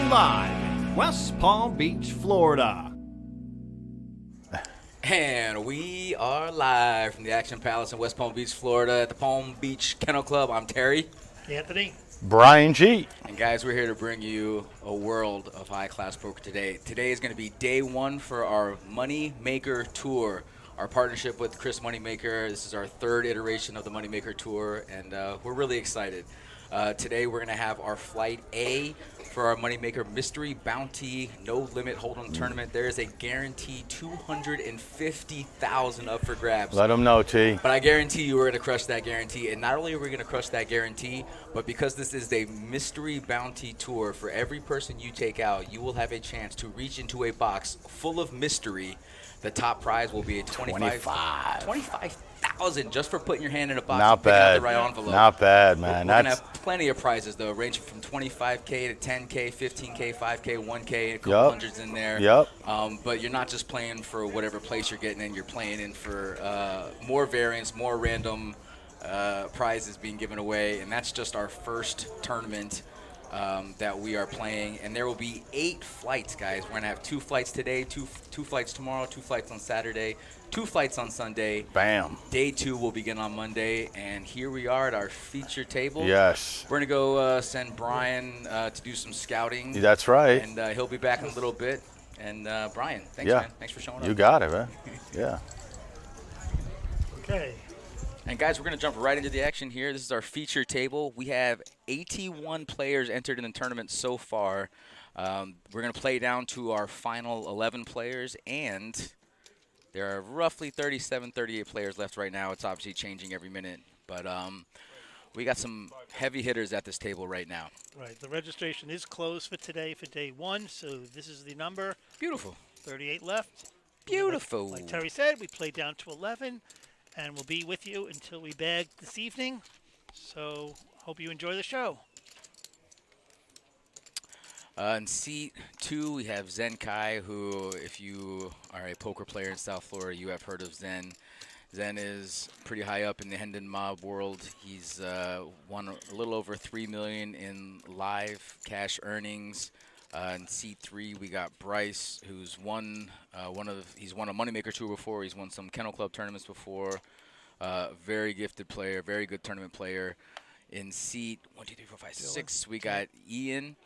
live in West Palm Beach, Florida. And we are live from the Action Palace in West Palm Beach, Florida at the Palm Beach Kennel Club. I'm Terry. Anthony. Brian G. And guys, we're here to bring you a world of high-class poker today. Today is going to be day one for our Money Maker Tour, our partnership with Chris Moneymaker. This is our third iteration of the Money Maker Tour, and we're really excited. Today we're going to have our Flight A for our Moneymaker Mystery Bounty No Limit Hold'em Tournament. There is a guaranteed $250,000 up for grabs. Let them know, T. But I guarantee you we're going to crush that guarantee. And not only are we going to crush that guarantee, but because this is a Mystery Bounty Tour, for every person you take out, you will have a chance to reach into a box full of mystery. The top prize will be a $25,000 just for putting your hand in a box and picking out the right envelope. Not bad, man. We're going to have plenty of prizes, though, ranging from $25K to $10K, $15K, $5K, $1K, a couple hundreds in there. Yep. But you're not just playing for whatever place you're getting in. You're playing in for more variance, more random prizes being given away. And that's just our first tournament that we are playing, and there will be 8 flights, guys. We're gonna have 2 flights today, two flights tomorrow, 2 flights on Saturday, 2 flights on Sunday. Bam. Day 2 will begin on Monday, and here we are at our feature table. Yes. We're gonna go send Brian to do some scouting. That's right. And he'll be back in a little bit. And Brian, thanks, man. Thanks for showing up. You got it, man. Yeah. Okay. And guys, we're going to jump right into the action here. This is our feature table. We have 81 players entered in the tournament so far. We're going to play down to our final 11 players, and there are roughly 37, 38 players left right now. It's obviously changing every minute, but we got some heavy hitters at this table right now. Right. The registration is closed for today for day 1, so this is the number. Beautiful. 38 left. Beautiful. Like Terry said, we played down to 11. And we'll be with you until we bag this evening. So hope you enjoy the show. In seat 2, we have Zen Kai, who, if you are a poker player in South Florida, you have heard of Zen. Zen is pretty high up in the Hendon Mob world. He's won a little over $3 million in live cash earnings. In seat 3, we got Bryce, who's won he's won a Moneymaker Tour before. He's won some Kennel Club tournaments before. Very gifted player, very good tournament player. In seat 1, 2, 3, 4, 5, 6, we got Ian.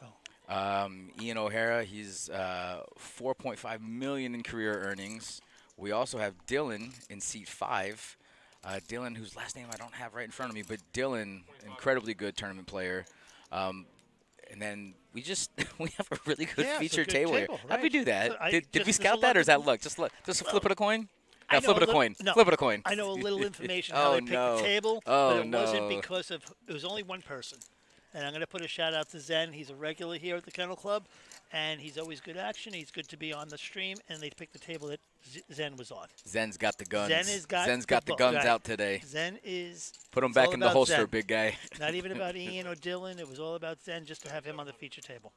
Ian O'Hara. He's $4.5 million in career earnings. We also have Dylan in seat 5. Dylan, whose last name I don't have right in front of me, but Dylan, incredibly good tournament player. And then we have a really good feature table here. How'd we do that? So did we scout that, or is that luck? Just flip it a coin? No, flip it a coin. No, flip it a coin. I know a little information how they picked the table, but it wasn't because of – it was only one person. And I'm going to put a shout-out to Zen. He's a regular here at the Kennel Club, and he's always good action. He's good to be on the stream, and they picked the table that Zen was on. Zen's got the guns. Zen's got the guns out today. Zen is – Put them back in the holster, Zen. Big guy. Not even about Ian or Dylan. It was all about Zen just to have him on the feature table.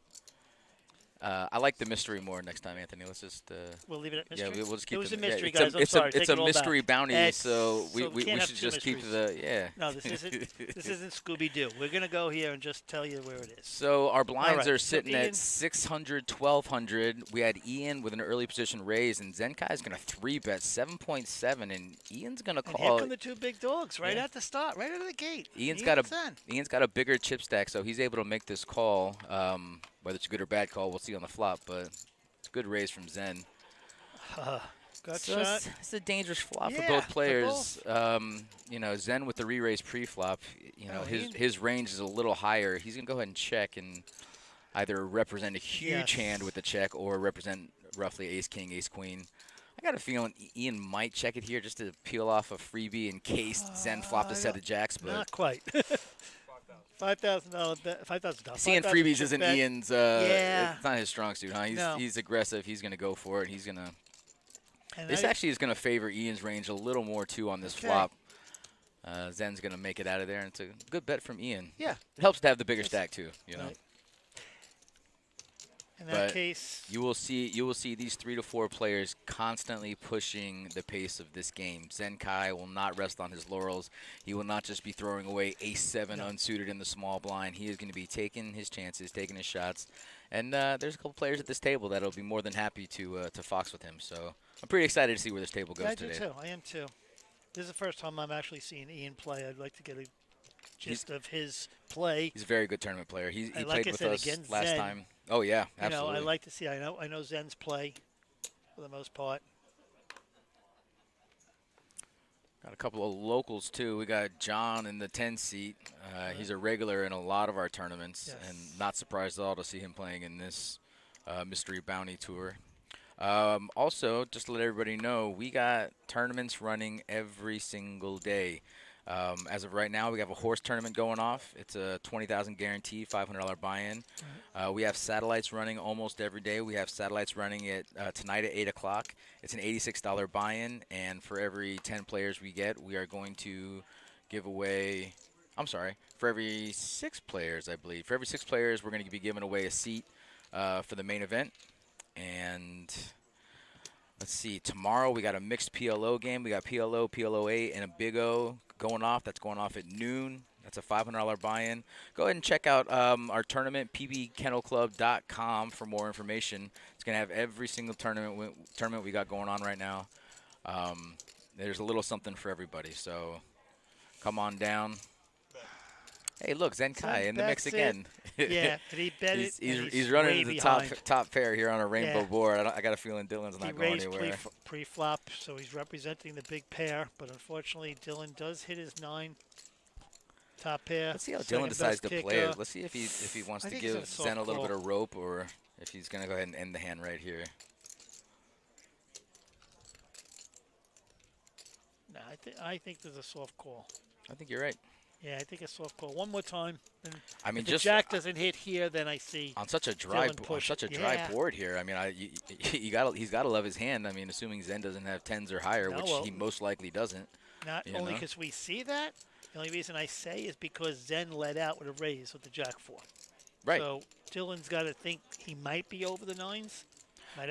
I like the mystery more next time, Anthony. Let's just we'll leave it at mystery. Yeah, we'll just keep it was the, a mystery, yeah, guys. It's a mystery bounty, so we should just keep the No, this isn't Scooby Doo. We're gonna go here and just tell you where it is. So our blinds are sitting at 600, 1200. We had Ian with an early position raise, and Zenkai is gonna 3-bet 7.7, and Ian's gonna call. And here come the 2 big dogs right at the start, right out of the gate. Ian's got a bigger chip stack, so he's able to make this call. Whether it's a good or bad call, we'll see on the flop, but it's a good raise from Zen. It's a dangerous flop for both players. Zen with the re-raise pre-flop, his range is a little higher. He's going to go ahead and check and either represent a huge hand with the check or represent roughly ace-king, ace-queen. I got a feeling Ian might check it here just to peel off a freebie in case Zen flopped a set of jacks. But not quite. $5,000 bet. $5,000. Seeing freebies isn't Ian's. It's not his strong suit, huh? He's aggressive. He's going to go for it. He's going to. This actually is going to favor Ian's range a little more too on this flop. Zen's going to make it out of there, and it's a good bet from Ian. Yeah, it helps to have the bigger stack too. Right. In that case, you will see these 3 to 4 players constantly pushing the pace of this game. Zenkai will not rest on his laurels. He will not just be throwing away ace-7 unsuited in the small blind. He is going to be taking his chances, taking his shots, And there's a couple players at this table that'll be more than happy to fox with him. So I'm pretty excited to see where this table goes today. I do too. I am too. This is the first time I'm actually seeing Ian play. I'd like to get a gist of his play. He's a very good tournament player. He like played with us last Zen, time. Oh yeah, absolutely. I like to see. I know Zen's play for the most part. Got a couple of locals too. We got John in the 10 seat. He's a regular in a lot of our tournaments, and not surprised at all to see him playing in this Mystery Bounty Tour. Also, just to let everybody know, we got tournaments running every single day. As of right now, we have a horse tournament going off. It's a $20,000 guarantee, $500 buy-in. We have satellites running almost every day. We have satellites running at tonight at 8 o'clock. It's an $86 buy-in, and for every 10 players we get, we are going to give away – I'm sorry, for every 6 players, I believe. For every 6 players, we're going to be giving away a seat for the main event. And let's see, tomorrow we got a mixed PLO game. We got PLO, PLO8, and a Big O going off. That's going off at noon. That's a $500 buy-in. Go ahead and check out our tournament, pbkennelclub.com, for more information. It's going to have every single tournament we got going on right now. There's a little something for everybody, so come on down. Hey, look, Zen Kai in the mix again. Yeah, but he bet it. He's running to the top pair here on a rainbow board. I got a feeling Dylan's not going anywhere. He raised pre-flop, so he's representing the big pair. But unfortunately, Dylan does hit his 9 top pair. Let's see how Dylan decides to play it. Let's see if he wants to give Zen a little bit of rope, or if he's going to go ahead and end the hand right here. No, I think there's a soft call. I think you're right. Yeah, I think a soft call. One more time. I mean, if the jack doesn't hit here, then I see on such a dry board here. I mean, he's got to love his hand. I mean, assuming Zen doesn't have 10s or higher, which he most likely doesn't. Not only because we see that. The only reason I say is because Zen led out with a raise with the jack 4. Right. So Dylan's got to think he might be over the 9s.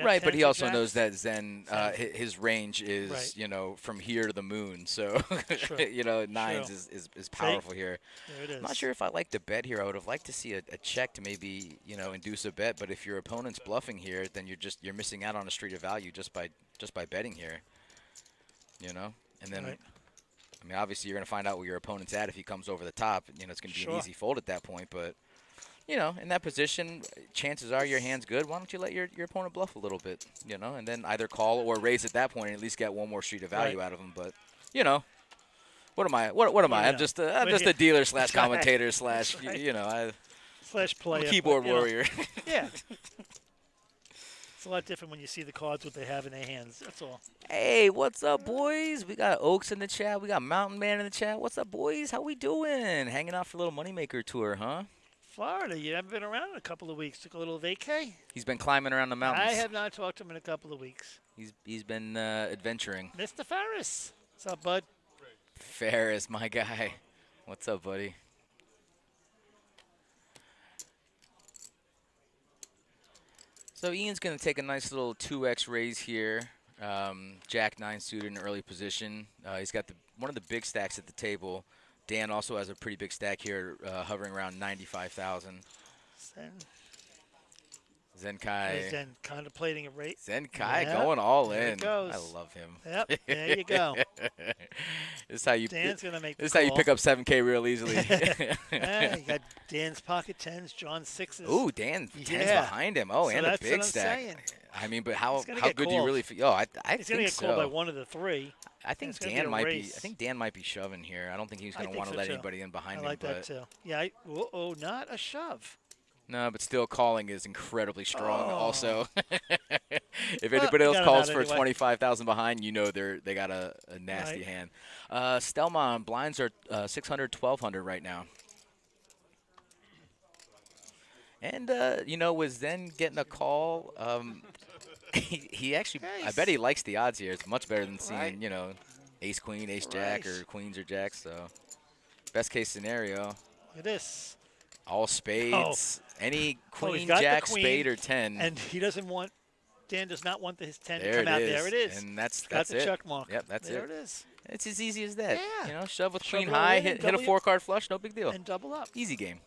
Right, but he also knows that Zen, his range is, from here to the moon. So, 9s is powerful here. There it is. I'm not sure if I like to bet here. I would have liked to see a check to maybe, induce a bet. But if your opponent's bluffing here, then you're missing out on a street of value just by betting here. And then, I mean, obviously you're going to find out where your opponent's at if he comes over the top. It's going to be an easy fold at that point, but. In that position, chances are your hand's good. Why don't you let your opponent bluff a little bit, and then either call or raise at that point and at least get one more street of value out of him. But, what am I? What am I? I'm just a dealer / commentator / slash player. Keyboard warrior. Yeah. It's a lot different when you see the cards, what they have in their hands. That's all. Hey, what's up, boys? We got Oaks in the chat. We got Mountain Man in the chat. What's up, boys? How we doing? Hanging out for a little Moneymaker tour, huh? Florida, you haven't been around in a couple of weeks. Took a little vacay. He's been climbing around the mountains. I have not talked to him in a couple of weeks. He's been adventuring. Mr. Ferris, what's up, bud? Ferris, my guy. What's up, buddy? So Ian's going to take a nice little 2x raise here. Jack 9 suited in early position. He's got one of the big stacks at the table. Dan also has a pretty big stack here, hovering around 95,000. Zen Kai. Zen contemplating a rate. Zen Kai going all there in. It goes. I love him. Yep, there you go. This is how you. Dan's gonna make. This is how you pick up 7K real easily. You got Dan's pocket 10s, John 6s. Ooh, Dan 10's behind him. Oh, so and a big what stack. I'm saying. I mean, but how good called. do you really feel? Oh, I He's think gonna get so. called by one of the 3. I think Dan might be. I think Dan might be shoving here. I don't think he's going to want to let anybody in behind him. I like that too. Yeah. Not a shove. No, but still calling is incredibly strong. Also, if anybody else calls for 25,000 behind, they got a nasty hand. Stelmon blinds are 600, 1,200 right now. And with Zen getting a call, he actually, I bet he likes the odds here. It's much better than seeing, ace, queen, ace, jack, or queens or jacks. So, best case scenario. Look at this. All spades. Any queen, jack, spade, or 10. And he doesn't want, Dan does not want his 10 there to come out. Is. There it is. And that's got the it. check mark. Yep, that's there it is. It's as easy as that. Yeah. Shove with queen high, hit a 4-card flush, no big deal. And double up. Easy game.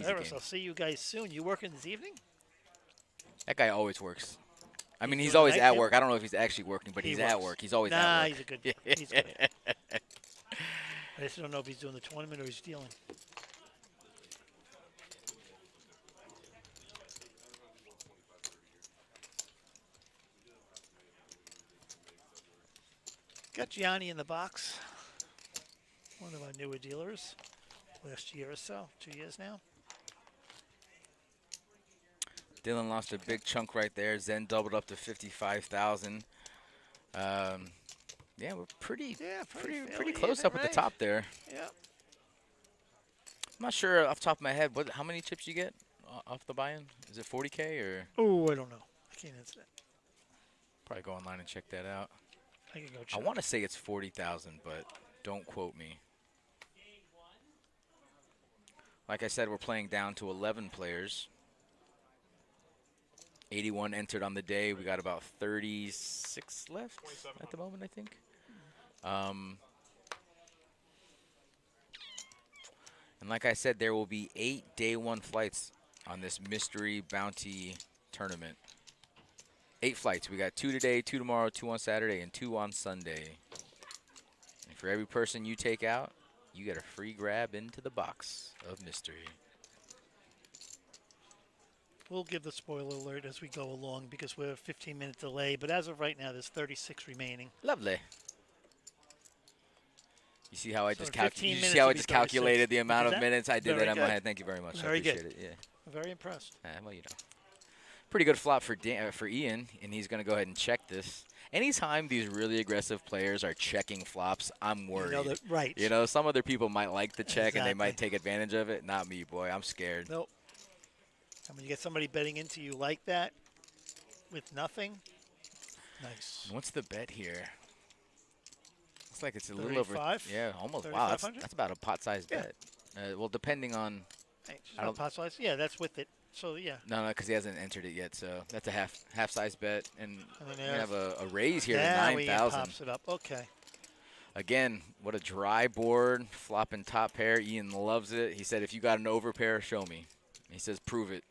Ferris, I'll see you guys soon. You working this evening? That guy always works. I mean, he's doing always night at too? work. I don't know if he's actually working, but he's at work. He's always at work. He's a good. He's good. I just don't know if he's doing the tournament or he's dealing. Got Gianni in the box. One of our newer dealers. Last year or so, 2 years now. Dylan lost a big chunk right there. Zen doubled up to 55,000. Yeah, we're pretty close up at the top there. Yeah. I'm not sure off the top of my head how many chips you get off the buy-in. Is it 40K or? Oh, I don't know. I can't answer that. Probably go online and check that out. I can go check. I want to say it's 40,000, but don't quote me. Like I said, we're playing down to 11 players. 81 entered on the day. We got about 36 left at the moment, I think. And like I said, there will be 8 day 1 flights on this mystery bounty tournament. 8 flights. We got 2 today, 2 tomorrow, 2 on Saturday, and 2 on Sunday. And for every person you take out, you get a free grab into the box of mystery. We'll give the spoiler alert as we go along because we're a 15-minute delay. But as of right now, there's 36 remaining. Lovely. You see how I So just, 15 you minutes see how will I be just 36. calculated the amount Look of at that. minutes? I did Very that in my good. head. Thank you very much. Very I appreciate good. it. Yeah. I'm very impressed. Well, you know. Pretty good flop for for Ian, and he's going to go ahead and check this. Anytime these really aggressive players are checking flops, I'm worried. You know that, right. You know, some other people might like the check and they Exactly. might take advantage of it. Not me, boy. I'm scared. Nope. And when you get somebody betting into you like that with nothing, nice. What's the bet here? Looks like it's a little over. 35? Yeah, almost. Wow, 3,500? that's about a pot-sized Yeah. bet. Well, depending on. Hey, I don't- pot size? Yeah, that's with it. So, yeah. No, because he hasn't entered it yet. So that's a half-size bet, and And then we have a raise here to now he 9,000. pops it up. Okay. Again, what a dry board, flopping top pair. Ian loves it. He said, if you got an overpair, show me. He says, prove it.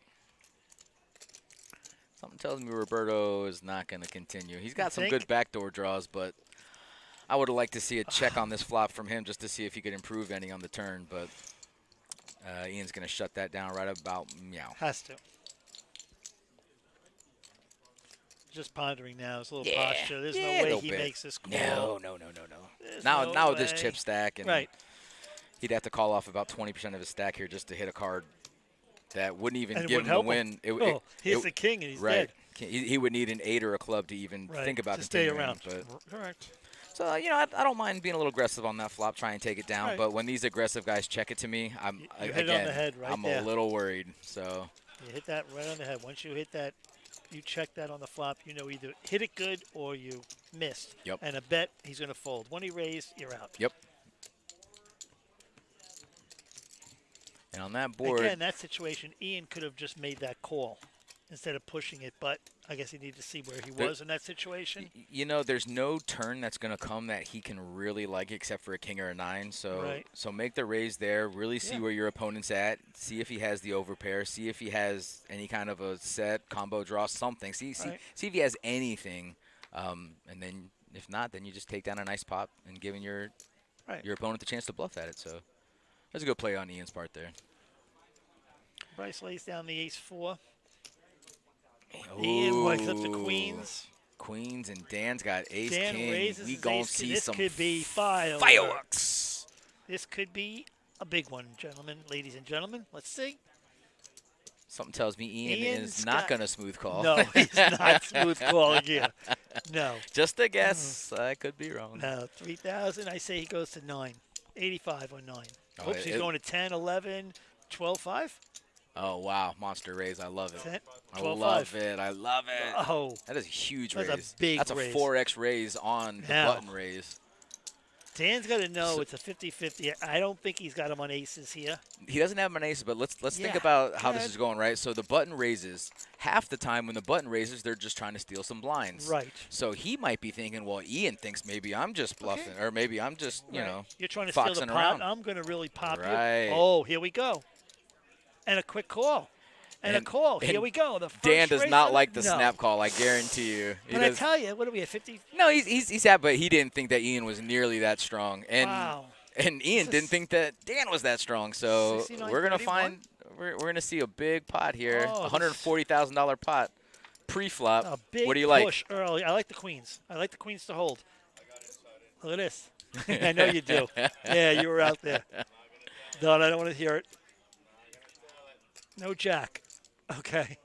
Something tells me Roberto is not going to continue. He's got some good backdoor draws, but I would have liked to see a check on this flop from him just to see if he could improve any on the turn. But Ian's going to shut that down right about meow. Has to. Just pondering now. It's a little posture. There's no way he makes this call. No. There's Now no with this way. chip stack, and Right. he'd have to call off about 20% of his stack here just to hit a card that wouldn't even And it give him wouldn't the help win. him. He's the king and he's right. dead. He would need an 8 or a club to even think about to stay continuing, around. But Correct. so you know, I don't mind being a little aggressive on that flop, try and take it down. Right. But when these aggressive guys check it to me, You hit it on the head right I'm there. a little worried. So You hit that right on the head. Once you hit that, you check that on the flop, you know either hit it good or you missed. Yep. And a bet, he's going to fold. When he raised, you're out. yep. And on that board, Again, that situation, Ian could have just made that call instead of pushing it, but I guess he needed to see where he was in that situation. you know, there's no turn that's going to come that he can really like except for a king or a 9. So Right. so make the raise there. Really see Yeah. where your opponent's at. See if he has the overpair. See if he has any kind of a set, combo draw, something. See if he has anything. And then if not, then you just take down a nice pop and giving your opponent the chance to bluff at it. So that's a good play on Ian's part there. Bryce lays down the ace-4. Ian wakes up the queens. Queens, and Dan's got ace Dan king. raises We his gonna ace king. see This some could be fireworks. fireworks. This could be a big one, gentlemen, ladies and gentlemen. Let's see. Something tells me Ian Ian's is not got- going to smooth call. No, he's not smooth calling here. No. Just a guess. I could be wrong. No, 3,000. I say he goes to 9. 85 or 9. Oh, Oops, he's going to 10, 11, 12, 5. Oh, wow. Monster raise. I love it. 10, I 12, love 5. it. I love it. Oh, That is a huge That's a raise. big That's a raise. 4x raise on the Now. button raise. Dan's got to know it's a 50-50. I don't think he's got him on aces here. He doesn't have an ace, but let's think Yeah. about how Go this ahead. is going, right? So the button raises. Half the time when the button raises, they're just trying to steal some blinds. Right. So he might be thinking, well, Ian thinks maybe I'm just bluffing, or maybe I'm just, you know, You're trying to steal the foxing pot. around. I'm going to really pop Right. you. Oh, here we go. And a quick call. And a call. Here we go. The first Dan does race not of like the no. snap call. I guarantee you. But I tell you, what are we at 50? No, he's happy, but he didn't think that Ian was nearly that strong. And Wow. And Ian didn't think that Dan was that strong. So we're gonna find we're gonna see a big pot here, $140,000 pot, pre-flop. A big what do you push like? early. I like the queens. I like the queens to hold. Look at this. I know you do. Yeah, you were out there. Don, I don't want to hear it. No jack. Okay.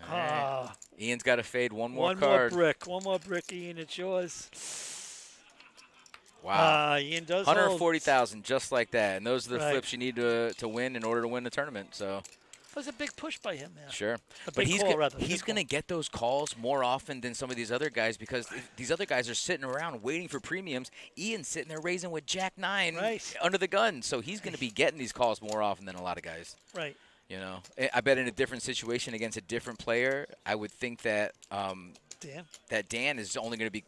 Right. Ian's got to fade one more card. One more brick, Ian. It's yours. Wow. Ian does 140,000 just like that. And those are the flips you need to win in order to win the tournament. So that was a big push by him, man. Sure. But he's going to get those calls more often than some of these other guys because these other guys are sitting around waiting for premiums. Ian's sitting there raising with Jack 9 under the gun. So he's going to be getting these calls more often than a lot of guys. Right. You know, I bet in a different situation against a different player, I would think that Dan is only going to be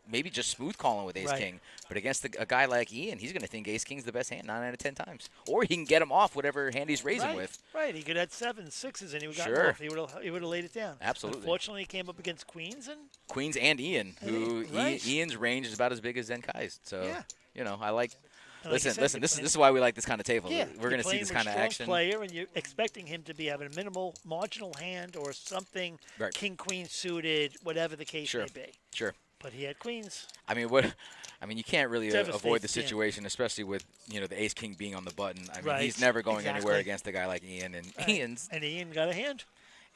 maybe just smooth calling with ace-king. But against a guy like Ian, he's going to think ace-king's the best hand 9 out of 10 times. Or he can get him off whatever hand he's raising with. Right. He could have 7s, 6s, and he would have gotten off. He would have laid it down. Absolutely. Unfortunately, he came up against queens and Ian, who Ian's range is about as big as Zen Kai's. So, you know, I like – Listen. This is why we like this kind of table. Yeah, we're going to see this kind of action. Player, and you're expecting him to be having a minimal marginal hand or something, king queen suited, whatever the case may be. Sure. But he had queens. I mean, you can't really avoid the situation, especially with the ace king being on the button. I mean, he's never going anywhere against a guy like Ian, and Ian got a hand.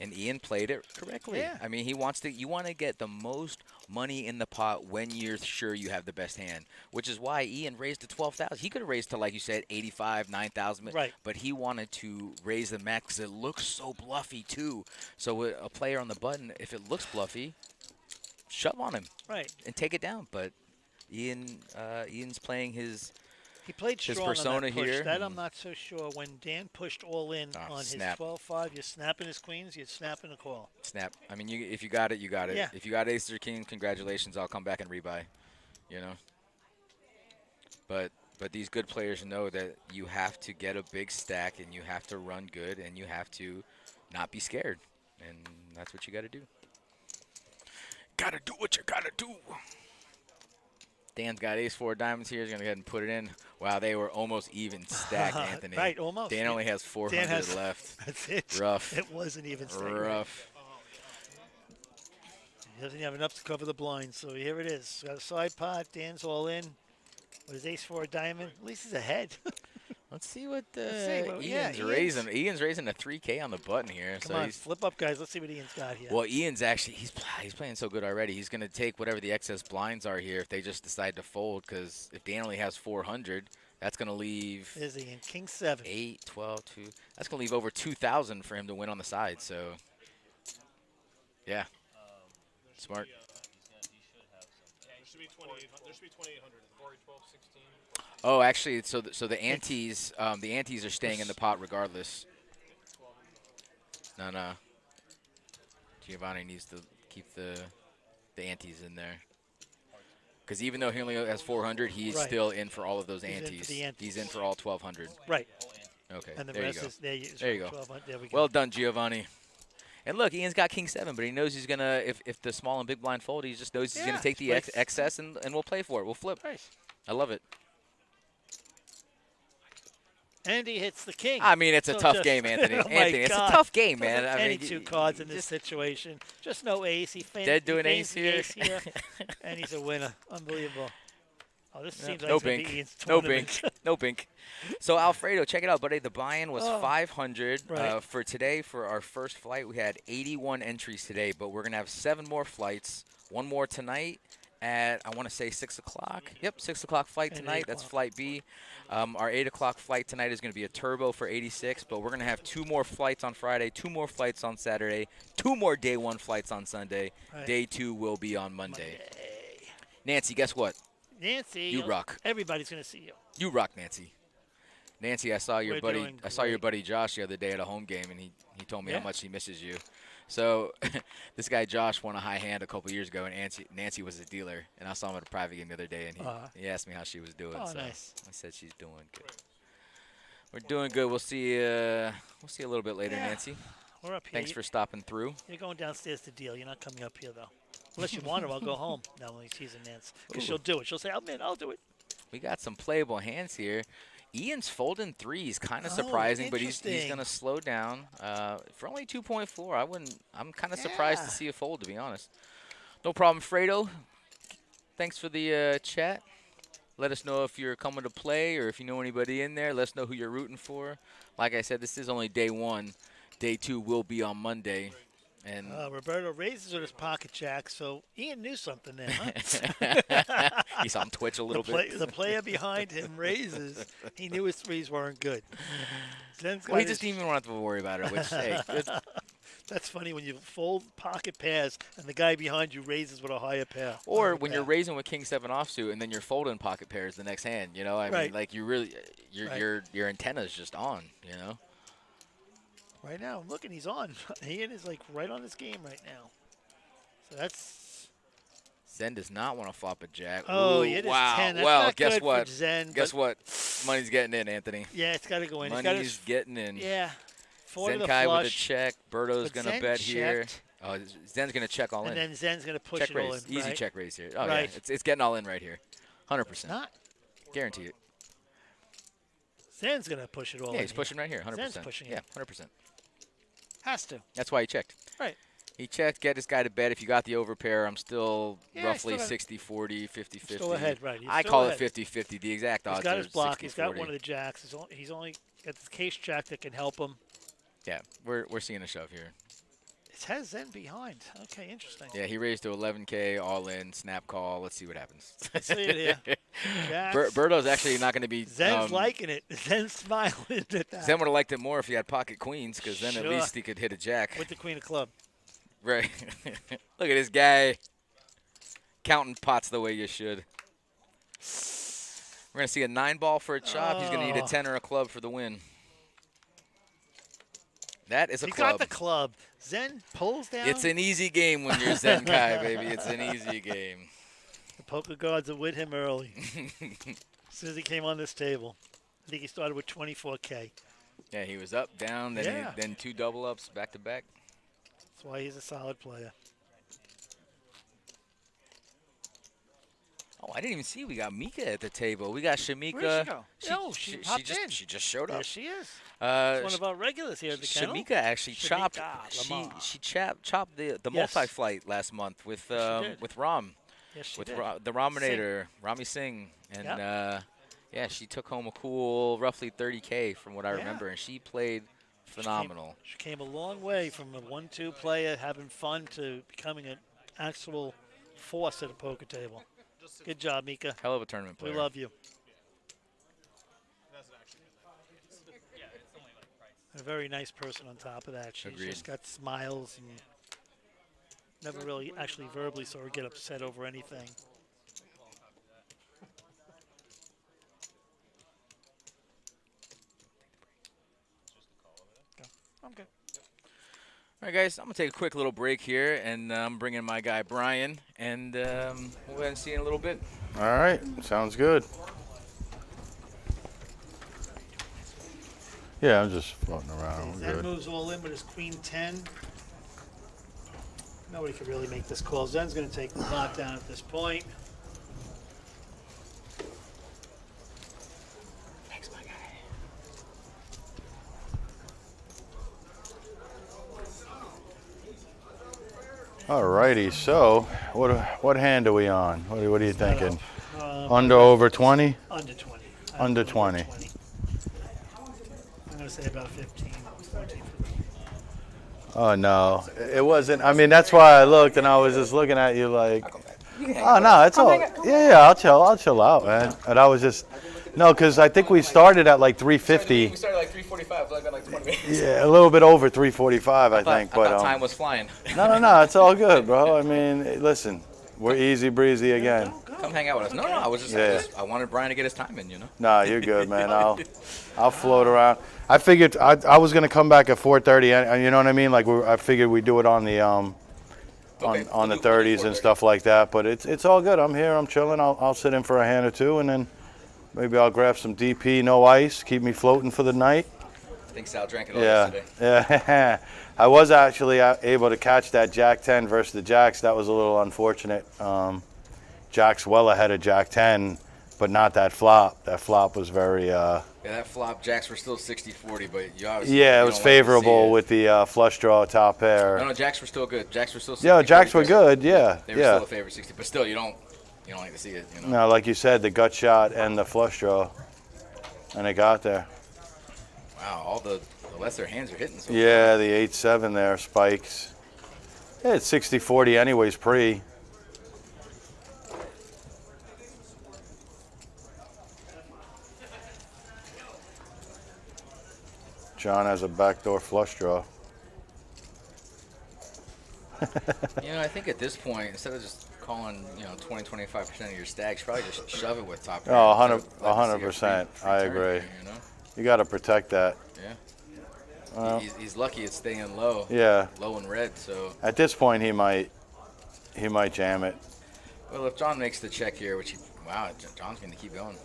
And Ian played it correctly. Yeah. I mean, you want to get the most money in the pot when you're sure you have the best hand, which is why Ian raised to 12,000. He could have raised to, like you said, 85, 9,000. Right. But he wanted to raise the max because it looks so bluffy too. So with a player on the button, if it looks bluffy, shove on him. Right. And take it down. But Ian's playing his. He played strong persona on that push. here. That I'm not so sure. When Dan pushed all in on his 12-5, you're snapping his queens, you're snapping a call. Snap. I mean, if you got it, you got it. Yeah. If you got ace or king, congratulations. I'll come back and rebuy. You know. But these good players know that you have to get a big stack and you have to run good and you have to not be scared. And that's what you got to do. Got to do what you got to do. Dan's got ace-4 diamonds here. He's going to go ahead and put it in. Wow, they were almost even stacked, Anthony. Right, almost. Dan only has 400 left. That's it. Rough. It wasn't even stacked. Rough. He doesn't have enough to cover the blinds, so here it is. Got a side pot. Dan's all in with his ace-4 diamond. At least he's ahead. Let's see what Ian's raising. Ian's raising a 3K on the button here. Come on, flip up, guys. Let's see what Ian's got here. Well, Ian's actually he's playing so good already. He's going to take whatever the excess blinds are here if they just decide to fold. Because if Dan only has 400, that's going to leave. There's Ian, king 7, 8, 12, 2. That's going to leave over 2,000 for him to win on the side. So, yeah, smart. There should be 2,800. 12, 16. Oh, actually, so the antes are staying in the pot regardless. No. Giovanni needs to keep the antes in there. Because even though he only has 400, he's still in for all of those antes. He's in for all 1,200. Right. Okay. And the there rest you go. is there. There you go. There we go. Well done, Giovanni. And look, Ian's got king 7, but he knows he's gonna if the small and big blind fold, he just knows he's gonna take the excess and we'll play for it. We'll flip. Nice. I love it. And he hits the king. I mean, it's a tough game, Anthony. Anthony, it's a tough game, man. I any mean, two cards in this situation. Just no ace. He feigns, dead doing ace here. And he's a winner. Unbelievable. Oh, this seems like no it's bink. Be Ian's No tournament. bink. No bink. So, Alfredo, check it out, buddy. The buy-in was 500 for today. For our first flight, we had 81 entries today, but we're going to have 7 more flights. 1 more tonight at, I want to say, 6 o'clock. Yep, 6 o'clock flight tonight. That's flight B. Our 8 o'clock flight tonight is going to be a turbo for 86, but we're going to have 2 more flights on Friday, 2 more flights on Saturday, 2 more day 1 flights on Sunday. Day 2 will be on Monday. Nancy, guess what? Nancy, you rock. Everybody's going to see you. You rock, Nancy. Nancy, I saw your buddy Josh the other day at a home game, and he told me how much he misses you. So this guy Josh won a high hand a couple years ago, and Nancy was a dealer, and I saw him at a private game the other day, and he asked me how she was doing. Oh, so nice. I said she's doing good. We're doing good. We'll see a little bit later, Nancy. We're up here. Thanks for stopping through. You're going downstairs to deal. You're not coming up here, though. Unless you want to, I'll go home. No, when she's in Nance. Because she'll do it. She'll say, I'll do it. We got some playable hands here. Ian's folding threes, kind of surprising, but he's going to slow down. For only 2.4, I'm kind of surprised to see a fold, to be honest. No problem, Fredo. Thanks for the chat. Let us know if you're coming to play or if you know anybody in there. Let us know who you're rooting for. Like I said, this is only day 1. Day 2 will be on Monday. And Roberto raises with his pocket jack, so Ian knew something there, huh? He saw him twitch a little bit. The player behind him raises. He knew his threes weren't good. Well, he just didn't even want to worry about it, which, hey, good. That's funny when you fold pocket pairs and the guy behind you raises with a higher pair. Or when you're raising with King 7 offsuit and then you're folding pocket pairs the next hand, you know? I mean, like you really, your antenna's just on, you know? Right now, I'm looking, he's on. Ian is like right on his game right now. So that's. Zen does not want to flop a jack. Oh, Ooh, it is wow. 10. That's well, not guess good what? For Zen, guess what? Money's getting in, Anthony. Yeah, it's got to go in. Money's getting in. Yeah. Zenkai with a check. Berto's going to bet here. Oh, Zen's going to check all in. And then Zen's going to push check it raise. all in. Easy right? check raise here. Oh, right. yeah. It's getting all in right here. 100%. It's not. Guarantee it. Zen's going to push it all in. Yeah, he's pushing right here. 100%. Zen's pushing Yeah, it. 100%. Has to. That's why he checked. Right. He checked, get this guy to bet. If you got the overpair, I'm still roughly still 60-40, 50-50. Still ahead, right. I call it 50-50. The exact odds He's got are his block. 60-40. He's got one of the jacks. He's only got the case jack that can help him. Yeah, we're seeing a shove here. It has Zen behind. Okay, interesting. Yeah, he raised to 11K, all in, snap call. Let's see what happens. Let's see it here. Berto's actually not going to be. Zen's liking it. Zen's smiling at that. Zen would have liked it more if he had pocket queens, because then at least he could hit a jack. With the queen of club. Right. Look at this guy counting pots the way you should. We're going to see a 9-ball for a chop. He's going to need a 10 or a club for the win. That is a club. He got the club. Zen pulls down. It's an easy game when you're Zenkai, baby. It's an easy game. The poker gods are with him early. As soon as he came on this table. I think he started with 24K. Yeah, he was up, down, then 2 double ups back to back. That's why he's a solid player. Oh, I didn't even see we got Mika at the table. We got Shamika. Where'd she go? She just showed up. There she is. She's one of our regulars here at the kennel. Shamika actually chopped. She chopped the multi-flight last month with Ram. Yes, she with did. the Raminator, Rami Singh, and yeah, she took home a cool roughly 30K from what I remember, and she played phenomenal. She came a long way from a 1-2 player having fun to becoming an actual force at a poker table. Good job, Mika. Hell of a tournament player. We love you. A very nice person on top of that. She's just got smiles and never really actually verbally saw her get upset over anything. I'm good. All right, guys, I'm going to take a quick little break here, and I'm bringing my guy Brian, and we'll go ahead and see you in a little bit. All right, sounds good. Yeah, I'm just floating around. Zen moves all in with his queen 10. Nobody can really make this call. Zen's going to take the pot down at this point. Thanks, my guy. All righty, so what hand are we on? What are you thinking? Under over 20? Under 20. Under 20. I'm going to say about 15, 14. Oh, no. It wasn't. I mean, that's why I looked, and I was just looking at you like, oh, no, it's all. Yeah, I'll chill out, man. And I was just, no, because I think we started at like 350. We started like 3:45, so I got like 20 minutes. Yeah, a little bit over 345, I think. I thought time was flying. No, it's all good, bro. I mean, listen, we're easy breezy again. Come hang out with us. No, I was just, I wanted Brian to get his time in, you know. Nah, you're good, man. I'll float around. I figured I was gonna come back at 4:30, and you know what I mean. Like I figured we'd do it on the on the 30s and stuff like that. But it's all good. I'm here. I'm chilling. I'll sit in for a hand or two, and then Maybe I'll grab some DP, no ice, keep me floating for the night. I think Sal drank it all yesterday. Yeah. I was actually able to catch that Jack 10 versus the Jacks. That was a little unfortunate. Jack's well ahead of Jack 10, but not that flop. That flop was very... Yeah, that flop, Jacks were still 60-40, but you obviously... Yeah, it was favorable with the flush draw top pair. No, Jacks were still good. Jacks were still 60-40. Yeah, Jacks were good, yeah. They were still a favorite 60, but still, you don't like to see it, you know? No, like you said, the gut shot and the flush draw, and it got there. Wow, all the lesser hands are hitting so Yeah, far. the 8-7 there, spikes. Yeah, it's 60-40 anyways, pre. John has a backdoor flush draw. I think at this point, instead of just calling, 20-25% of your stacks, probably just shove it with top pair. Oh, 100%. I agree. You got to protect that. Yeah. Well, he's lucky it's staying low. Yeah. Low and red, so. At this point, he might jam it. Well, if John makes the check here, wow, John's going to keep going.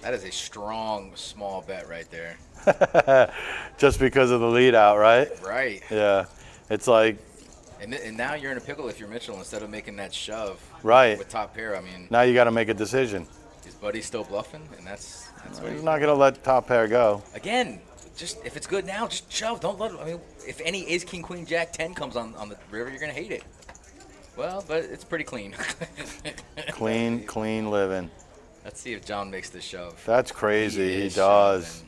That is a strong, small bet right there. Just because of the lead out, right? Right. Yeah. It's like. And now you're in a pickle if you're Mitchell instead of making that shove. Right. With top pair. I mean. Now you got to make a decision. Is Buddy still bluffing? And that's what he's not going to let top pair go. Again, just if it's good now, just shove. Don't let it. I mean, if any ace, king, queen, jack, 10 comes on the river, you're going to hate it. Well, but it's pretty clean. Clean living. Let's see if John makes the shove. That's crazy. He does.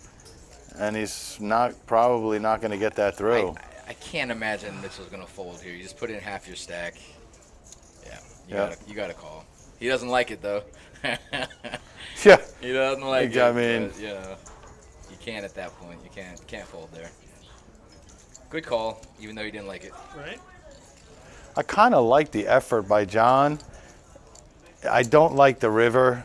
And he's probably not going to get that through. I can't imagine Mitchell's going to fold here. You just put in half your stack. Yeah, you got to call. He doesn't like it, though. Yeah. He doesn't like it. I mean, but, you can't at that point. You can't fold there. Good call, even though you didn't like it. Right. I kind of like the effort by John. I don't like the river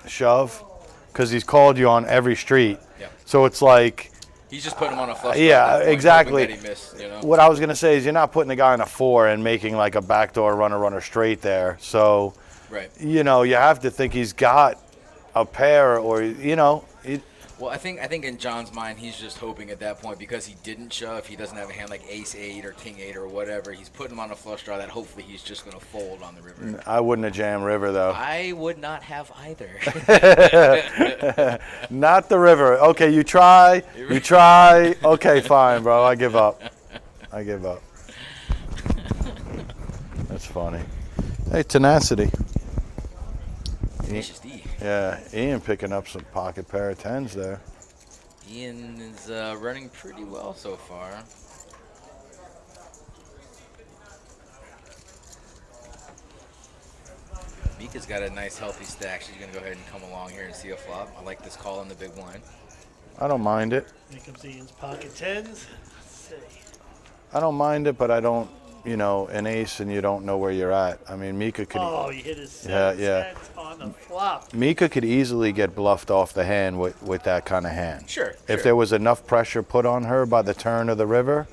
shove because he's called you on every street. Yeah. So it's like. He's just putting him on a flush. Yeah, exactly. That he missed, What I was going to say is you're not putting the guy on a 4 and making like a backdoor runner straight there. So, right. You have to think he's got a pair or, Well, I think in John's mind, he's just hoping at that point because he didn't shove, he doesn't have a hand like ace-8 or king-8 or whatever. He's putting him on a flush draw that hopefully he's just going to fold on the river. I wouldn't have jammed river, though. I would not have either. Not the river. Okay, you try. Okay, fine, bro. I give up. That's funny. Hey, tenacity. Tenacious D. Yeah, Ian picking up some pocket pair of 10s there. Ian is running pretty well so far. Mika's got a nice healthy stack. She's going to go ahead and come along here and see a flop. I like this call in the big blind. I don't mind it. Here comes Ian's pocket 10s. Let's see. I don't mind it, but I don't, an ace and you don't know where you're at. I mean, Mika could. Oh, you hit his 7 cents on the flop. Mika could easily get bluffed off the hand with that kind of hand. Sure. If there was enough pressure put on her by the turn of the river,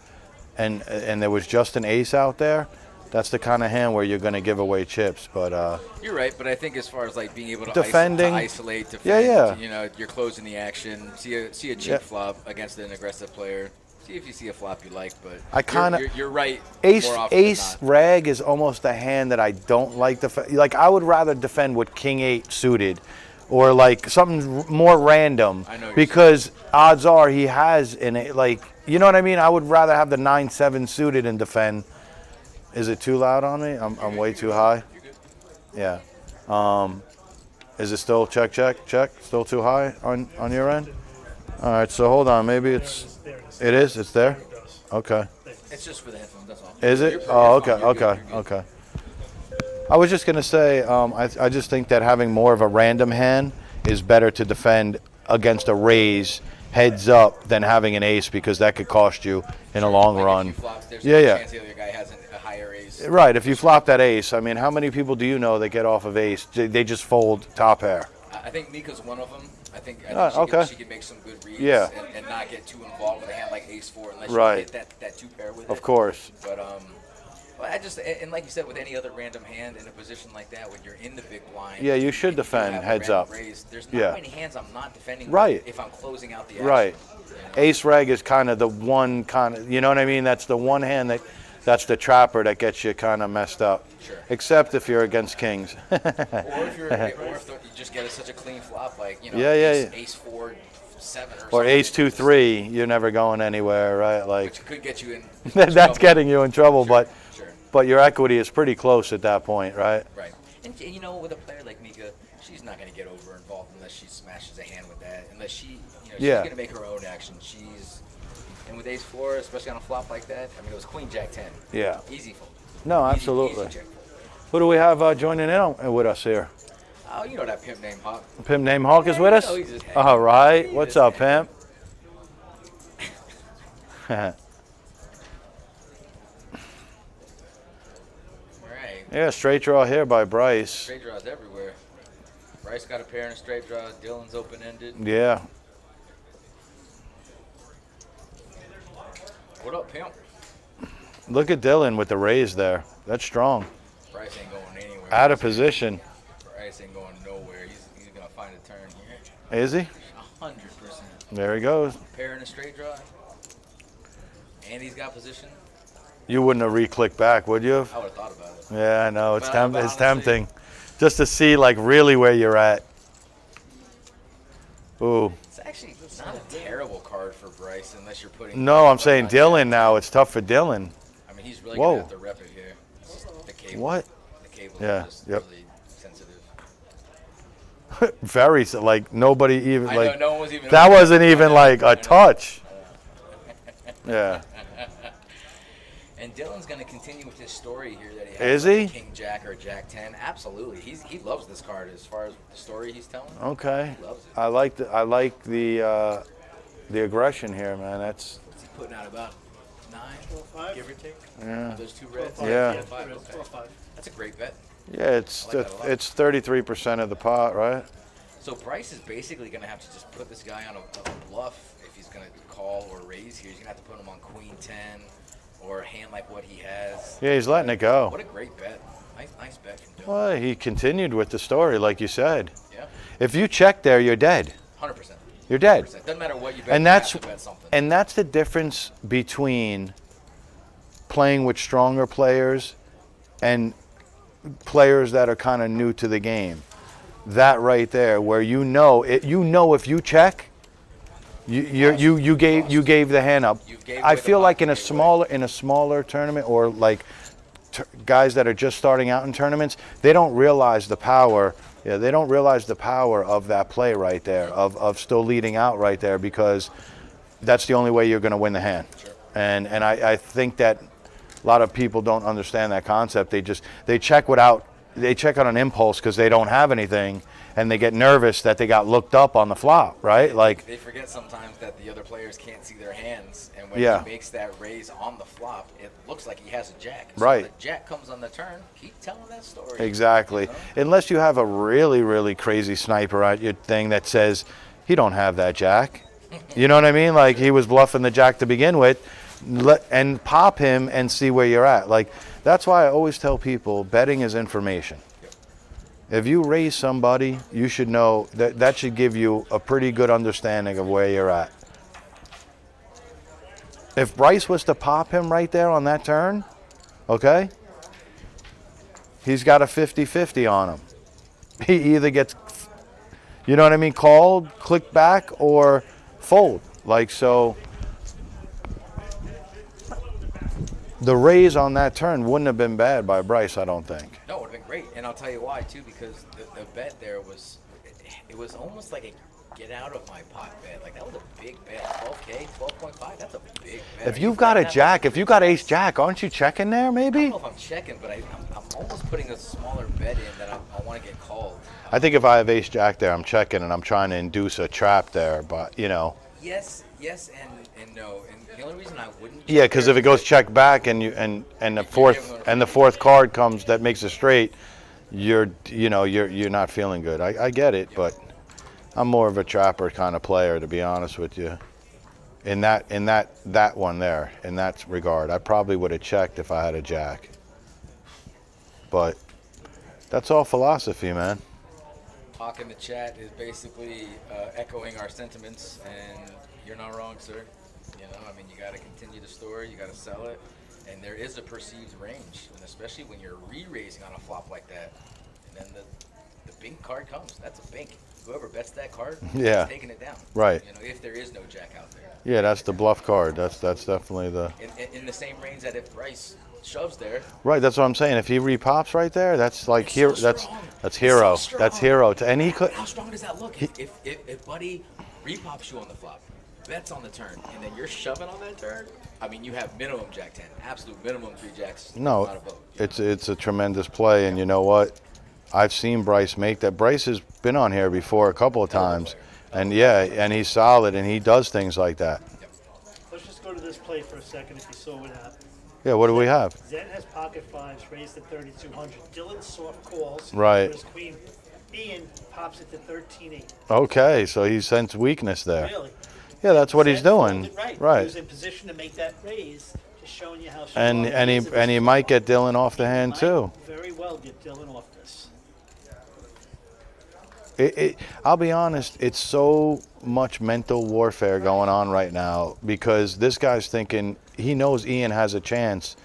and there was just an ace out there, that's the kind of hand where you're going to give away chips. But you're right, but I think as far as like being able to defending, isolate, yeah. You're closing the action. See a cheap flop against an aggressive player. See if you see a flop you like, but you're right. Ace rag is almost a hand that I don't like. Like I would rather defend with king 8 suited, or like something more random. I know because odds are he has you know what I mean. I would rather have the 9-7 suited and defend. Is it too loud on me? I'm way too high. You're good. Yeah. Is it still check? Still too high on your end? All right. So hold on. Maybe it's. It is? It's there? Okay. It's just for the headphones, that's all. Is it? Oh, okay. I was just going to say, I just think that having more of a random hand is better to defend against a raise heads up than having an ace because that could cost you in a long run. If you flop, there's a chance the other guy has a higher ace. Right. If you flop that ace, I mean, how many people do you know that get off of ace? They just fold top pair. I think Mika's one of them. I think she can make some good reads and not get too involved with a hand like ace-4 unless you hit that 2 pair with it. Of course. But Well, and like you said, with any other random hand in a position like that, when you're in the big blind. Yeah, you should and defend have a heads random up. Raise, there's not many hands I'm not defending Right. if I'm closing out the action. Right. You know? Ace reg is kind of the one kind of, you know what I mean? That's the one hand that's the trapper that gets you kind of messed up. Sure. Except if you're against kings. or if you just get such a clean flop, like, ace 4, 7 or ace 2, 3, you're never going anywhere, right? Like, which could get you in that's trouble. getting you in trouble, Sure. but your equity is pretty close at that point, right? Right. And with a player like Mika, she's not going to get over involved unless she smashes a hand with that. Unless she's going to make her own action. And with ace 4, especially on a flop like that, I mean, it was queen jack 10. Yeah. Easy fold. No, Easy absolutely. check fold. Who do we have joining in with us here? Oh, you know that pimp named Hawk. Pimp named Hawk is with us? He's just hanging. All right. He's What's just up, hanging. Pimp? All right. Yeah, straight draw here by Bryce. Straight draws everywhere. Bryce got a pair and a straight draw. Dylan's open-ended. Yeah. What up, pimp? Look at Dylan with the raise there. That's strong. Bryce ain't going anywhere. Out of position. Bryce ain't going nowhere. He's going to find a turn here. Is he? 100%. There he goes. Pair and a straight draw. And he's got position. You wouldn't have re-clicked back, would you have? I would have thought about it. Yeah, I know. It's But honestly, tempting. Just to see, like, really where you're at. Ooh. It's actually not a terrible card for Bryce unless you're putting... No, I'm saying Dylan now. It's tough for Dylan. I mean, he's really going to have to rep it here. It's just the cable. What? The cable Yeah, is just yep. really sensitive. Very, like, nobody even, I like... know, no one was even... That wasn't even, like, a touch. Yeah. And Dylan's going to continue with his story here that he Is has. he? King Jack or Jack 10. Absolutely. He loves this card as far as the story he's telling. Okay. He loves it. I like the aggression here, man. That's... What's he putting out, about 9, 5? give or take? Yeah. Those two reds? Yeah. 5, okay. That's a great bet. Yeah, it's I like that a lot. it's 33% of the pot, right? So Bryce is basically going to have to just put this guy on a bluff if he's going to call or raise here. He's going to have to put him on queen 10 or a hand like what he has. Yeah, he's letting it go. What a great bet. Nice bet from Dylan. Well, he continued with the story, like you said. Yeah, If you check there, you're dead. 100%. You're dead. 100%. Doesn't matter what you bet. And you have that's to bet something. and that's the difference between playing with stronger players and players that are kind of new to the game. That right there, where if you check, you gave the hand up. I feel like in a smaller tournament, or like guys that are just starting out in tournaments, they don't realize the power. Yeah, they don't realize the power of that play right there, of still leading out right there, because that's the only way you're going to win the hand. Sure. And I think that a lot of people don't understand that concept. They check on an impulse because they don't have anything, and they get nervous that they got looked up on the flop, right? Like, They forget sometimes that the other players can't see their hands, and when Yeah. he makes that raise on the flop, it looks like he has a jack. So Right. when the jack comes on the turn, keep telling that story. exactly. You know? Unless you have a really, really crazy sniper at your thing that says he don't have that jack. You know what I mean? Like, he was bluffing the jack to begin with, and pop him and see where you're at. Like, that's why I always tell people betting is information. If you raise somebody, you should know that should give you a pretty good understanding of where you're at. If Bryce was to pop him right there on that turn, okay, he's got a 50-50 on him. He either gets, you know what I mean, called, click back, or fold. Like, so the raise on that turn wouldn't have been bad by Bryce, I don't think. No, it would have been great. And I'll tell you why, too, because the bet there was, it was almost like a get out of my pot bet. Like, that was a big bet. 12K, 12.5, that's a big bet. If you've got a jack, if you got ace jack, aren't you checking there I maybe? don't know if I'm checking, but I'm almost putting a smaller bet in that I want to get called. I think if I have ace jack there, I'm checking, and I'm trying to induce a trap there, but, you know. Yes, and no. And the only reason I wouldn't. Yeah, because if it goes check back and the fourth card comes that makes a straight, you're not feeling good. I get it, but I'm more of a trapper kind of player, to be honest with you. In that one there, in that regard, I probably would have checked if I had a jack. but that's all philosophy, man. Hawk in the chat is basically echoing our sentiments, and you're not wrong, sir. You know, I mean, you got to continue the story, you got to sell it, and there is a perceived range, and especially when you're re-raising on a flop like that, and then the bink card comes. That's a bink. Whoever bets that card is taking it down. Right. You know, if there is no jack out there. Yeah, that's the bluff card. That's definitely the. In the same range that if Bryce shoves there. Right, that's what I'm saying. If he repops right there, that's like hero. So that's hero. So that's hero. And he could. How strong does that look? If Buddy repops you on the flop, bets on the turn, and then you're shoving on that turn, I mean, you have minimum jack 10, absolute minimum 3 jacks. No, not a vote, it's a tremendous play, and you know what? I've seen Bryce make that. Bryce has been on here before a couple of times, and and he's solid, and he does things like that. Yep. Let's just go to this play for a second if you saw what happened. Yeah, what do we have? Zen has pocket fives, raised to 3,200. Dylan soft calls. Right. For his queen. Ian pops it to 13-8. Okay, so he sensed weakness there. Really? Yeah, that's what he's Zen doing. folded right. He Right. was in position to make that raise, just showing you how strong And he is in he this might spot. get Dylan off the hand Might too. very well get Dylan off this. I'll be honest, it's so much mental warfare going on right now because this guy's thinking he knows Ian has a chance,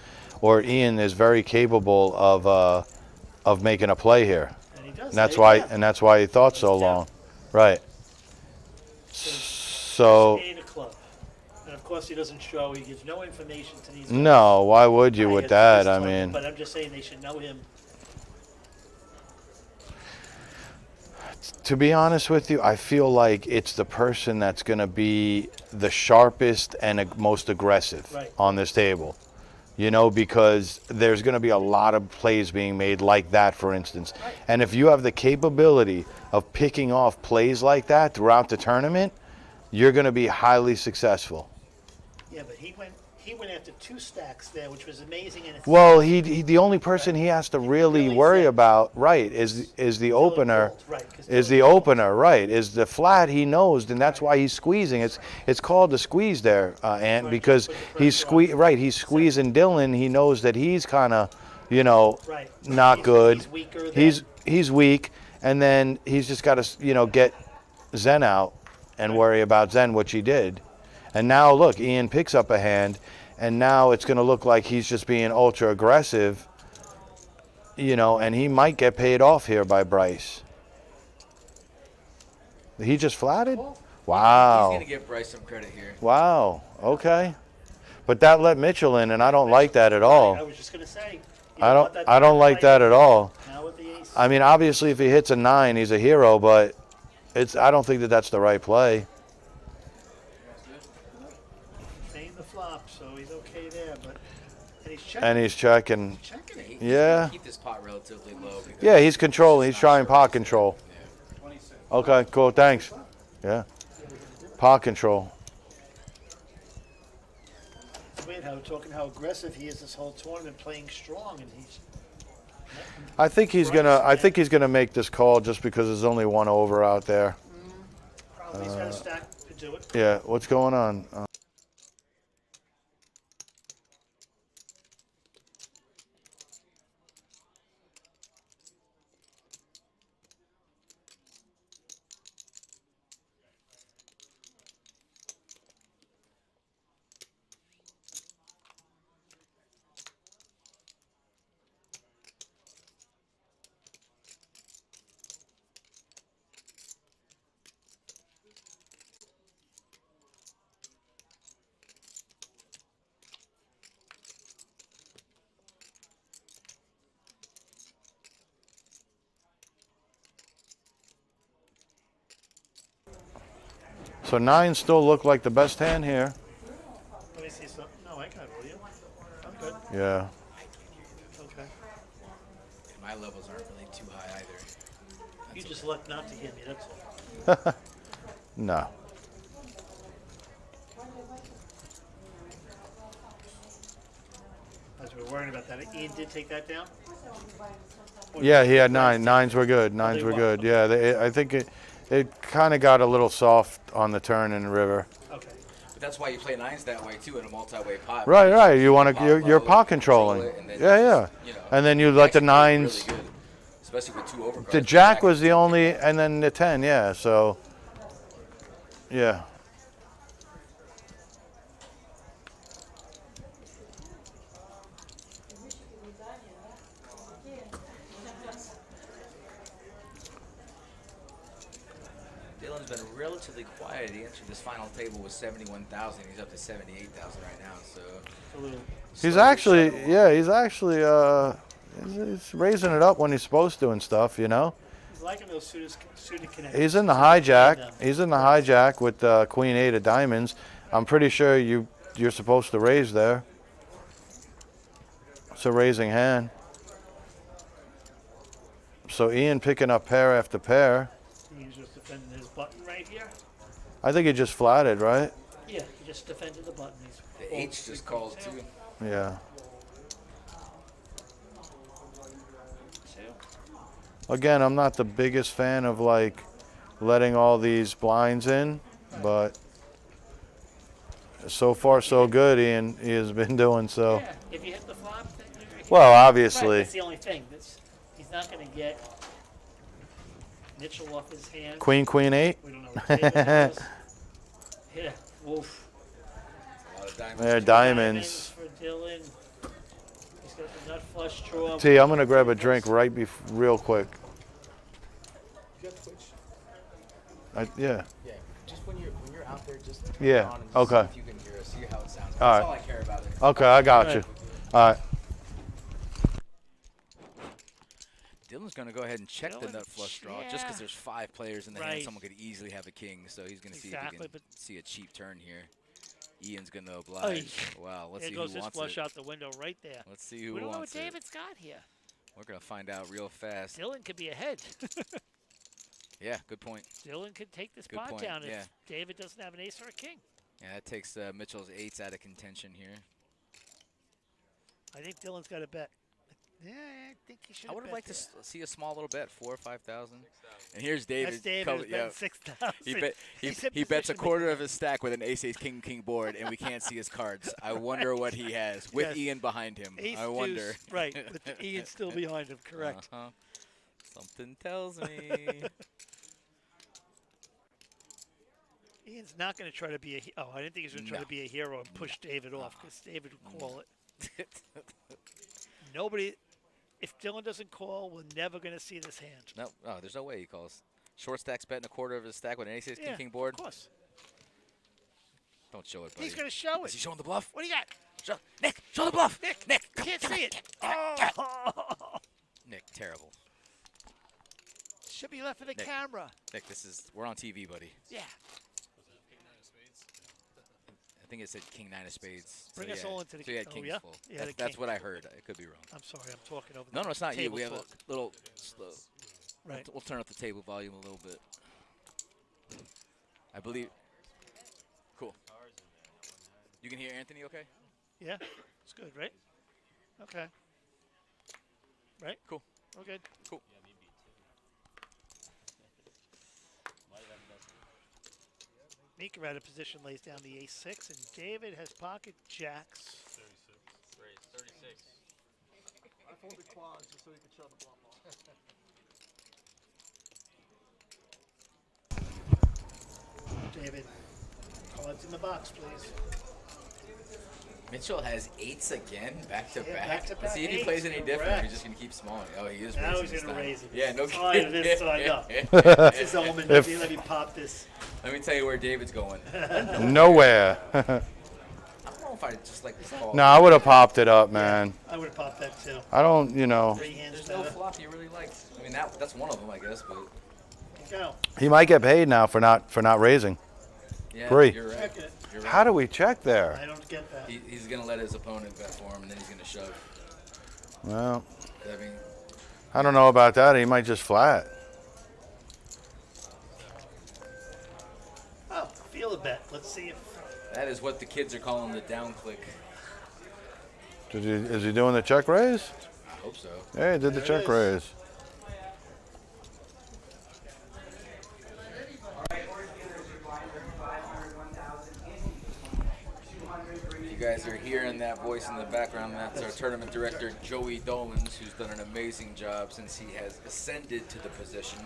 or Ian is very capable of making a play here. And he does. And that's why he thought so long. Right. So Eight of club. And of course he doesn't show, he gives no information to these guys. no, why would you with that? I mean, But I'm just saying they should know him. to be honest with you, I feel like it's the person that's going to be the sharpest and most aggressive on this table. You know, because there's going to be a lot of plays being made like that, for instance. And if you have the capability of picking off plays like that throughout the tournament, you're going to be highly successful. Yeah, but he went after 2 stacks there, which was amazing. And Well, he the only person he has to really worry about, is the opener. Is the opener, right? Is the flat he knows, and that's why he's squeezing. It's called the squeeze there, Ant, because he's squeezing Dylan. He knows that he's kind of, not good. He's weaker. He's weak, and then he's just got to, get Zen out and worry about Zen, which he did. And now look, Ian picks up a hand, and now it's going to look like he's just being ultra aggressive, and he might get paid off here by Bryce. He just flatted? Wow. He's going to give Bryce some credit here. Wow. Okay. But that let Mitchell in, and I don't like that at all. I was just going to say. I don't like that at all. Now with the ace. I mean, obviously, if he hits a 9, he's a hero, but I don't think that that's the right play. Paying the flop, so he's okay there. But and And he's checking. He's Yeah. gonna keep this pot relatively low. because- Yeah, he's controlling. He's trying pot control. Okay, cool. Thanks. Yeah. Pot control. It's weird how we're talking how aggressive he is this whole tournament, playing strong, and he's. I think he's gonna make this call just because there's only one over out there. Probably he's got a stack to do it. Yeah. What's going on? So 9 still look like the best hand here. Let me see something. No, I can't believe you. I'm good. Yeah. Okay. My levels aren't really too high either. You just luck not to hit me, that's all. No. As we were worrying about that, Ian did take that down? Or Yeah, did he had Bryce 9. take 9s were good. 9s they were were? good. Yeah, I think it kind of got a little soft on the turn in the river. Okay. But that's why you play nines that way too in a multi-way pot. Right. You want to. You're pot control controlling. it, and then Yeah. you know, And then you let the nines. Really good, especially with 2 overcards. The jack was the only, and then the 10. Yeah. So. Yeah. Dylan's been relatively quiet. He entered this final table with 71,000. He's up to 78,000 right now. So he's actually, he's raising it up when he's supposed to and stuff, you know. He's liking those suited connections. He's in the hijack. He's in the hijack with Queen 8 of diamonds. I'm pretty sure you're supposed to raise there. It's a raising hand. So Ian picking up pair after pair. He's just defending his button right here. I think he just flatted, right? Yeah, he just defended the button. the H just called too. Yeah. Again, I'm not the biggest fan of like letting all these blinds in, but so far so good. Ian, he has been doing so. Yeah, if you hit the flop, then well, obviously. that's the only thing. He's not going to get Mitchell off his hand. Queen 8. We don't know what David does. Yeah, wolf. A lot of diamonds. They're diamonds. For Dylan. He's got the nut flush draw. T, I'm gonna grab a drink real quick. You got Twitch? Yeah. Yeah, just when you're out there, just turn Yeah, it on and okay. see if you can hear us, see how it sounds. All That's right. all I care about. Okay, I got you. All right. Dylan's going to go ahead and check the Dylan, nut flush draw just because there's 5 players in the hand. Someone could easily have a king, so he's going to see if he can see a cheap turn here. Ian's going to oblige. Wow, let's see who wants it. There goes his flush out the window right there. Let's see who we don't know what wants it. David's got here. We're going to find out real fast. Dylan could be ahead. Yeah, good point. Dylan could take this Good pot point, down yeah. if David doesn't have an ace or a king. Yeah, that takes Mitchell's 8s out of contention here. I think Dylan's got a bet. Yeah, I think he should. I would have liked to see a small little bet, 4,000 or 5,000. And here's David. That's David. Betting 6,000. He bets a quarter of his stack with an ace king board, and we can't see his cards. I wonder what he has with Ian behind him. Ace I wonder. Deuce, right, with Ian still behind him. Correct. Something tells me. Ian's not going to try to be a. Oh, I didn't think he was going to try to be a hero and push David off because David would call it. Nobody. If Dylan doesn't call, we're never going to see this hand. No, there's no way he calls. Short stack's betting a quarter of his stack with an ace king board. Of course. Don't show it, buddy. He's going to show it. Is he showing the bluff? What do you got? Nick, show the bluff. Nick, can't see it. Oh. Nick, terrible. Should be left for the camera. Nick, we're on TV, buddy. Yeah. I think it said king 9 of spades. Bring us all into the. So you had kings full. Yeah, that's what I heard. I could be wrong. I'm sorry, I'm talking over. No, it's not you. We have talk. a little slow. Right. We'll turn up the table volume a little bit. I believe. Cool. You can hear Anthony, okay? Yeah, it's good, right? Okay. Right? Cool. We're good. Cool. Meeker out of position lays down the ace-6, and David has pocket jacks. 36. I folded quads just so you could show the bluff. David, cards in the box, please. Mitchell has 8s again, back to back. back-to-back Let's see if he plays any different. He's just going to keep smalling. Oh, he is now raising he's going to raise it. Yeah, no kidding. This side up. This is Omen. Let me pop this. Let me tell you where David's going. Nowhere. I don't know if I just like this call. No, I would have popped it up, man. I would have popped that too. I don't, you know. 3 hands. There's no flop you really like. I mean, that's one of them, I guess, but. Go. He might get paid now for not raising. Yeah, 3. You're right. You're right. How do we check there? I don't get that. He's going to let his opponent bet for him, and then he's going to shove. Well, I mean, I don't know about that. He might just flat. Oh, feel a bet. Let's see if. that is what the kids are calling the down click. Is he doing the check raise? I hope so. Yeah, he did the check raise. guys are hearing that voice in the background, that's our tournament director, Joey Dolans, who's done an amazing job since he has ascended to the position.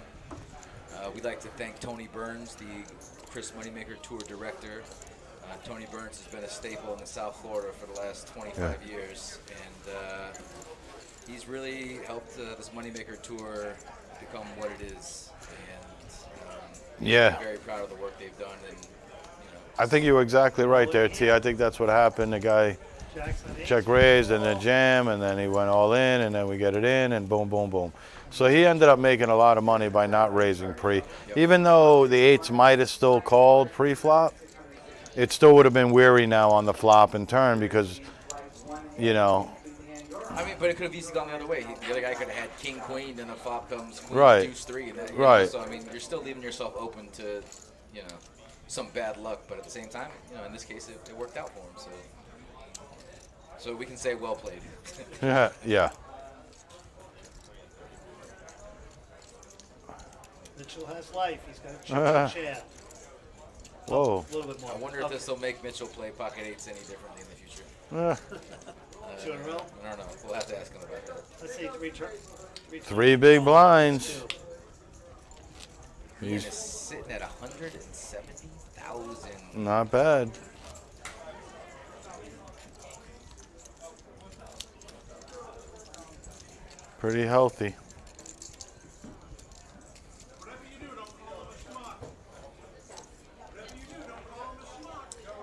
We'd like to thank Tony Burns, the Chris Moneymaker Tour director. Tony Burns has been a staple in the South Florida for the last 25 years, and he's really helped this Moneymaker Tour become what it is. And I'm very proud of the work they've done. And I think you were exactly right there, T. I think that's what happened. The guy check raised and then jam, and then he went all in, and then we get it in, and boom, boom, boom. So he ended up making a lot of money by not raising pre. Even though the eights might have still called pre-flop, it still would have been weary now on the flop and turn because, you know. I mean, but it could have easily gone the other way. The other guy could have had king, queen, and the flop comes queen, deuce, three. And that, you know, so, I mean, you're still leaving yourself open to, you know, some bad luck. But at the same time, you know, in this case, it worked out for him. So we can say well played. Yeah. Mitchell has life. He's got a chair. Whoa. A little bit more. I wonder if this will make Mitchell play pocket eights any differently in the future. 2 in a row? I don't know. We'll have to ask him about that. Let's say three big blinds. He's sitting at 170,000. Not bad. Pretty healthy.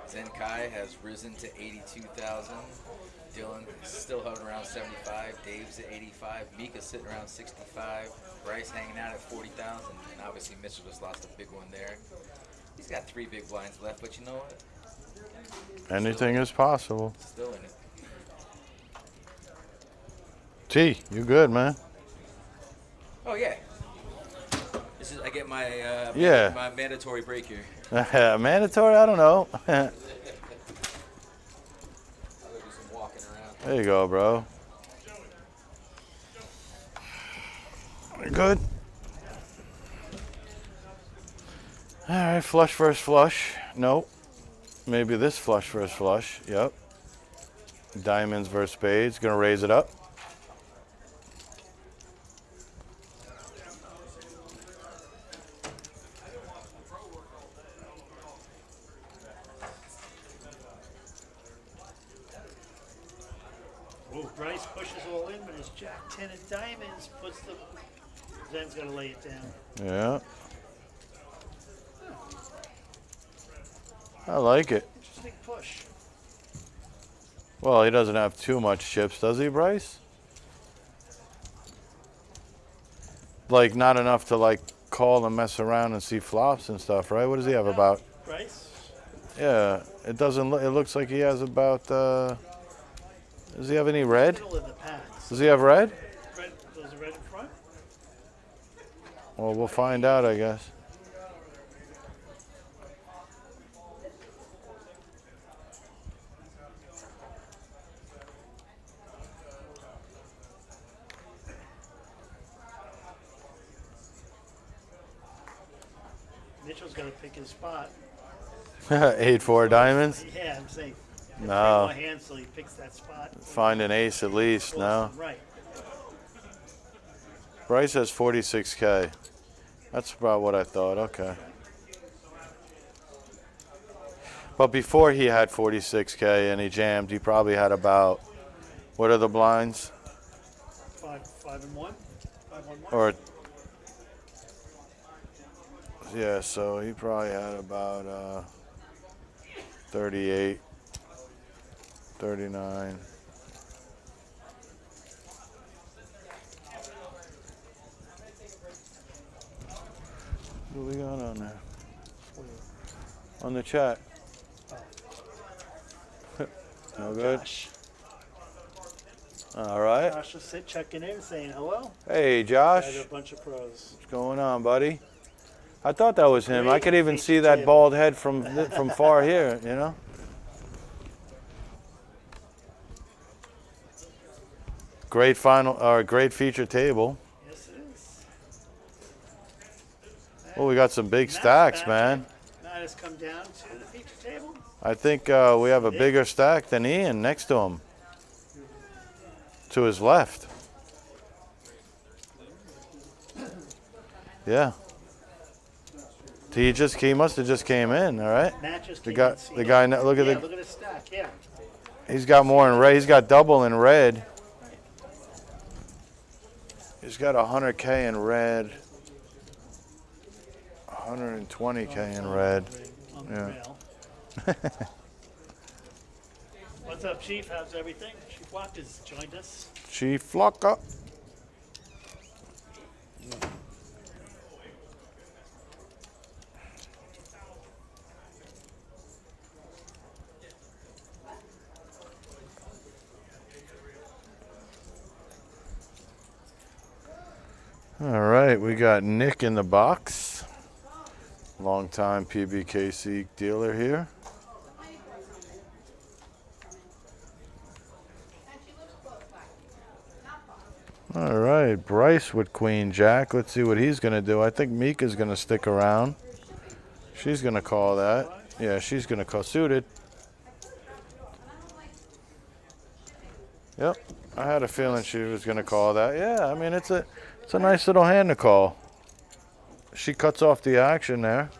Zenkai has risen to 82,000. Dylan still hovering around 75. Dave's at 85. Mika's sitting around 65. Bryce hanging out at 40,000. And obviously Mitchell just lost a big one there. He's got 3 big blinds left, but you know what? Anything is possible. Still in it. T, you good, man? Oh yeah. This is I get my my mandatory break here. Mandatory? I don't know. I'll go do some walking around. There you go, bro. You good? All right, flush versus flush. Nope. Maybe this flush versus flush. Yep. Diamonds versus spades. Gonna raise it up. Bryce pushes all in, but his jack 10 of diamonds puts the. Zen's got to lay it down. Yeah. I like it. Interesting push. Well, he doesn't have too much chips, does he, Bryce? Like, not enough to, like, call and mess around and see flops and stuff, right? What does he have about? Bryce? Yeah, it doesn't look, it looks like he has about, does he have any red? Middle of the packs. Does he have red? Red, there's a red in front? Well, we'll find out, I guess. Mitchell's got to pick his spot. 8-4 diamonds? Yeah, I'm saying. No. My hand so he picks that spot. Find an ace at least, no? Right. Bryce has 46K. That's about what I thought, okay. But before he had 46K and he jammed, he probably had about, what are the blinds? 5 and 1? 5 on 1? Or, yeah, so he probably had about 38, 39. What we got on there? On the chat. No good? Josh. All right. Josh will sit checking in saying hello. Hey, Josh. Guys are a bunch of pros. What's going on, buddy? I thought that was him. I Great could even feature see that table. bald head from far here, you know? Great great feature table. Yes, it is. Oh, we got some big stacks, man. Not Has come down to the feature table. I think we have a bigger stack than Ian next to him. To his left. Yeah. He must have just came in, all right? The guy, look at the stack, yeah. He's got more in red. He's got double in red. He's got 100K in red. 120K in red. Yeah. What's up, Chief? How's everything? Chief Walk has joined us. Chief Flocka. All right, we got Nick in the box. Longtime PBKC dealer here. All right, Bryce with Queen Jack. Let's see what he's going to do. I think Mika's going to stick around. She's going to call that. Yeah, she's going to call suited. Yep, I had a feeling she was going to call that. Yeah, I mean, it's a nice little hand to call. She cuts off the action there.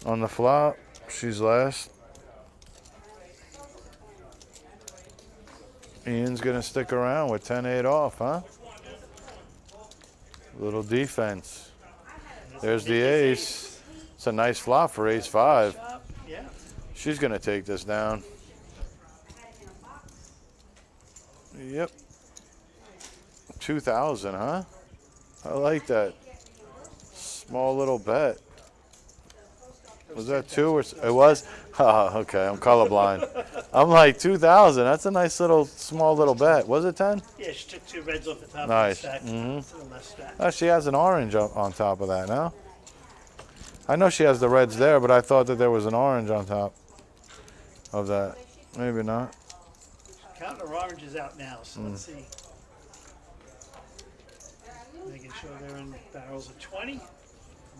On the flop, she's last. Ian's going to stick around with 10-8 off, huh? Little defense. There's the ace. It's a nice flop for ace-5. She's going to take this down. Yep. 2,000, huh? I like that. Small little bet. Was that 2 or it was? Oh, okay, I'm colorblind. I'm like 2,000. That's a nice little small little bet. Was it 10? Yeah, she took 2 reds off the top nice. of the stack. To the left stack. Oh, she has an orange on top of that now. I know she has the reds there, but I thought that there was an orange on top of that. Maybe not. Counting her oranges out now, so let's see. Making sure they're in barrels of 20. And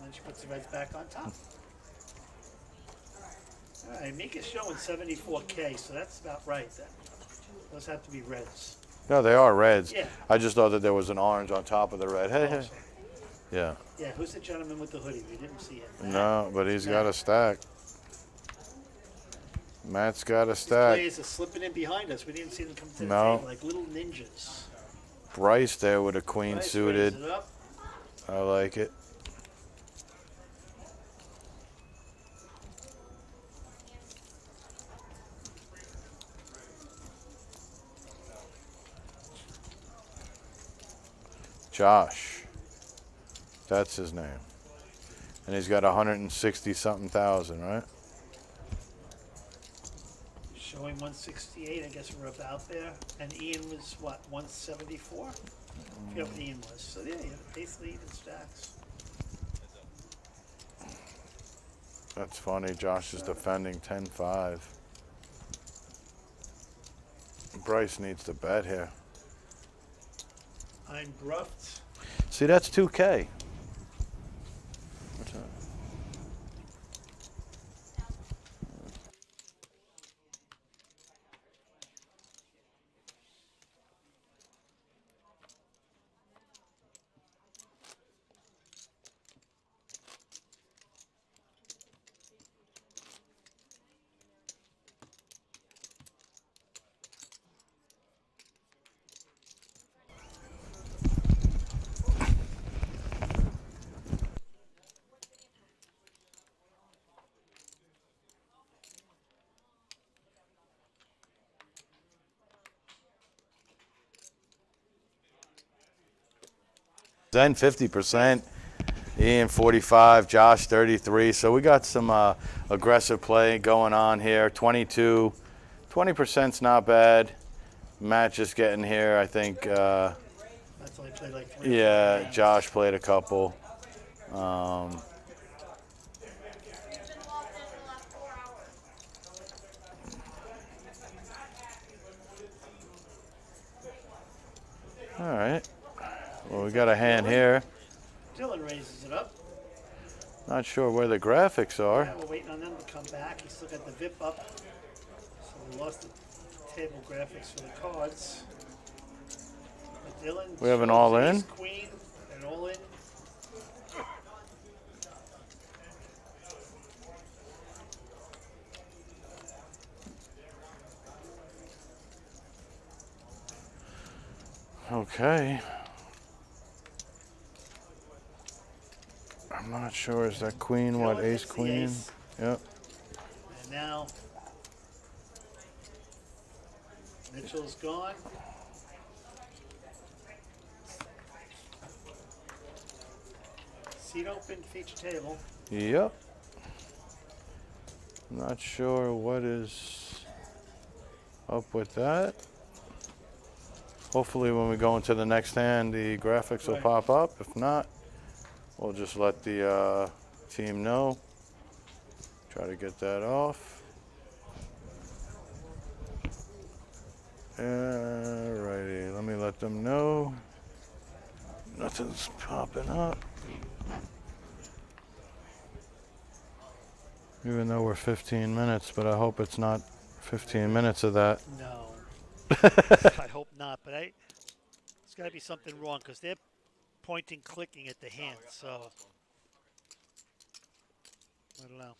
then she puts the reds back on top. All right, Mika's showing 74K, so that's about right then. Those have to be reds. No, they are reds. Yeah. I just thought that there was an orange on top of the red. Hey, hey. Yeah. Yeah, who's the gentleman with the hoodie? We didn't see him. No, but he's got a stack. Matt's got a stack. These players are slipping in behind us. We didn't see them come to the No. table like little ninjas. Bryce there with a queen Bryce suited. raises it up. I like it. Josh. That's his name. And he's got 160-something thousand, right? Showing 168, I guess we're about there. And Ian was, what, 174? I forget what Ian was. So, yeah, you have basically even stacks. That's funny. Josh is defending 10-5. Bryce needs to bet here. I'm bruffed. See, that's 2K. What's that? Zen 50%, Ian 45, Josh 33. So we got some aggressive play going on here. 22, 20%'s not bad. Matt just getting here, I think. That's only played like 3. Yeah, Josh played a couple. All right. Well, we got a hand here. Dylan raises it up. Not sure where the graphics are. Yeah, we're waiting on them to come back. He still got the VIP up. So we lost the table graphics for the cards. But Dylan, We have an shows all-in? ace, queen, and all in. Okay. I'm not sure. Is that queen? What, Dylan ace, hits the queen? ace. Yep. And now Mitchell's gone. Seat open, feature table. Yep. Not sure what is up with that. Hopefully when we go into the next hand, the graphics will Right. pop up. If not, we'll just let the team know. Try to get that off. Alrighty, let me let them know. Nothing's popping up. Even though we're 15 minutes, but I hope it's not 15 minutes of that. No. I hope not, but there's got to be something wrong because they're pointing, clicking at the hand, so I don't know.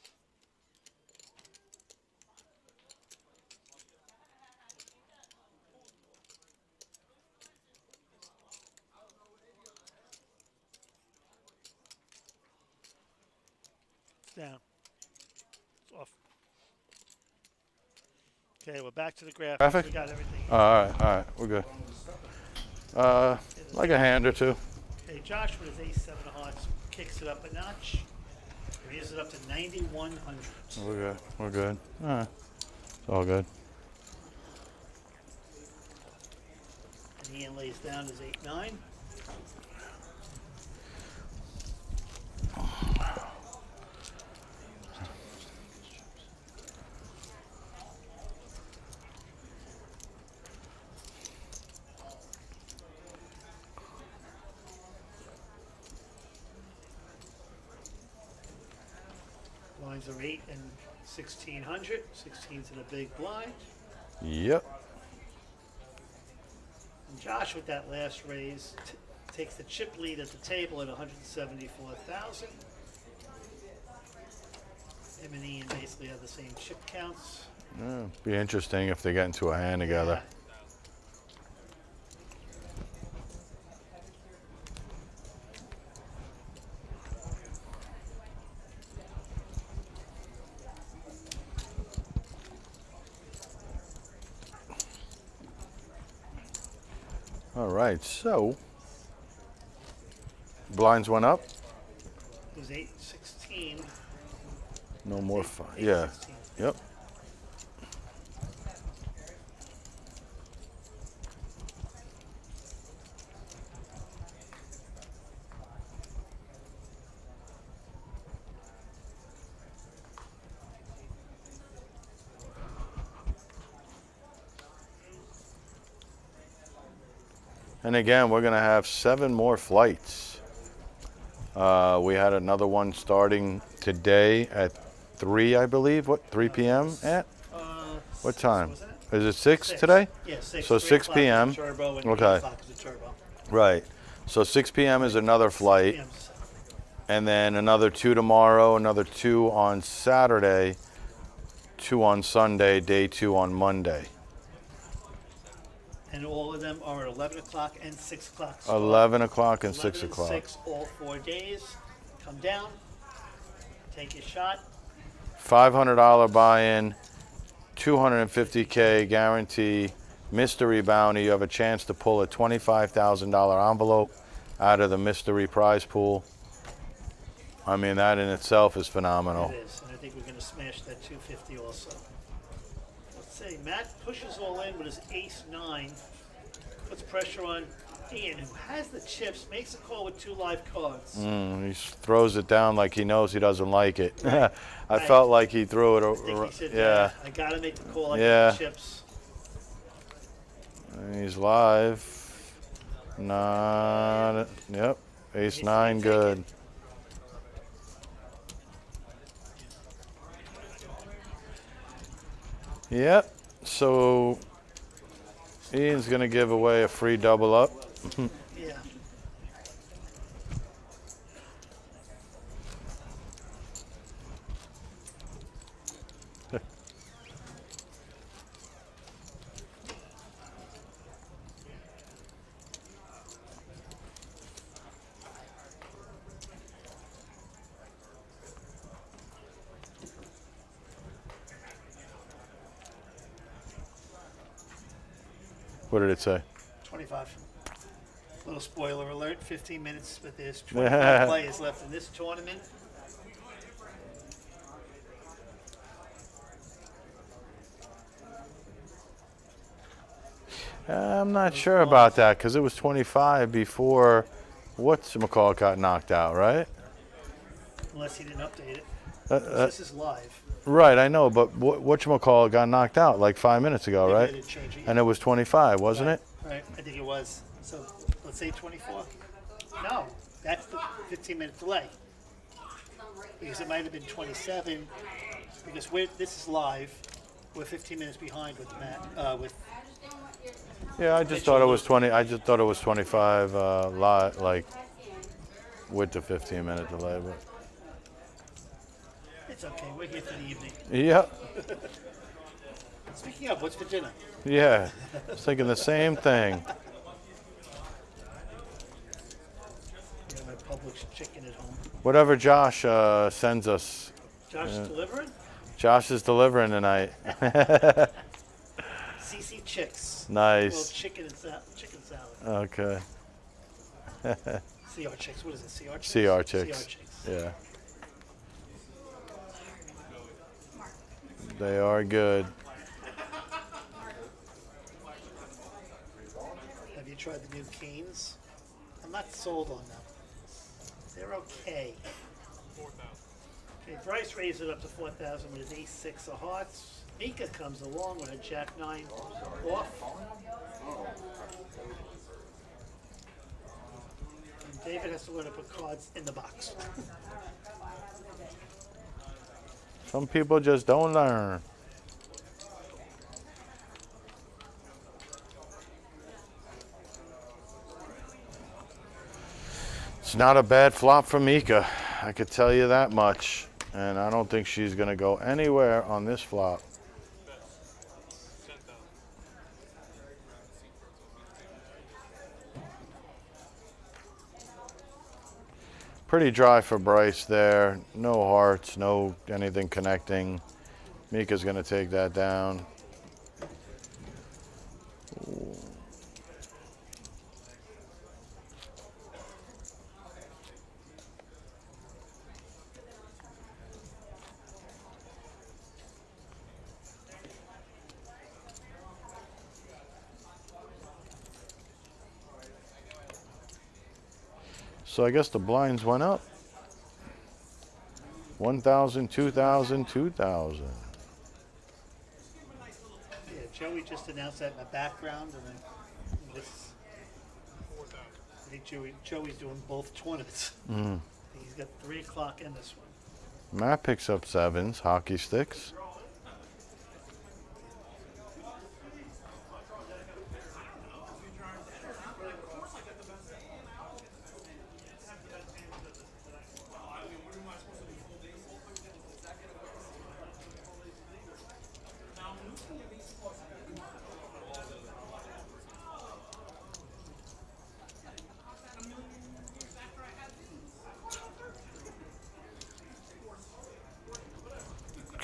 It's down. It's off. Okay, we're back to the graphics. Graphic? We got everything. All right, we're good. Like a hand or two. Okay, Josh with his ace seven of hearts kicks it up a notch. Raises it up to 9,100. We're good. All right, it's all good. And Ian lays down his 8-9. Blinds are 8 and 1,600. 16 to the big blind. Yep. And Josh with that last raise takes the chip lead at the table at 174,000. Him and Ian basically have the same chip counts. Yeah, be interesting if they get into a hand together. All right, so blinds went up. It was 8-16. No more Eight- fun. 8-16. Yeah. Yep. And again, we're going to have 7 more flights. We had another one starting today at 3, I believe. What, 3 p.m. at? What 6, time? wasn't it? Is it 6 6. today? Yeah, 6. So 3 6 o'clock is a p.m. Turbo and Okay. 8 o'clock is a turbo. Right. So 6 p.m. is another flight. PM. And then another 2 tomorrow, another 2 on Saturday, 2 on Sunday, day 2 on Monday. And all of them are at 11 o'clock and 6 o'clock. start. 11 o'clock and 11 6 and o'clock. 6 all 4 days. Come down, take your shot. $500 buy-in, 250K guarantee, mystery bounty. You have a chance to pull a $25,000 envelope out of the mystery prize pool. I mean, that in itself is phenomenal. It is, and I think we're going to smash that 250 also. Let's see, Matt pushes all in with his ace-9, puts pressure on Ian, who has the chips, makes a call with 2 live cards. He throws it down like he knows he doesn't like it. Right. I Right. felt like he threw it. I think he said, Yeah. I got to make the call, I Yeah. got the chips. And he's live. Not. Yep. Ace-9, take good. it. Yep. So Ian's going to give away a free double up. Yeah. What did it say? 25. Little spoiler alert, 15 minutes, but there's 25 players left in this tournament. I'm not sure about that because it was 25 before whatchamacallit got knocked out, right? Unless he didn't update it. This is live. Right, I know, but whatchamacallit got knocked out like 5 minutes ago, Maybe right? they didn't change it yet. And it was 25, wasn't it? Right, I think it was. So let's say 24. No, that's the 15-minute delay. Because it might have been 27. Because this is live. We're 15 minutes behind with Matt. Yeah, I just thought it was 20. I just thought it was 25 like with the 15-minute delay, but It's okay. We're here for the evening. yeah, Speaking of, what's for dinner? yeah. I was thinking the same thing. Yeah, my Publix chicken at home. Whatever Josh sends us. Josh is delivering? Josh is delivering tonight. CC Chicks. Nice. Well, chicken salad. Okay. CR Chicks. What is it? CR Chicks? CR Chicks. CR Chicks. Yeah. They are good. Have you tried the new Canes? I'm not sold on them. They're okay. Okay, Bryce raised it up to 4,000 with his ace-6 of hearts. Mika comes along with a jack-9 off. And David has to learn to put cards in the box. Some people just don't learn. It's not a bad flop for Mika. I could tell you that much. And I don't think she's going to go anywhere on this flop. Pretty dry for Bryce there. No hearts, no anything connecting. Mika's going to take that down. So I guess the blinds went up. 1,000, 2,000, 2,000. Yeah, Joey just announced that in the background, and then this. I think Joey's doing both tournaments. He's got 3 o'clock in this one. Matt picks up 7s, hockey sticks.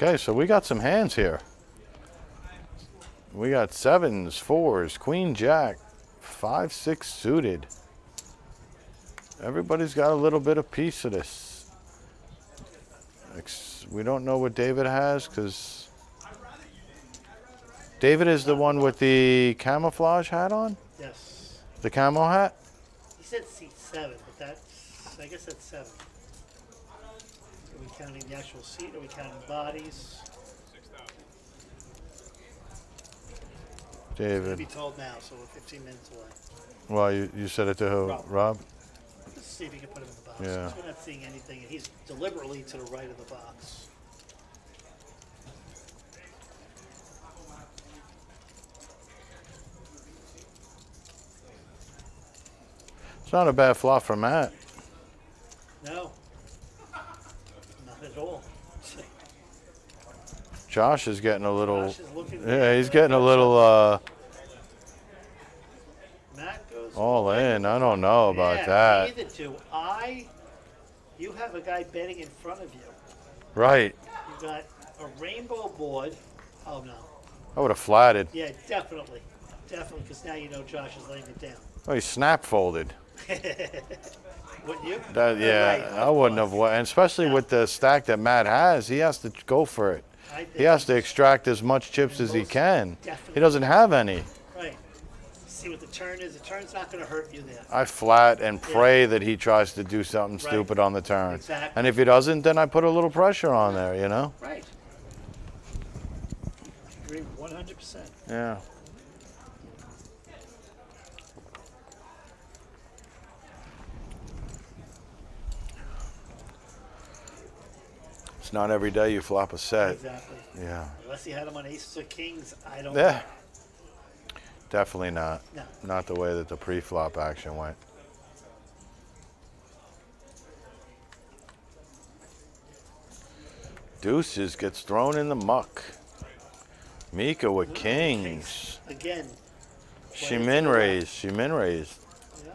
Okay, so we got some hands here. We got 7s, 4s, Queen Jack, 5, 6 suited. Everybody's got a little bit of piece of this. We don't know what David has because David is the one with the camouflage hat on? Yes. The camo hat? He said seat 7, but I guess that's 7. Are we counting the actual seat? Are we counting bodies? David. To be told now, so we're 15 minutes away. Well, you said it to who? Rob? Let's see if you can put him in the box. Yeah. 'Cause we're not seeing anything, and he's deliberately to the right of the box. It's not a bad flop for Matt. No. Not at all. Josh is getting a little. Josh is looking Yeah, he's getting a little Matt goes all in. I don't know about yeah, that. Neither do I. You have a guy betting in front of you. Right. You got a rainbow board. Oh no. I would have flatted. Yeah, definitely. Definitely, because now you know Josh is laying it down. Oh, he snap folded. Wouldn't you? That, yeah, Right, I wouldn't have. And especially with the stack that Matt has, he has to go for it. I think He has to extract as much chips as he can. Definitely. He doesn't have any. Right. See what the turn is. The turn's not going to hurt you there. I flat and pray that he tries to do something stupid on the turn. Exactly. And if he doesn't, then I put a little pressure on there, you know? Right. I agree 100%. Yeah. It's not every day you flop a set. Exactly. Yeah. Unless he had him on aces or kings, I don't Yeah. Definitely not. No. Not the way that the pre-flop action went. Deuces gets thrown in the muck. Mika with kings. Again. She min raised. She min raised. Yeah.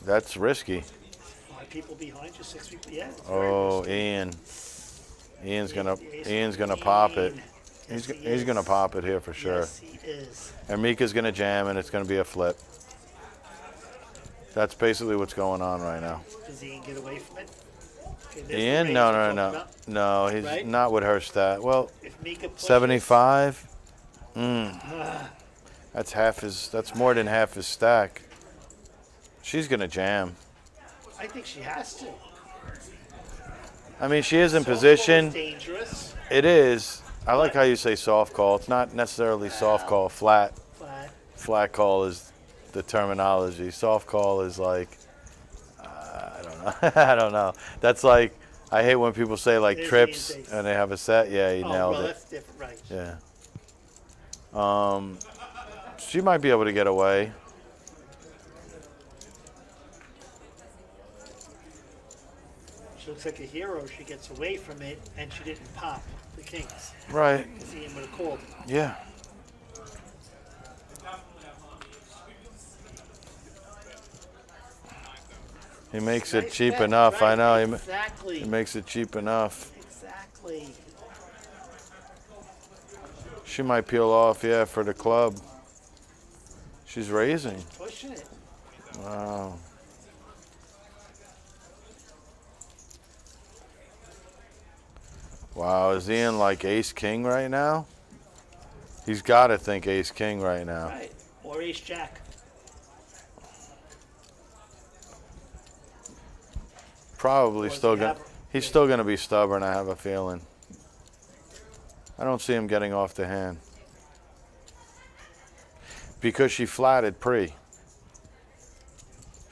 That's risky. 5 people behind you, 6 people. Yeah. It's very Oh, risky. Ian. Ian's gonna Queen. pop it. Yes, he He's gonna is. pop it here for sure. Yes, he is. And Mika's gonna jam, and it's gonna be a flip. That's basically what's going on right now. Does Ian get away from it? Okay, there's the Ian? range No, we're no, talking no, about. no. He's Right? not with her stat. Well, If Mika pushes, 75. That's half his. That's more than half his stack. She's gonna jam. I think she has to. I mean, she is in Softball is position. dangerous. It is. I like how you say soft call. It's not necessarily soft call. Flat. But Flat call is the terminology. Soft call is like, I don't know. I don't know. That's like, I hate when people say like There's trips Ian's ace. and they have a set. Yeah, you oh, nailed well, it. that's different, right? Yeah. She might be able to get away. She looks like a hero. She gets away from it, and she didn't pop the kings. Right. Because Ian would have called. Yeah. He makes it Nice cheap bet, enough. I right, know. Exactly. He makes it cheap enough. Exactly. She might peel off, yeah, for the club. She's raising. Pushing it. Wow. Wow, is Ian like ace king right now? He's got to think ace king right now. Right. Or ace jack. Probably Or still does he gonna. have- He's still gonna be stubborn. I have a feeling. I don't see him getting off the hand because she flatted pre.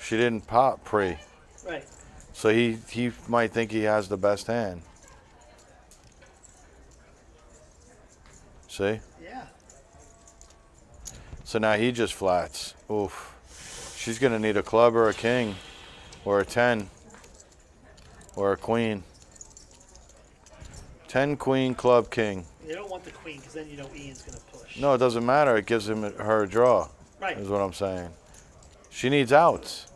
She didn't pop pre, Right. so he might think he has the best hand. See? Yeah. So now he just flats. Oof. She's gonna need a club or a king, or a 10, or a queen. 10, queen, club, king. You don't want the queen because then you know Ian's going to push. No, it doesn't matter. It gives him her a draw. Right. Is what I'm saying. She needs outs.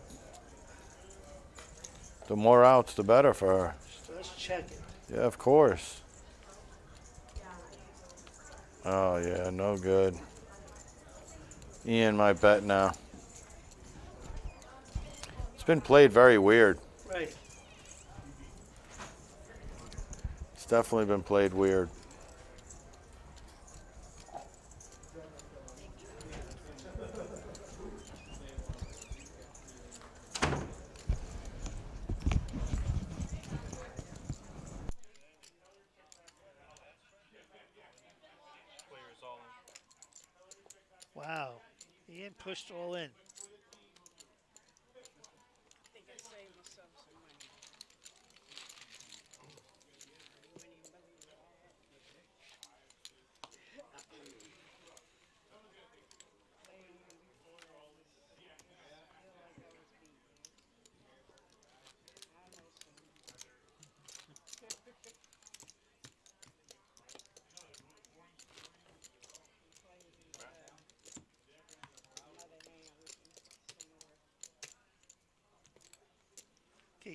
The more outs, the better for her. So let's check it. Yeah, of course. Oh, yeah, no good. Ian might bet now. It's been played very weird. Right. It's definitely been played weird. Players all in. Wow. Ian pushed all in.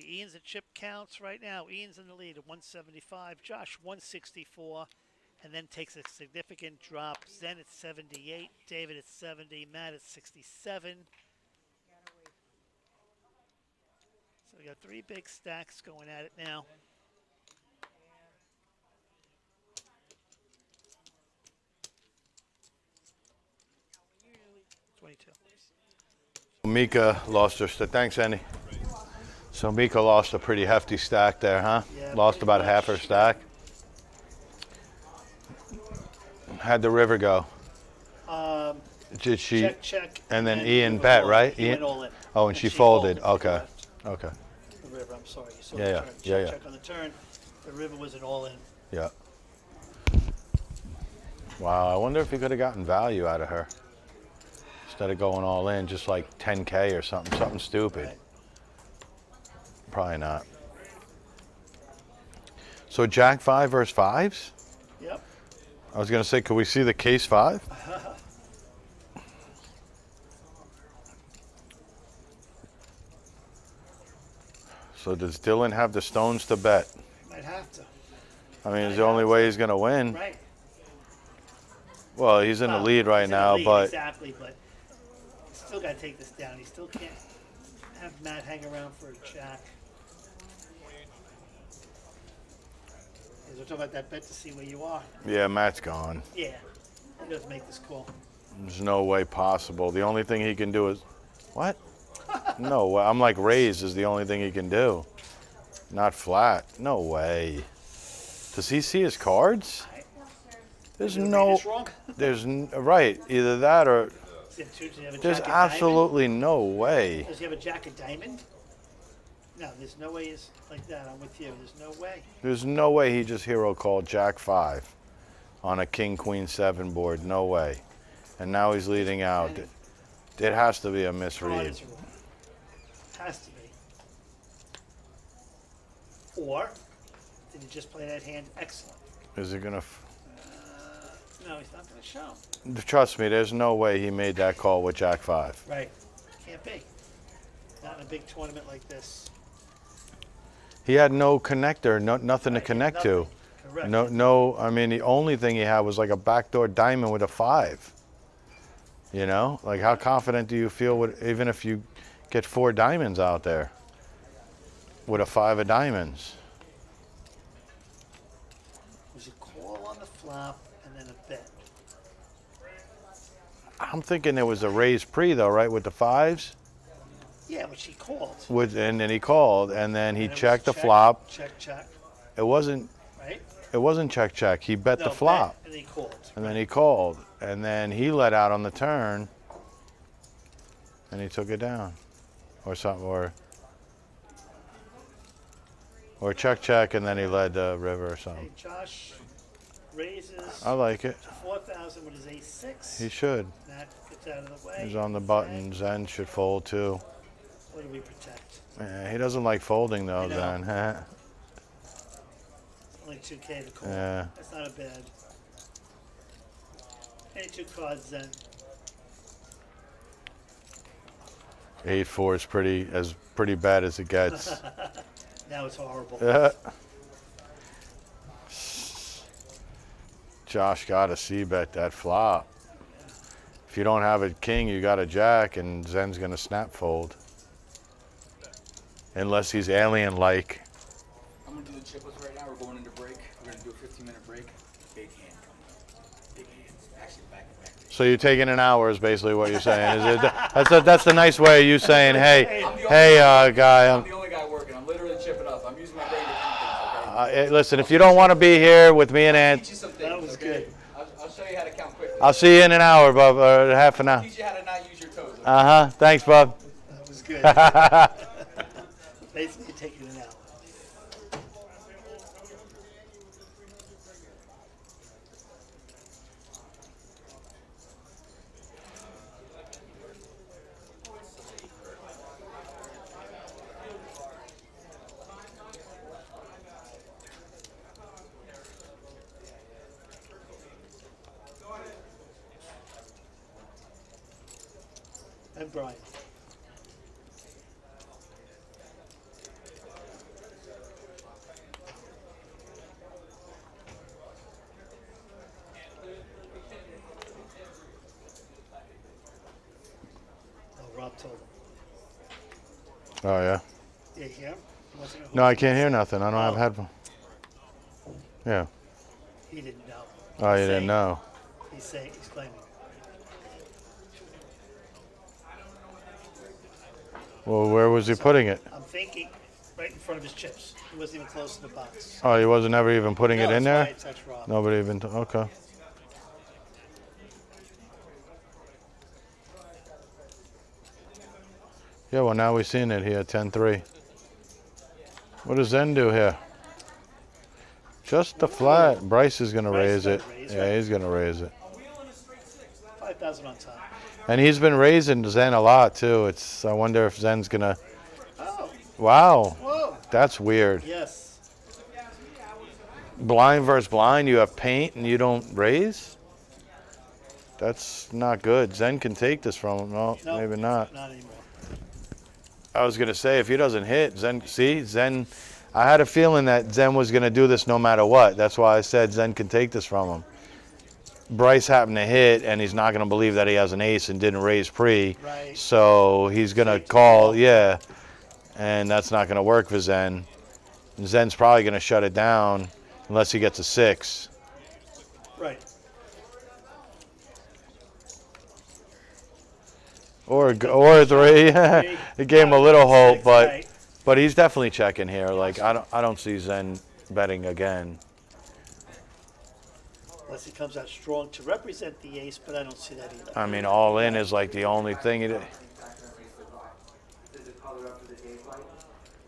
Ian's at chip counts right now. Ian's in the lead at 175. Josh 164, and then takes a significant drop. Zen at 78. David at 70. Matt at 67. So we got 3 big stacks going at it now. Mika lost her stack. Thanks, Andy. So Mika lost a pretty hefty stack there, huh? Yeah, lost about half her stack. How'd the river go? Did she? Check. And then Ian bet, right? He went all in. Oh, and she folded. Okay. Okay. The river, I'm sorry. You saw Yeah, the yeah. turn. Yeah, Check on the turn. The river was an all in. Yeah. Wow, I wonder if he could have gotten value out of her. Instead of going all in, just like 10K or something stupid. Right. Probably not. So Jack 5 versus 5s? Yep. I was going to say, could we see the case 5? So does Dylan have the stones to bet? Might have to. I mean, it's the only way he's going to win. Right. Well, he's in the lead right He's in the now, lead, but exactly, but he's still got to take this down. He still can't have Matt hang around for a jack. We're talking about that bet to see where you are. yeah, Matt's gone. Yeah, he doesn't make this call. There's no way possible. The only thing he can do is, what? No way. I'm like, raise is the only thing he can do. Not flat. No way. Does he see his cards? There's Did I read no, this wrong? right, either that or, Does he have a there's jack of absolutely no way. diamond? Does he have a jack of diamond? No, there's no way it's like that. I'm with you. There's no way. There's no way he just hero called Jack 5 on a King Queen 7 board. No way. And now he's leading out. It has to be a misread. Has to be. Or did he just play that hand excellent? Is it gonna? No, he's not going to show. Trust me, there's no way he made that call with Jack 5. Right. Can't be. Not in a big tournament like this. He had no connector, nothing to Right, connect nothing. to. Correct. No. I mean, the only thing he had was like a backdoor diamond with a 5. You know, like how confident do you feel with even if you get 4 diamonds out there with a 5 of diamonds? It was a call on the flop and then a bet. I'm thinking there was a raise pre though, right, with the 5s. Yeah, which he called. And then he called, and then he And it was checked the check, flop. Check. It wasn't Right? check. He bet No, the flop. bet, and he called. And then he called, and then he let out on the turn, and he took it down, or something, or check, and then he led the river or Hey, something. Josh raises I like it. 4,000 with his ace-6. He should. That gets out of the way. He's on the button. Zen should fold too. What do we protect? Yeah, he doesn't like folding though, I know. Zen. Only 2K to call. Yeah. That's not a bad. Any 2 cards then. 8-4 is pretty bad as it gets. Now it's horrible. Josh got a C-bet that flop. If you don't have a king, you got a jack, and Zen's gonna snap fold. Unless he's alien-like. I'm gonna do the chiplets right now. We're going into break. We're gonna do a 15-minute break. Big hand coming. Big hands. Actually, back to back. So you're taking an hour is basically what you're saying. Is it? That's the nice way of you saying, hey, guy. I'm the only guy working. I'm literally chipping up. I'm using my brain to count things, okay? Listen, if you don't want to be here with me and Ant, Teach you some things, That was okay? good. I'll show you how to count quickly. I'll see you in an hour, Bub, or half an hour. Teach you how to not use your toes. Okay? Thanks, Bub. That was good. Basically taking it out. And Brian. told him. Oh, yeah? Yeah, you hear him? He wants to know who No, I he can't is. hear nothing. I don't have headphones. Yeah. He didn't know. Oh, you He's didn't saying- know. He's claiming. Well, where was he putting it? I'm thinking right in front of his chips. He wasn't even close to the box. Oh, he wasn't ever even putting it in there? That's why it's Rob. Nobody even, okay. Yeah, well, now we've seen it here, 10-3. What does Zen do here? Just the flat. Bryce is going to Bryce raise is it. gonna raise, Yeah, right. he's going to raise it. 5,000 on top. And he's been raising Zen a lot, too. I wonder if Zen's going to, Oh, wow, whoa. that's weird. Yes. Blind versus blind, you have paint and you don't raise? That's not good. Zen can take this from him. No, No, maybe not. Not anymore. I was going to say, if he doesn't hit, Zen, I had a feeling that Zen was going to do this no matter what. That's why I said Zen can take this from him. Bryce happened to hit, and he's not going to believe that he has an ace and didn't raise pre. Right. So he's going to call, yeah, and that's not going to work for Zen. Zen's probably going to shut it down unless he gets a 6. Right. Or a 3. It gave him a little hope, Right. but he's definitely checking here. Like I don't see Zen betting again. Unless he comes out strong to represent the ace, but I don't see that either. I mean, all in is like the only thing.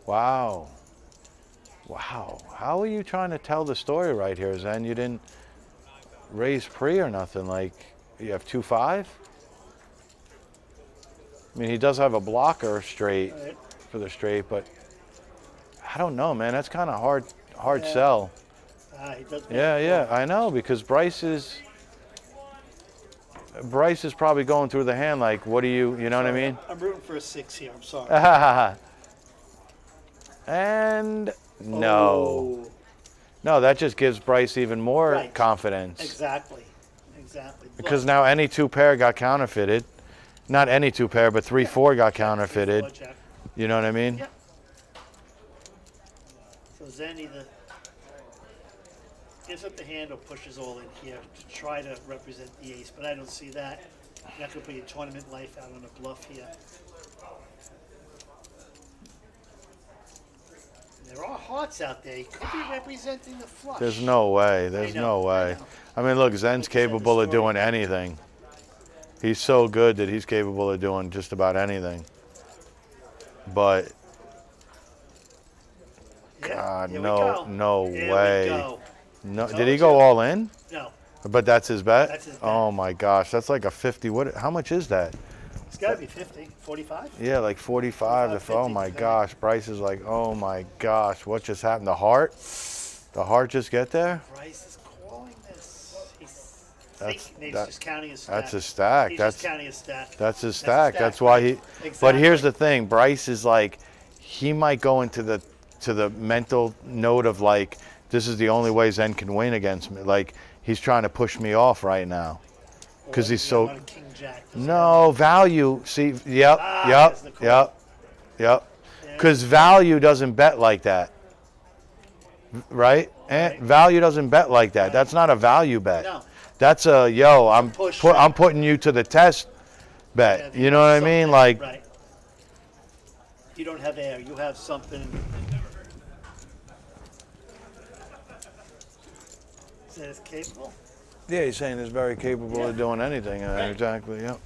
Wow. Wow. How are you trying to tell the story right here, Zen? You didn't raise pre or nothing. Like, you have 2-5? I mean, he does have a blocker straight Right. for the straight, but I don't know, man. That's kind of hard Yeah. sell. He does make Yeah, it yeah, call. I know, because Bryce is probably going through the hand like, what do you know what I mean? I'm rooting for a 6 here. I'm sorry. And no. No, that just gives Bryce even more Right. confidence. Exactly. Exactly. Because now any 2 pair got counterfeited. Not any 2 pair, but 3-4 got counterfeited. Blood jack. You know what I mean? Yeah. So Zen either gives up the hand or pushes all in here to try to represent the ace, but I don't see that. You're not going to put your tournament life out on a bluff here. There are hearts out there. He could be representing the flush. There's no way. There's no way. I mean, look, Zen's capable of doing anything. He's so good that he's capable of doing just about anything. But Yeah, God, here we no, go. no Here way. We go. No, Told did he go you. all in? No, But that's his bet? That's his bet. Oh my gosh, that's like a 50. How much is that? it's got to be 50, 45. Yeah, like 45. 50, Oh my depending. gosh, Bryce is like, oh my gosh, what just happened? The heart just get there? Bryce is calling this. He's That's- thinking he's that- just counting his stack. That's his stack. He's That's just counting his stack. That's his a stack. That's why he. Exactly. But here's the thing: Bryce is like, he might go into the mental note of like, this is the only way Zen can win against me. Like he's trying to push me off right now, because he's so. King Jack. Doesn't No value. See, yep, that's the call. yep. Because value doesn't bet like that, right? Right. Value doesn't bet like that. That's not a value bet. No. That's a I'm Push. I'm putting you to the test bet. Yeah, You know what I mean? something, Like, right. You don't have air. You have something. Is that as capable? yeah, he's saying he's very capable of Yeah. doing anything. Right. Exactly. Yep.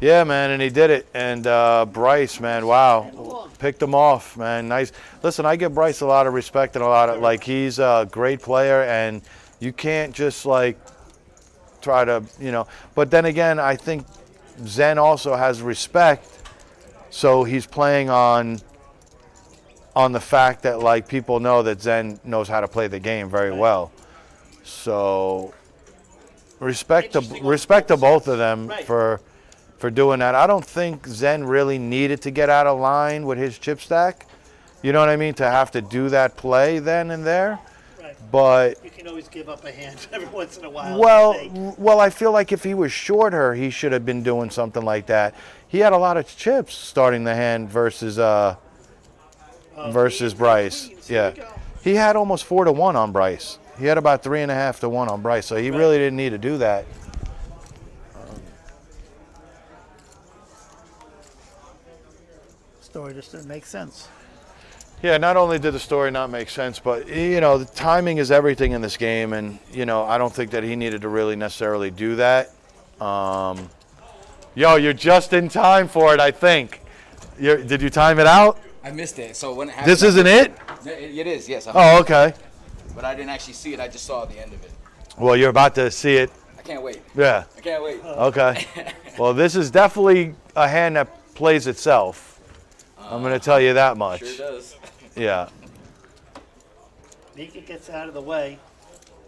Yeah, man, and he did it. And Bryce, man, wow, picked him off, man. Nice. Listen, I give Bryce a lot of respect and a lot of like. He's a great player, and you can't just like try to, But then again, I think Zen also has respect, so he's playing on the fact that like people know that Zen knows how to play the game very well. So respect to both of them Right. for doing that. I don't think Zen really needed to get out of line with his chip stack. You know what I mean? To have to do that play then and there. Right. But you can always give up a hand every once in a while. well, I feel like if he was shorter, he should have been doing something like that. He had a lot of chips starting the hand versus Bryce. Yeah, he had almost 4-1 on Bryce. He had about 3.5 to 1 on Bryce, so he really didn't need to do that. Story just didn't make sense. Yeah, not only did the story not make sense, but, the timing is everything in this game, and, I don't think that he needed to really necessarily do that. Yo, you're just in time for it, I think. Did you time it out? I missed it. So when it happened, This isn't it? It is, yes. Oh, okay. But I didn't actually see it. I just saw the end of it. Well, you're about to see it. I can't wait. Yeah. I can't wait. Okay. Well, this is definitely a hand that plays itself. I'm going to tell you that much. Sure does. Yeah. Mika gets out of the way.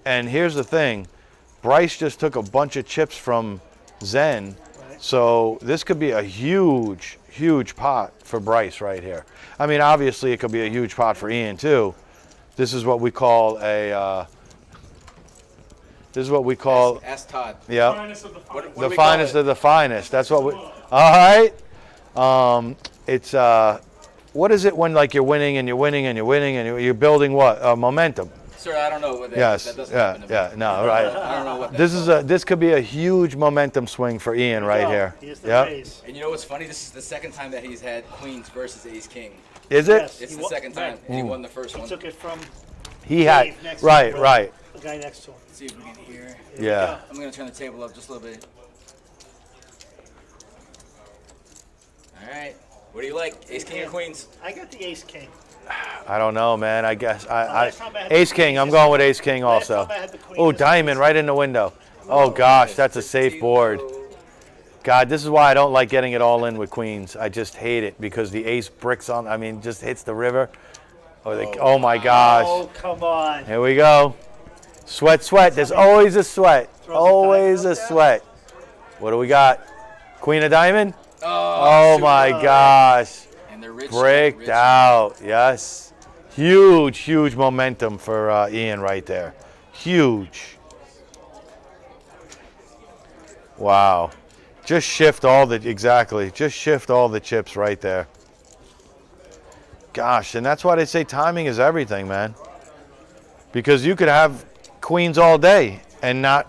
And here's the thing. Bryce just took a bunch of chips from Zen. Right. So this could be a huge, huge pot for Bryce right here. I mean, obviously it could be a huge pot for Ian too. This is what we call a. Ask Todd. Yeah. Finest of the finest. What do The we call finest it? of the finest. That's what we. All right. It's what is it when like you're winning and you're winning and you're winning and you're building what momentum? Sir, I don't know what that Yes. That doesn't happen to me. Yeah. No. Right. I don't know what that This could be a huge momentum swing for Ian right here. Here's the Yep. raise. And you know what's funny? This is the second time that he's had queens versus ace king. Is it? Yes. It's He the wa- second time. And he won the first He one. took it from He had Dave next to right. him, Right. the guy next to him. Let's see if we can hear. Yeah. I'm going to turn the table up just a little bit. All right. What do you like? Ace king or queens? I got the ace king. I don't know, man. I guess Last time I had Ace the King. queen, I'm just- going with Ace King Last also. time I had the queen, Oh, just- diamond right in the window. Oh gosh, that's a safe board. God, this is why I don't like getting it all in with queens. I just hate it because the ace bricks on. I mean, just hits the river. Oh my gosh. Oh, come on. Here we go. Sweat, sweat. There's always a sweat. Throws Always the a diamond up sweat. What do we got? Queen of diamond? Oh, Oh my gosh. And they're rich. Bricked rich. out. Yes. Huge, huge momentum for Ian right there. Huge. Wow. Just shift all the chips right there. Gosh, and that's why they say timing is everything, man. Because you could have queens all day and not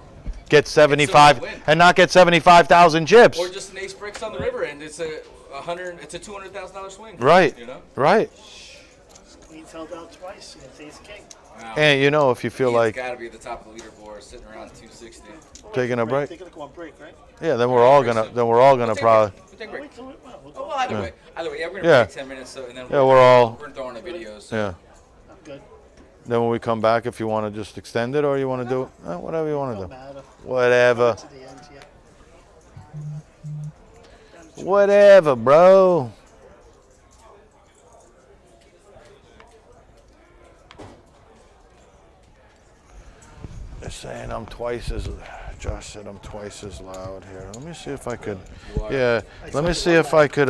get 75,000 chips. Or just an ace bricks on the river, and it's a $200,000 swing. Right. You know. Right. Queen's held out twice against ace king. Wow. And if you feel He's like got to be at the top of the leaderboard, sitting around 260. taking a break, They're going to go on break, right? yeah, then we're all gonna We'll probably. take a break. Wait till it- well, we'll Oh, go. well, either way, yeah, we're gonna Yeah. break 10 minutes, so and then Yeah, we're throwing a video. So. Yeah. I'm good. Then when we come back, if you want to just extend it or you want to do it, whatever you want to Don't do. matter. Whatever. To the end, yeah. Whatever, bro. They're saying I'm twice as. Josh said I'm twice as loud here. Let me see if I could. Yeah. Let me see if I could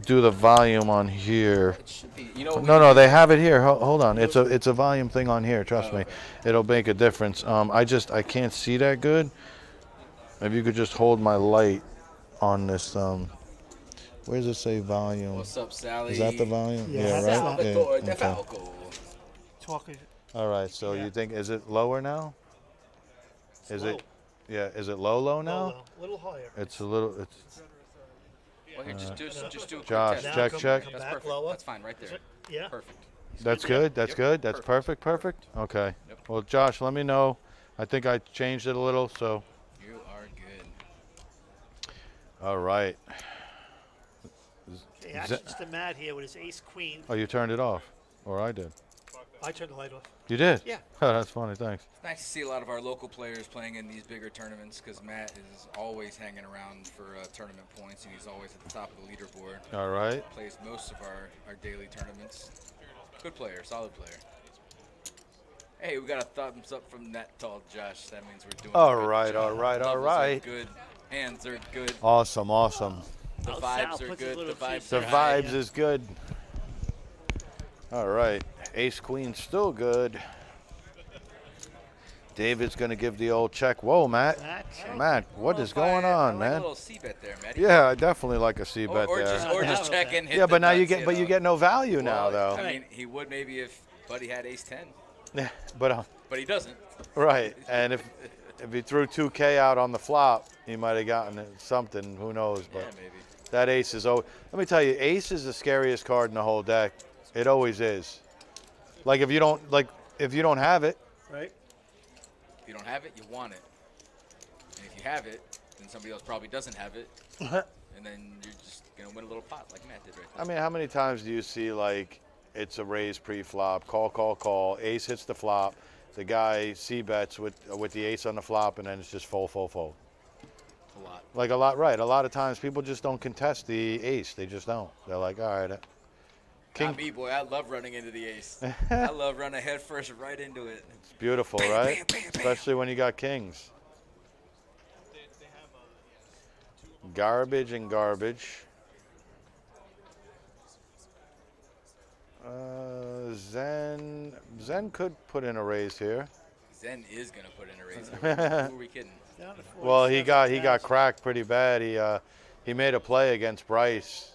do the volume on here. It should be. You know. No, they have it here. Hold on. It's a volume thing on here. Trust me, it'll make a difference. I can't see that good. Maybe you could just hold my light on this. Where does it say volume? What's up, Sally? Is that the volume? Yeah, right. Salvatore Yeah, okay. DeFalco. Talking. All right. So Yeah. you think is it lower now? Is it? Yeah. Is it low now? A little higher. It's a little. It's. Well, here, just do a quick Josh, test. check. Come That's back perfect. lower. That's fine, right there. Yeah. Perfect. That's good. That's Yep. good. That's perfect. Perfect. Okay. Yep. Well, Josh, let me know. I think I changed it a little. So. You are good. All right. The action's to Matt here with his ace queen. Oh, you turned it off, or I did. I turned the light off. You did? Yeah. Oh, that's funny. Thanks. It's nice to see a lot of our local players playing in these bigger tournaments because Matt is always hanging around for tournament points, and he's always at the top of the leaderboard. All right. Plays most of our daily tournaments. Good player, solid player. Hey, we got a thumbs up from that tall Josh. That means we're doing All a good right, job. all right, all Levels right. Are good. Hands are good. Awesome. Awesome. The Oh, Sal vibes are puts his good. The little vibes cheeks The are high. vibes is good. All right. Ace Queen still good. David's going to give the old check. Whoa, Matt. Matt, what is going on, I man? like a little C-bet there, Matty. Yeah, I definitely like a C-bet there. Or just check and hit yeah, the but now nuts, you get no value now, though. I mean, he would maybe if Buddy had ace-10. Yeah, but he doesn't. Right, and if he threw 2K out on the flop, he might have gotten something. Who knows? But Yeah, maybe. that ace is. Let me tell you, ace is the scariest card in the whole deck. It always is. Like if you don't have it. Right. If you don't have it, you want it. And if you have it, then somebody else probably doesn't have it. And then you're just going to win a little pot like Matt did right there. I mean, how many times do you see, like, it's a raise pre-flop, call, ace hits the flop, the guy C-bets with the ace on the flop, and then it's just fold. A lot. Like a lot, right. A lot of times people just don't contest the ace. They just don't. They're like, all right. Not me, boy. I love running into the ace. I love running head first right into it. It's beautiful, bam, right? Bam, bam, bam. Especially when you got kings. Garbage and garbage. Zen could put in a raise here. Zen is gonna put in a raise. Who are we kidding? Well, he got cracked pretty bad. He made a play against Bryce.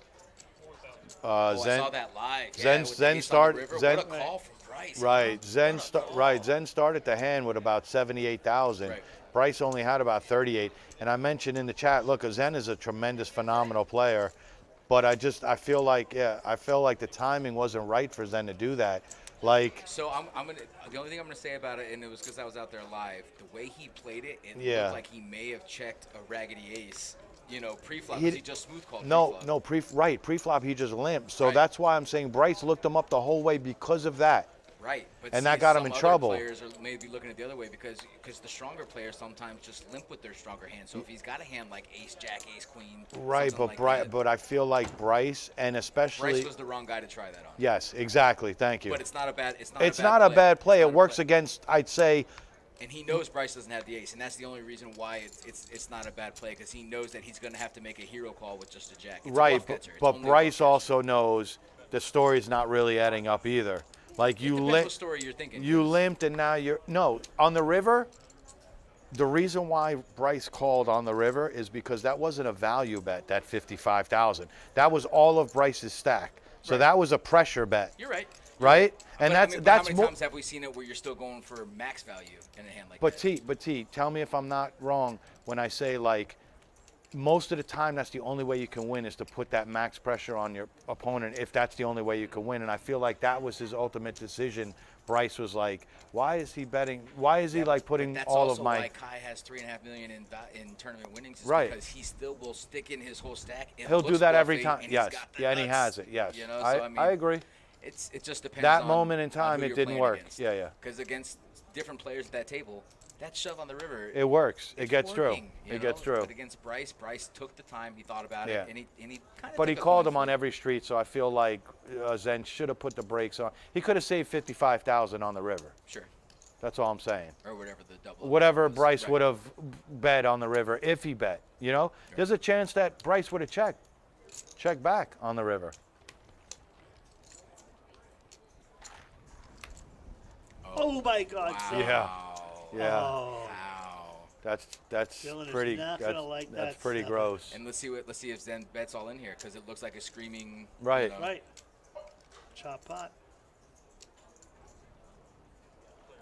I saw that live. Zen started. What a call from Bryce. Right. Zen started the hand with about 78,000. Right. Bryce only had about 38. And I mentioned in the chat, look, Zen is a tremendous, phenomenal player. But I feel like the timing wasn't right for Zen to do that. Like. So the only thing I'm gonna say about it, and it was because I was out there live, the way he played it, it Yeah. looked like he may have checked a raggedy ace. Pre-flop, he just smooth called pre-flop. Pre-flop he just limped. So Right. that's why I'm saying Bryce looked him up the whole way because of that. Right. But And that got him some in other trouble. Players are maybe looking at the other way because the stronger players sometimes just limp with their stronger hand. So if he's got a hand like ace, jack, ace, queen, Right, but I feel like Bryce, and especially Bryce was the wrong guy to try that on. Yes, exactly. Thank you. But it's not a bad. It's not a bad play. It works against, I'd say. And he knows Bryce doesn't have the ace, and that's the only reason why it's not a bad play, because he knows that he's going to have to make a hero call with just a jack. It's Right, a bluff catcher. It's but only a Bryce bluff also knows the story's not really adding up either. Like catcher. It depends what story you're thinking. You limped, and now you're on the river. The reason why Bryce called on the river is because that wasn't a value bet. That 55,000. That was all of Bryce's stack. So that was a pressure bet. You're right. Right? And but that's how many times have we seen it where you're still going for max value in a hand like that? But T, tell me if I'm not wrong when I say, like, most of the time that's the only way you can win is to put that max pressure on your opponent, if that's the only way you can win. And I feel like that was his ultimate decision. Bryce was like, why is he betting? Why is he like putting all of my? That's also why Kai has $3.5 million in tournament winnings, is right? Because he still will stick in his whole stack. He'll do that every time. Yes, and he has it. Yes, so, I agree. It just depends. That on, moment in time, it didn't work. Against. Yeah. Because against different players at that table, that shove on the river. It works. It gets working, through. It gets through. But against Bryce took the time. He thought about it, and he kind of. But he called him on every street, so I feel like Zen should have put the brakes on. He could have saved 55,000 on the river. Sure. That's all I'm saying. Or whatever the double. Whatever Bryce would have bet on the river, if he bet. There's a chance that Bryce would have checked back on the river. Oh my God! Wow. Yeah. Oh. Wow. That's Dylan is pretty. not gonna like that's that pretty stuff. gross. And let's see if Zen bets all in here, because it looks like a screaming. Right. Right. Chop pot.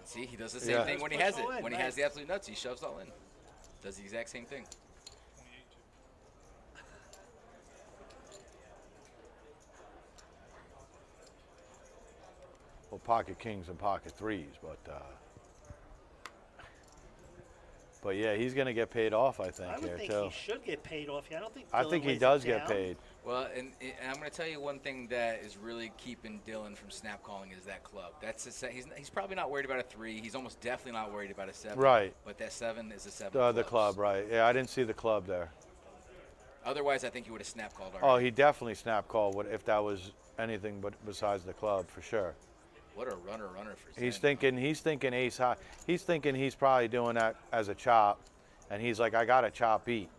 See, he does the same thing when he has it. In, when he has the absolute nuts, he shoves all in. Does the exact same thing. Well, pocket kings and pocket threes, but yeah, he's gonna get paid off, I think. I would think too. he should get paid off. I don't think. I Dylan think he weighs does it get down. paid. Well, and I'm going to tell you one thing that is really keeping Dylan from snap calling is that club. He's probably not worried about a 3. He's almost definitely not worried about a 7. Right. But that 7 is a 7. The club, right? Yeah, I didn't see the club there. Otherwise, I think he would have snap called already. Oh, he definitely snap called if that was anything but besides the club, for sure. What a runner for Zen. He's thinking ace high. He's thinking he's probably doing that as a chop, and he's like, I got a chop beat.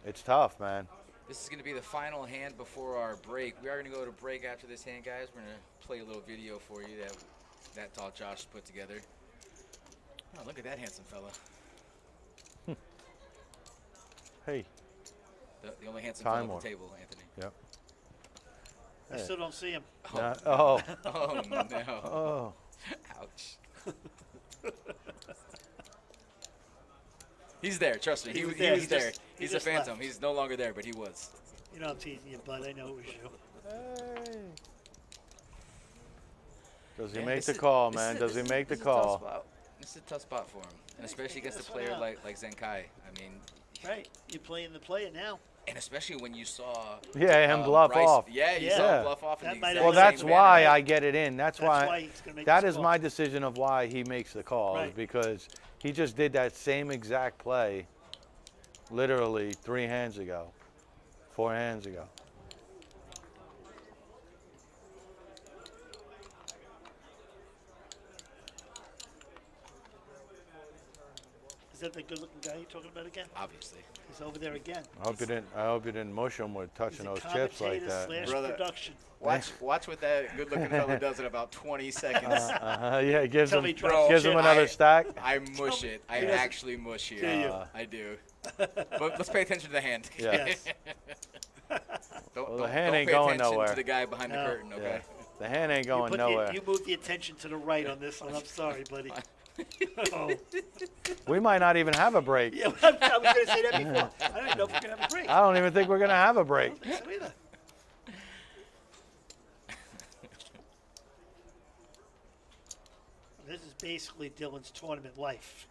It's tough, man. This is going to be the final hand before our break. We are going to go to break after this hand, guys. We're going to play a little video for you that tall Josh put together. Oh, look at that handsome fella. Hey. The only handsome Time fella warp. at the table, Anthony. Yep. I still don't see him. Oh. Oh, no. Oh. Ouch. He's there, trust me. He was there. there. He He's a just phantom. left. He's no longer there, but he was. You know I'm teasing you, bud. I know it was you. Hey. Does he Yeah, make this the is- call, this man? is- Does this he is- make the this is a tough call? spot. This is a tough spot for him, and especially against a this player one out. like Zenkai. I mean, Right. You're playing the player now. and especially when you saw Him bluff Bryce, off. Yeah, you Yeah. saw Yeah. him bluff off. That In might the have Well, exact that's same why manner. I get it in. That's why. he's gonna make That this is call. my decision of why he makes the calls Right. because he just did that same exact play, literally 3 hands ago, 4 hands ago. Is that the good-looking guy you're talking about again? Obviously. He's over there again. I hope you didn't mush him with touching He's a those chips like commentator that. slash Brother. production. Watch what that good-looking fella does in about 20 seconds. Yeah, gives Tell him, me, Bro, gives him chips. another stack. I mush it. I He doesn't- actually mush here. Do you? I do. But let's pay attention to the hand. Yeah. Yes. Don't, the hand don't ain't pay going attention nowhere. to the guy behind No. the curtain, okay? Yeah. The hand ain't going nowhere. You moved the attention to the right on this one. I'm sorry, buddy. Oh. We might not even have a break. Yeah, I was going to say that before. I don't even know if we're going to have a break. I don't even think we're gonna have a break. I don't think so either. This is basically Dylan's tournament life.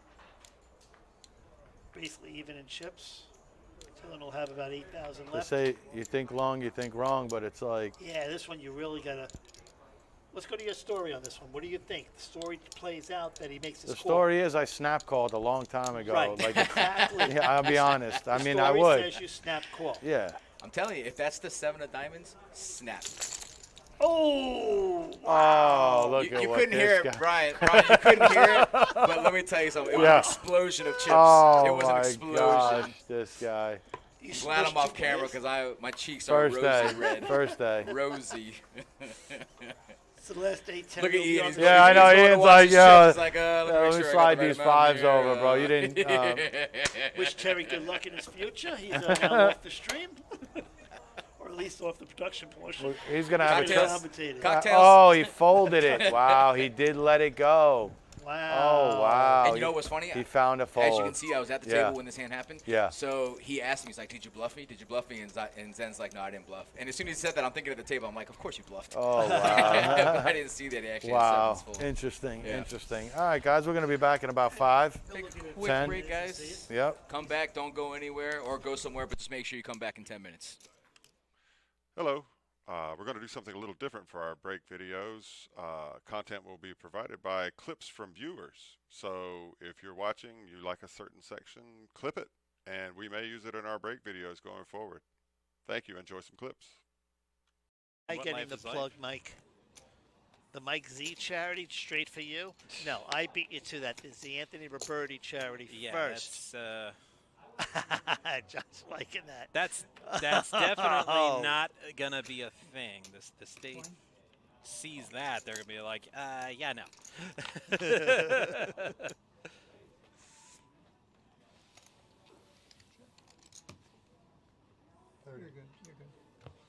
Basically, even in chips, Dylan will have about 8,000 They left. say you think long, you think wrong, but it's like Yeah, this one you really gotta. Let's go to your story on this one. What do you think? The story plays out that he makes his the call. story is I snap called a long time ago. Right. Like, Exactly. yeah, I'll be honest. I The mean, I story would. says you snap call. Yeah. I'm telling you, if that's the 7 of diamonds, snap. Oh! Oh, look at You what couldn't this hear guy. it, Brian. Brian, you couldn't hear it. But let me tell you something. It was Yeah. an explosion of chips. Oh it was an my explosion. gosh, this guy. You I'm glad I'm smushed off two camera players? because my cheeks are First rosy day. red. First day. Rosy. It's the last 8-10. Look at Ian. He's Yeah, I know. going to Ian's watch like, his yeah, chips. He's like, let me let make me sure I slide got the these right amount fives here. over, bro. You didn't. Wish Terry good luck in his future. He's now off the stream. Or at least off the production portion. He's gonna have He's a. Cocktails. commentating. Cocktails. Oh, he folded it. Wow, he did let it go. Wow. Oh wow. And you know what's funny? He found a fold. As you can see, I was at the Yeah. table when this hand happened. Yeah. So he asked me, he's like, did you bluff me? Did you bluff me? And Zen's like, no, I didn't bluff. And as soon as he said that, I'm thinking at the table, I'm like, of course you bluffed. Oh wow. I didn't see that he actually Wow. had sevens full. Interesting. Yeah. Interesting. All right, guys, we're gonna be back in about 5. Take a quick 10. break, guys. Yep. Come back, don't go anywhere, or go somewhere, but just make sure you come back in 10 minutes. Hello. We're going to do something a little different for our break videos. Content will be provided by clips from viewers. So if you're watching, you like a certain section, clip it, and we may use it in our break videos going forward. Thank you. Enjoy some clips. I What getting life the is like. plug, Mike. The Mike Z charity straight for you. No, I beat you to that. It's the Anthony Roberti charity Yeah, first. John's liking that. that's definitely Oh. not gonna be a thing. The state sees that, they're gonna be like, yeah, no.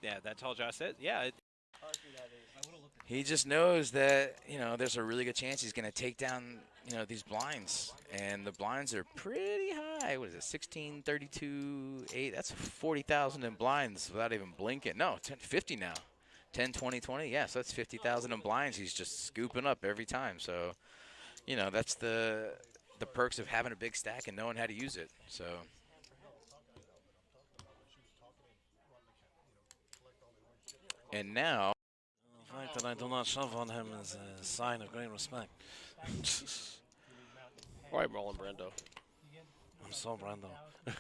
Yeah, that's all Josh said. Yeah, He just knows that, there's a really good chance he's going to take down, these blinds. And the blinds are pretty high. What is it, 16, 32, 8? That's 40,000 in blinds without even blinking. No, 50 now. 10, 20, 20. Yeah, so that's 50,000 in blinds. He's just scooping up every time. So, that's the perks of having a big stack and knowing how to use it. So. And now. the fact that I do not shove on him is a sign of great respect. Why Marlon Brando? I'm so Brando. So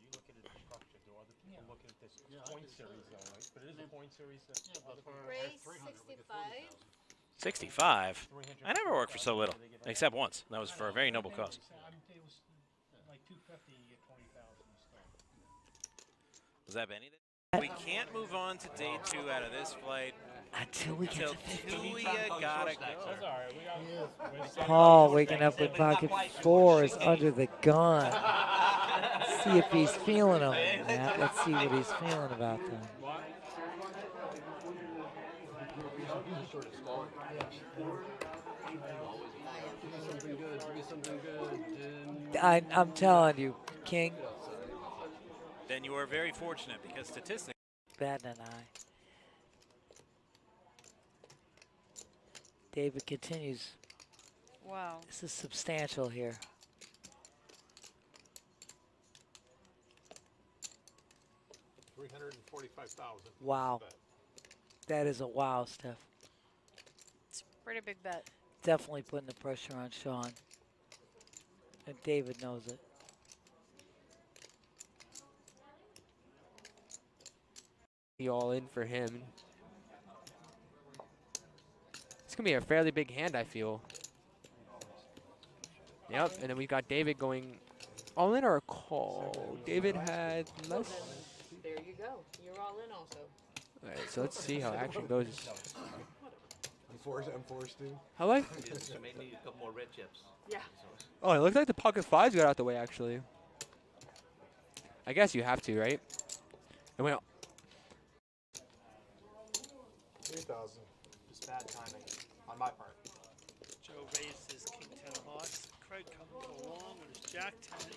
you look at it structured. Do other people look at this point series though, right? But it is a point series. Race 65. 65? I never worked for so little, except once. That was for a very noble cause. It was like 250, you get 20,000 still. Was that Benny? We can't move on to day 2 out of this flight Until we get to 50. Two, you gotta go. Paul waking up with pocket fours under the gun. See if he's feeling them. Matt, let's see what he's feeling about them. I'm telling you, King. Then you are very fortunate because statistically. Batten and I. David continues. Wow. This is substantial here. $345,000. Wow. That is a wow, Steph. It's a pretty big bet. Definitely putting the pressure on Sean. And David knows it. Be all in for him. It's gonna be a fairly big hand, I feel. Yep, and then we got David going all in or a call. David had less. There you go. You're all in also. All right, so let's see how action goes. I'm forced to. How like? You may need a couple more red chips. Yeah. Oh, it looks like the pocket fives got out the way actually. I guess you have to, right? It went. 3,000. Just bad timing on my part. Joe raised his king 10 of hearts. Craig coming along with his jack 10.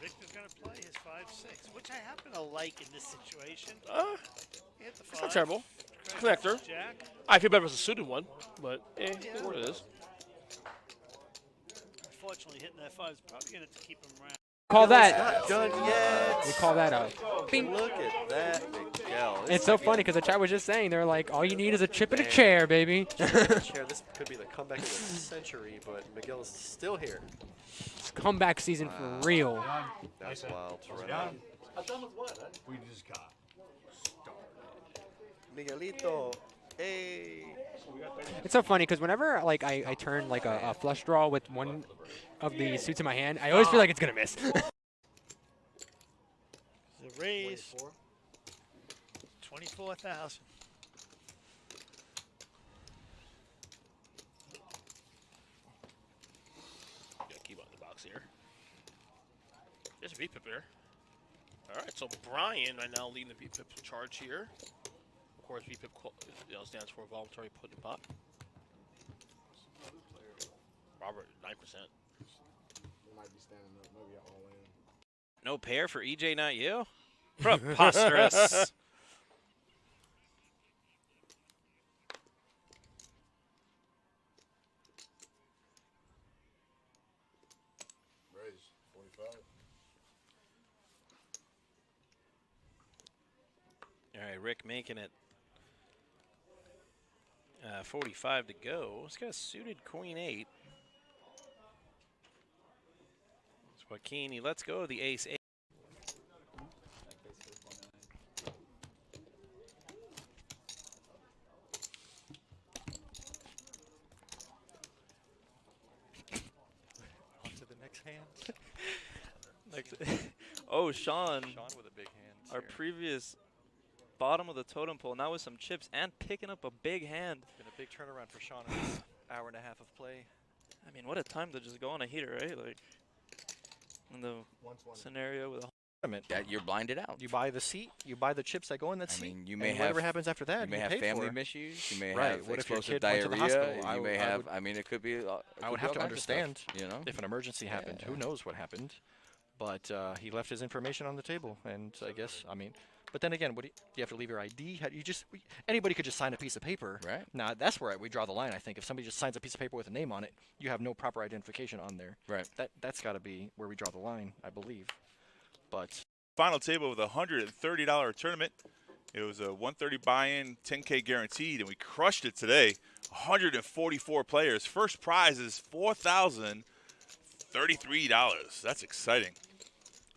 Victor's going to play his 5-6, which I happen to like in this situation. It's not terrible. Craig Connector. Jack. I feel better if it's a suited one, but Yeah. what it is. Unfortunately, hitting that 5 is probably going to keep him around. Call that. Not done yet. We call that out. Bing. Look at that, Miguel. It's so funny because the chat was just saying they're like, all you need is a chip and a chair, baby. Chair. This could be the comeback of the century, but Miguel is still here. It's comeback season for real. That's wild. I'm done with what? We just got started. Miguelito, hey. It's so funny because whenever like I turn like a flush draw with one of the suits in my hand, I always feel like it's gonna miss. The raise. 24,000. Got a key on the box here. There's a VPIP there. All right, so Brian right now leading the VPIP charge here. Of course, VPIP stands for voluntary put in pot. Robert, 9%. Might be standing up, maybe all in. No pair for EJ, not you? Preposterous. Raise 45. All right, Rick making it 45 to go. He's got a suited queen 8. Joaquin, he lets go of the ace 8. On to the next hand. Oh, Sean. Sean with a big hand. Our previous bottom of the totem pole, now with some chips and picking up a big hand. It's been a big turnaround for Sean in this hour and a half of play. I mean, what a time to just go on a heater, right? Like, in the scenario with a that you're blinded out. You buy the seat, you buy the chips that go in that seat. I mean, you may have whatever happens after that. You may have pay family for. issues. You may right. have What if your explosive kid went to the hospital? diarrhea. You may have. I mean, it could be. I would have to understand. Stuff, you know, if an emergency happened. Who knows what happened? But he left his information on the table, and I guess But then again, what do you have to leave your ID? Anybody could just sign a piece of paper. Right. Now that's where we draw the line. I think if somebody just signs a piece of paper with a name on it, you have no proper identification on there. Right. That's got to be where we draw the line, I believe. But final table with a $130 tournament. It was a 130 buy-in, 10K guaranteed, and we crushed it today. 144 players. First prize is $4,033. That's exciting.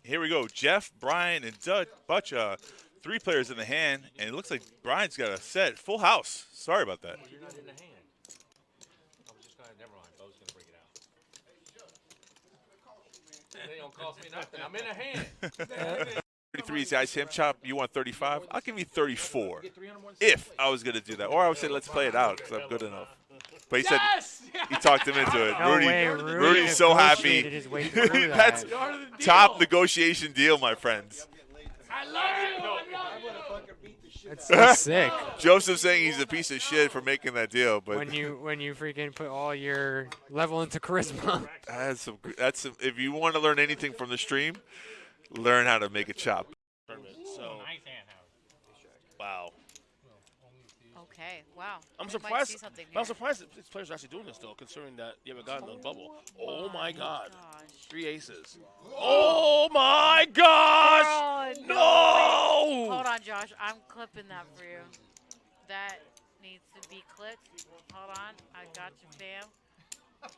Here we go. Jeff, Brian, and Butch, 3 players in the hand, and it looks like Brian's got a set. Full house. Sorry about that. You're not in the hand. I was just going to, never mind. I was going to bring it out. They don't cost me nothing. I'm in a hand. 33 is ICM chop. You want 35? I'll give you 34 if I was going to do that. Or I would say let's play it out because I'm good enough. But he said he talked him into it. No way, Rudy's so happy. his way through That's that. top negotiation deal, my friends. I love you. That's so sick. Joseph's saying he's a piece of shit for making that deal, but when you freaking put all your level into charisma. That's some. If you want to learn anything from the stream, learn how to make a chop. So, wow. Okay, wow. I'm We might surprised. see something I'm here. surprised that these players are actually doing this though, considering that you haven't gotten the bubble. Oh my God! 3 aces. Oh my gosh! Oh, No! Hold on, Josh. I'm clipping that for you. That needs to be clipped. Hold on. I got you, fam.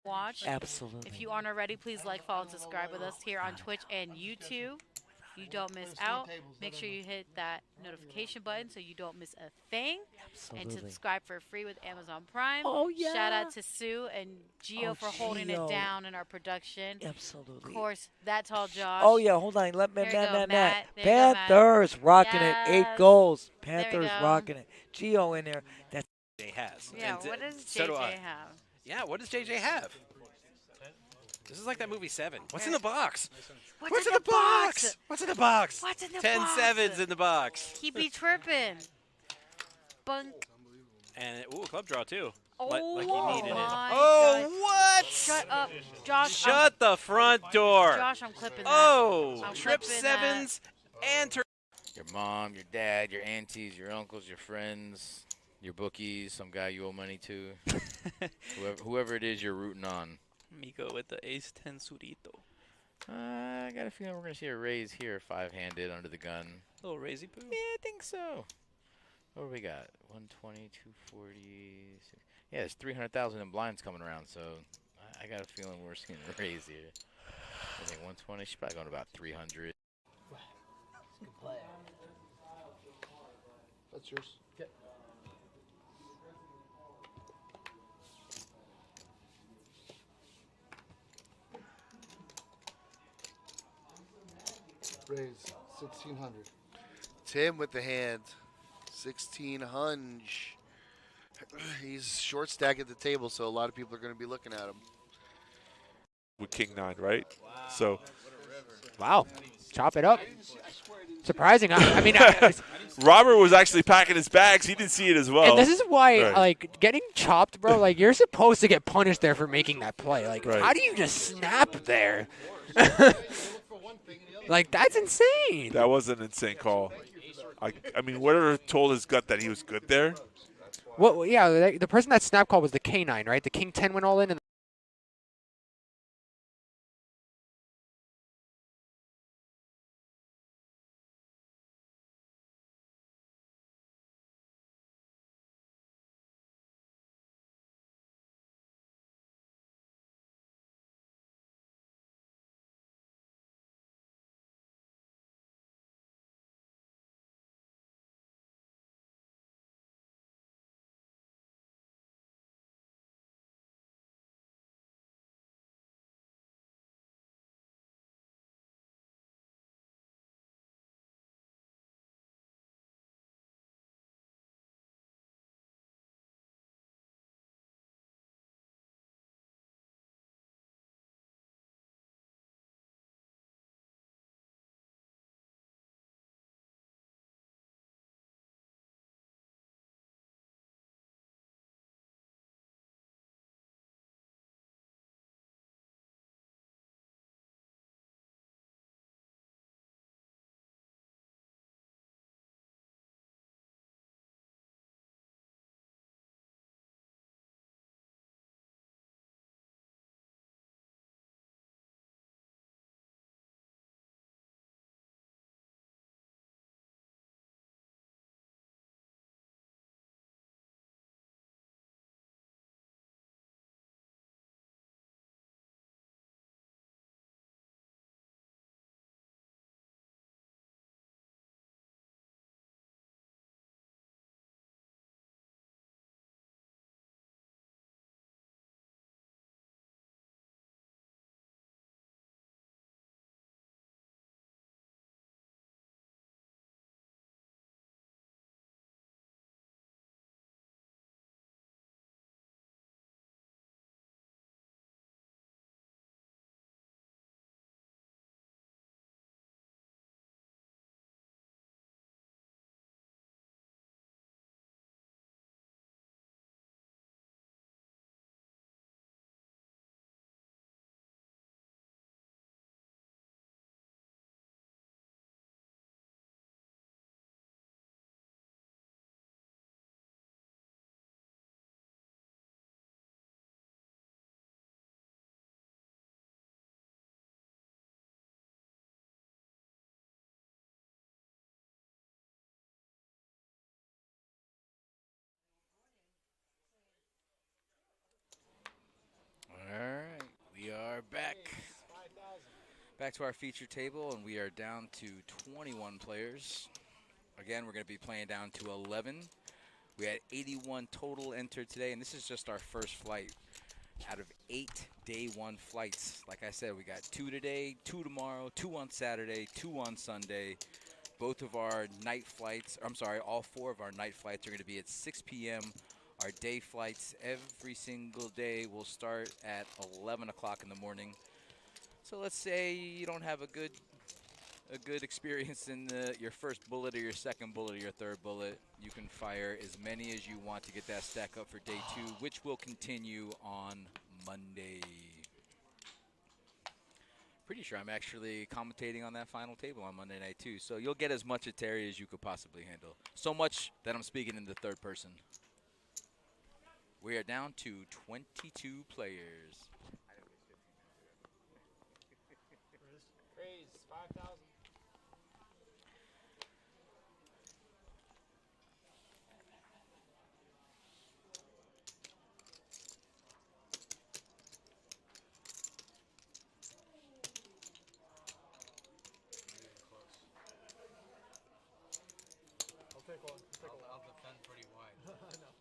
Watch. Absolutely. If you aren't already, please like, follow, and subscribe with us here on Twitch and YouTube. You don't miss out. Make sure you hit that notification button so you don't miss a thing. And Absolutely. subscribe for free with Amazon Prime. Oh, yeah. Shout out to Sue and Gio Oh, for holding Gio. it down in our production. Absolutely. Of course, that's all Josh. Oh, yeah, hold on. Let There you go, Matt. There you go, Matt. Panthers rocking it. 8 Yes. goals. There we Panthers go. rocking it. Gio in there. That's JJ has. Yeah, And, what does so do JJ I. have? Yeah, what does JJ have? This is like that movie 7. What's in the box? What's in the box? What's in the box? What's in the 10 box? sevens in the box. He be tripping. Bunk. And ooh, club draw too. Oh, like he needed it. my Oh, God. what? Shut up, Josh. Shut the front door. Josh, I'm clipping that. Oh, I'm trip clipping sevens and turn. Your mom, your dad, your aunties, your uncles, your friends, your bookies, some guy you owe money to. whoever it is you're rooting on. Miko with the ace 10 surito. I got a feeling we're going to see a raise here, 5-handed under the gun. Little raisy poo. Yeah, I think so. What do we got? 120, 240. Yeah, there's 300,000 in blinds coming around, so I got a feeling we're seeing a raise here. I think 120. She's probably going about 300. Good play. That's yours. Okay. Raise 1600. Tim with the hand. 16 hunch. He's short stack at the table, so a lot of people are going to be looking at him. With King 9, right? So. Wow. Chop it up. Surprising. I mean, Robert was actually packing his bags. He didn't see it as well. and this is why, Right. like, getting chopped, bro, like, you're supposed to get punished there for making that play. Like, Right. how do you just snap there? Like, that's insane. That was an insane call. I mean, whatever told his gut that he was good there. Well, yeah, the person that snap called was the K9, right? The King 10 went all in, and Back to our feature table, and we are down to 21 players. Again, we're going to be playing down to 11. We had 81 total entered today, and this is just our first flight out of 8 day one flights. Like I said, we got 2 today, 2 tomorrow, 2 on Saturday, 2 on Sunday. Both of our night flights, I'm sorry, all 4 of our night flights are going to be at 6 p.m. Our day flights every single day will start at 11 o'clock in the morning. So let's say you don't have a good experience in your first bullet or your second bullet or your third bullet. You can fire as many as you want to get that stack up for day 2, which will continue on Monday. Pretty sure I'm actually commentating on that final table on Monday night too. So you'll get as much of Terry as you could possibly handle. So much that I'm speaking in the third person. We are down to 22 players. Raise 5,000. I'll take one. I'll defend pretty wide. I know.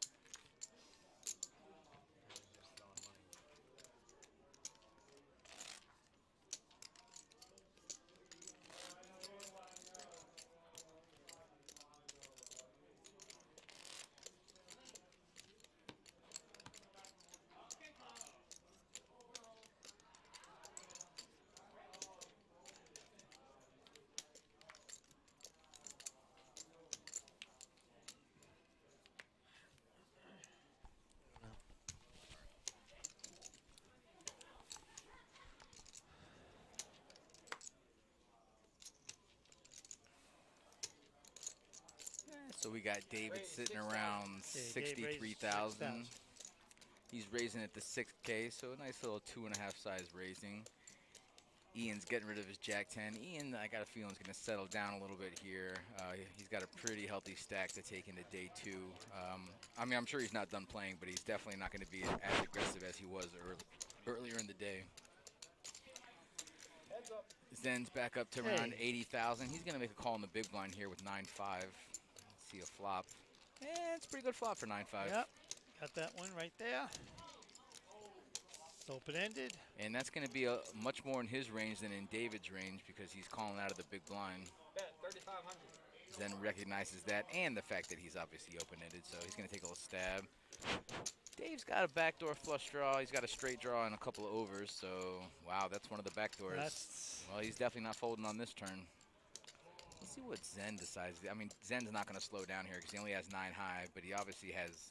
So we got David sitting around 63,000. He's raising it to 6K, so a nice little 2.5 size raising. Ian's getting rid of his Jack 10. Ian, I got a feeling, is going to settle down a little bit here. He's got a pretty healthy stack to take into day 2. I mean, I'm sure he's not done playing, but he's definitely not going to be as aggressive as he was earlier in the day. Zen's back up to around 80,000. He's going to make a call in the big blind here with 9-5. See a flop. It's a pretty good flop for 9-5. Yep, got that one right there. It's open-ended. And that's going to be much more in his range than in David's range because he's calling out of the big blind. Bet 3,500. Zen recognizes that and the fact that he's obviously open-ended, so he's going to take a little stab. Dave's got a backdoor flush draw. He's got a straight draw and a couple of overs, so wow, that's one of the backdoors. Well, he's definitely not folding on this turn. Let's see what Zen decides. I mean, Zen's not going to slow down here because he only has 9 high, but he obviously has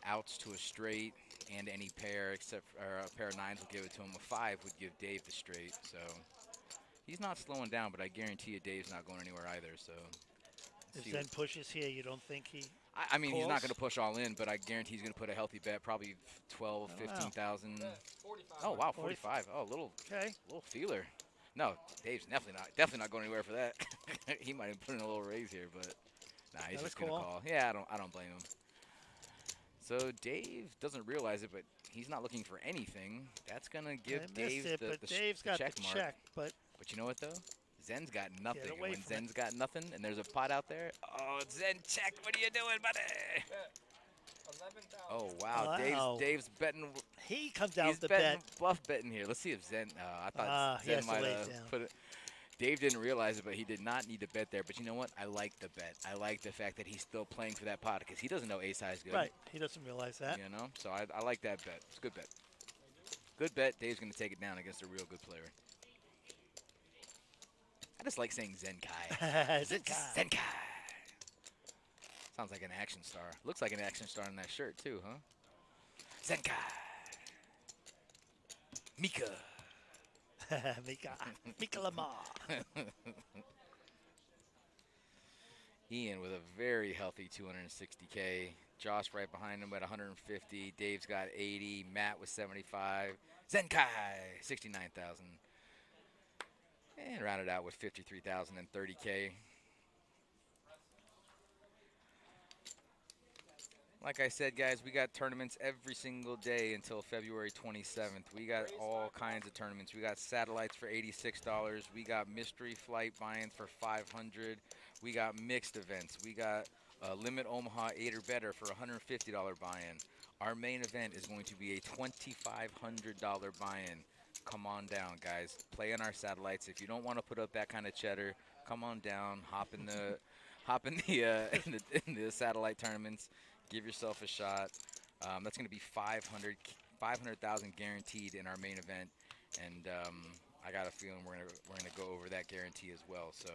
outs to a straight and any pair, except for a pair of 9s will give it to him. A 5 would give Dave the straight, so he's not slowing down, but I guarantee you Dave's not going anywhere either. So if Zen pushes here, you don't think he I mean, calls? He's not going to push all in, but I guarantee he's going to put a healthy bet, probably 12, 15,000. Oh, wow, 45. Oh, little feeler. No, Dave's definitely not going anywhere for that. He might have put in a little raise here, but nah, he's just going to call. Yeah, I don't blame him. So Dave doesn't realize it, but he's not looking for anything. That's going to give Dave Dave's the got check the mark. check, but you know what, though? Zen's got nothing. And away when from Zen's got nothing and there's a pot out there, oh, Zen, check. What are you doing, buddy? Oh, wow. Dave's betting. He comes out he's the betting, bet. bluff betting here. Let's see if Zen. I thought Zen might have put it. Dave didn't realize it, but he did not need to bet there. But you know what? I like the bet. I like the fact that he's still playing for that pot because he doesn't know ace high is good. Right. He doesn't realize that. You know? So I like that bet. It's a good bet. Good bet. Dave's going to take it down against a real good player. I just like saying Zenkai. Zenkai. Zenkai. Sounds like an action star. Looks like an action star on that shirt, too, huh? Zenkai. Mika. Mika Lamar. Ian with a very healthy 260K. Josh right behind him at 150. Dave's got 80. Matt with 75. Zenkai, 69,000. And rounded out with 53,000 and 30K. Like I said, guys, we got tournaments every single day until February 27th. We got all kinds of tournaments. We got satellites for $86. We got mystery flight buy-ins for $500. We got mixed events. We got Limit Omaha 8 or better for $150 buy-in. Our main event is going to be a $2,500 buy-in. Come on down, guys. Play on our satellites. If you don't want to put up that kind of cheddar, come on down. Hop in the satellite tournaments. Give yourself a shot. That's going to be 500,000 guaranteed in our main event, and I got a feeling we're gonna go over that guarantee as well. So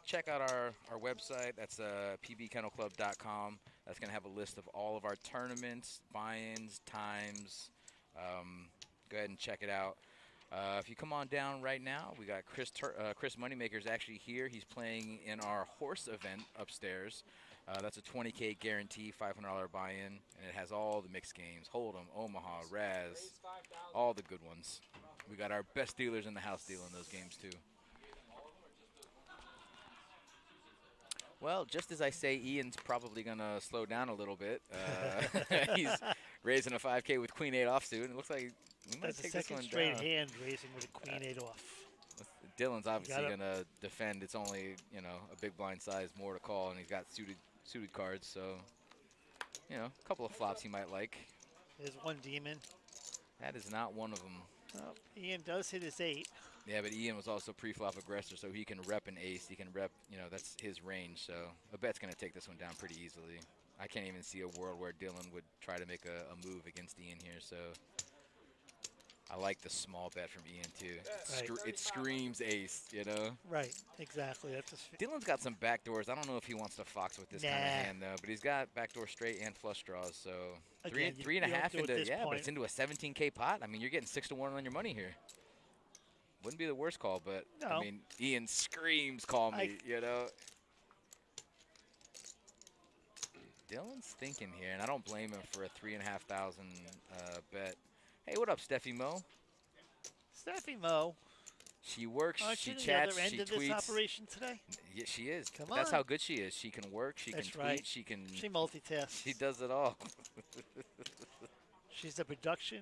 check out our website. That's pbkennelclub.com. That's going to have a list of all of our tournaments, buy-ins, times. Go ahead and check it out. If you come on down right now, we got Chris Moneymaker's actually here. He's playing in our horse event upstairs. That's a $20K guarantee, $500 buy-in, and it has all the mixed games: Hold'em, Omaha, Raz, all the good ones. We got our best dealers in the house dealing those games too. Well, just as I say, Ian's probably gonna slow down a little bit. He's raising a 5K with Queen 8 offsuit. It looks like we might take this one down. That's the second straight hand raising with a Queen 8 off. Dylan's obviously gonna defend. It's only a big blind size more to call, and he's got suited cards, so a couple of flops he might like. There's one demon. That is not one of them. Well, Ian does hit his 8. Yeah, but Ian was also pre-flop aggressor, so he can rep an ace. He can rep, that's his range. So a bet's gonna take this one down pretty easily. I can't even see a world where Dylan would try to make a move against Ian here. So I like the small bet from Ian too. Right. It screams ace, Right, exactly. That's Dylan's got some backdoors. I don't know if he wants to fox with this kind of hand though, but he's got backdoor straight and flush draws. So Again, three and a half into point. but it's into a 17K pot. I mean, you're getting 6 to 1 on your money here. Wouldn't be the worst call, but no. I mean, Ian screams, "Call me!" Dylan's thinking here, and I don't blame him for a 3,500 bet. Hey, what up, Steffi Mo? Steffi Mo. She works, Aren't she you chats, the other end she of tweets. This operation today? Yeah, she is. Come That's on. how good she is. She can work, she That's can right. tweet, she can. She multitasks. She does it all. She's the production